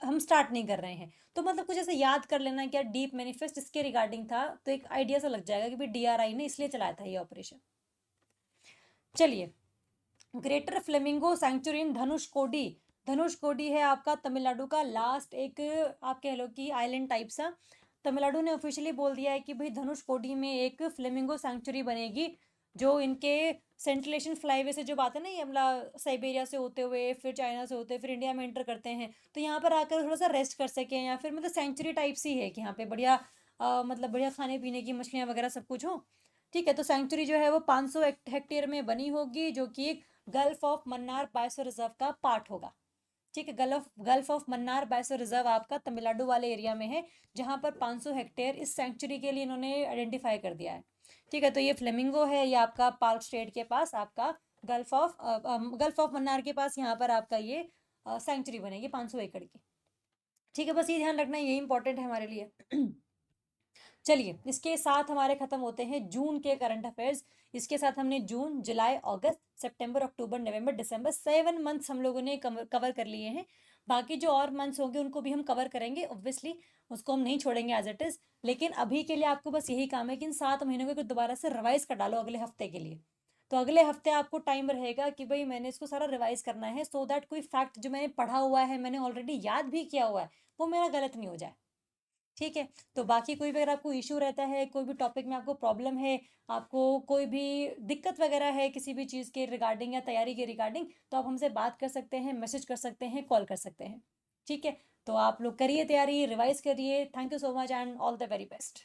हम स्टार्ट नहीं कर रहे हैं। तो मतलब कुछ ऐसे याद कर लेना क्या डीप मैनिफेस्ट इसके रिगार्डिंग था, तो एक आइडिया सा लग जाएगा कि भाई डीआरआई ने इसलिए चलाया था ये ऑपरेशन। चलिए, ग्रेटर फ्लेमिंगो सेंचुरी इन धनुषकोडी। धनुषकोडी है आपका तमिलनाडु का लास्ट एक, आप कह लो कि आइलैंड टाइप सा। तमिलनाडु ने ऑफिशियली बोल दिया है कि भाई धनुषकोडी में एक फ्लेमिंगो सेंचुरी बनेगी, जो इनके सेंट्रलेशन फ्लाईवे से जो बात है ना, ये हमला साइबेरिया से होते हुए फिर चाइना से होते फिर इंडिया में एंटर करते हैं, तो यहाँ पर आकर थोड़ा सा रेस्ट कर सकें, या फिर मतलब सेंचुरी टाइप सी है कि यहाँ पे बढ़िया मतलब बढ़िया खाने पीने की मछलियाँ वगैरह सब कुछ हो। ठीक है, तो सेंचुरी जो है वो 500 हेक्टेयर में बनी होगी, जो कि gulf of Mannar biosphere reserve का पार्ट होगा। ठीक है, gulf of Mannar biosphere reserve आपका तमिलनाडु वाले एरिया में है, जहां पर 500 हेक्टेयर इस सेंचुरी के लिए इन्होंने आइडेंटिफाई कर दिया है। ठीक है, तो ये फ्लेमिंगो है, ये आपका पार्क स्टेट के पास आपका गल्फ ऑफ मन्नार के पास यहाँ पर आपका ये सेंचुरी बनेगी 500 एकड़ की। ठीक है, बस ये ध्यान रखना, यही इंपॉर्टेंट है हमारे लिए। चलिए, इसके साथ हमारे खत्म होते हैं जून के करंट अफेयर्स। इसके साथ हमने जून, जुलाई, अगस्त, सितंबर, अक्टूबर, नवंबर, दिसंबर 7 मंथ्स हम लोगों ने कवर कर लिए हैं। बाकी जो और मंथ्स होंगे उनको भी हम कवर करेंगे ऑब्वियसली, उसको हम नहीं छोड़ेंगे एज इट इज़। लेकिन अभी के लिए आपको बस यही काम है कि इन 7 महीनों को दोबारा से रिवाइज कर डालो अगले हफ्ते के लिए। तो अगले हफ्ते आपको टाइम रहेगा कि भाई मैंने इसको सारा रिवाइज करना है, सो दैट कोई फैक्ट जो मैंने पढ़ा हुआ है, मैंने ऑलरेडी याद भी किया हुआ है, वो मेरा गलत नहीं हो जाए। ठीक है, तो बाकी कोई भी अगर आपको इश्यू रहता है, कोई भी टॉपिक में आपको प्रॉब्लम है, आपको कोई भी दिक्कत वगैरह है किसी भी चीज़ के रिगार्डिंग या तैयारी के रिगार्डिंग, तो आप हमसे बात कर सकते हैं, मैसेज कर सकते हैं, कॉल कर सकते हैं। ठीक है, तो आप लोग करिए तैयारी, रिवाइज करिए। Thank you so much and all the very best.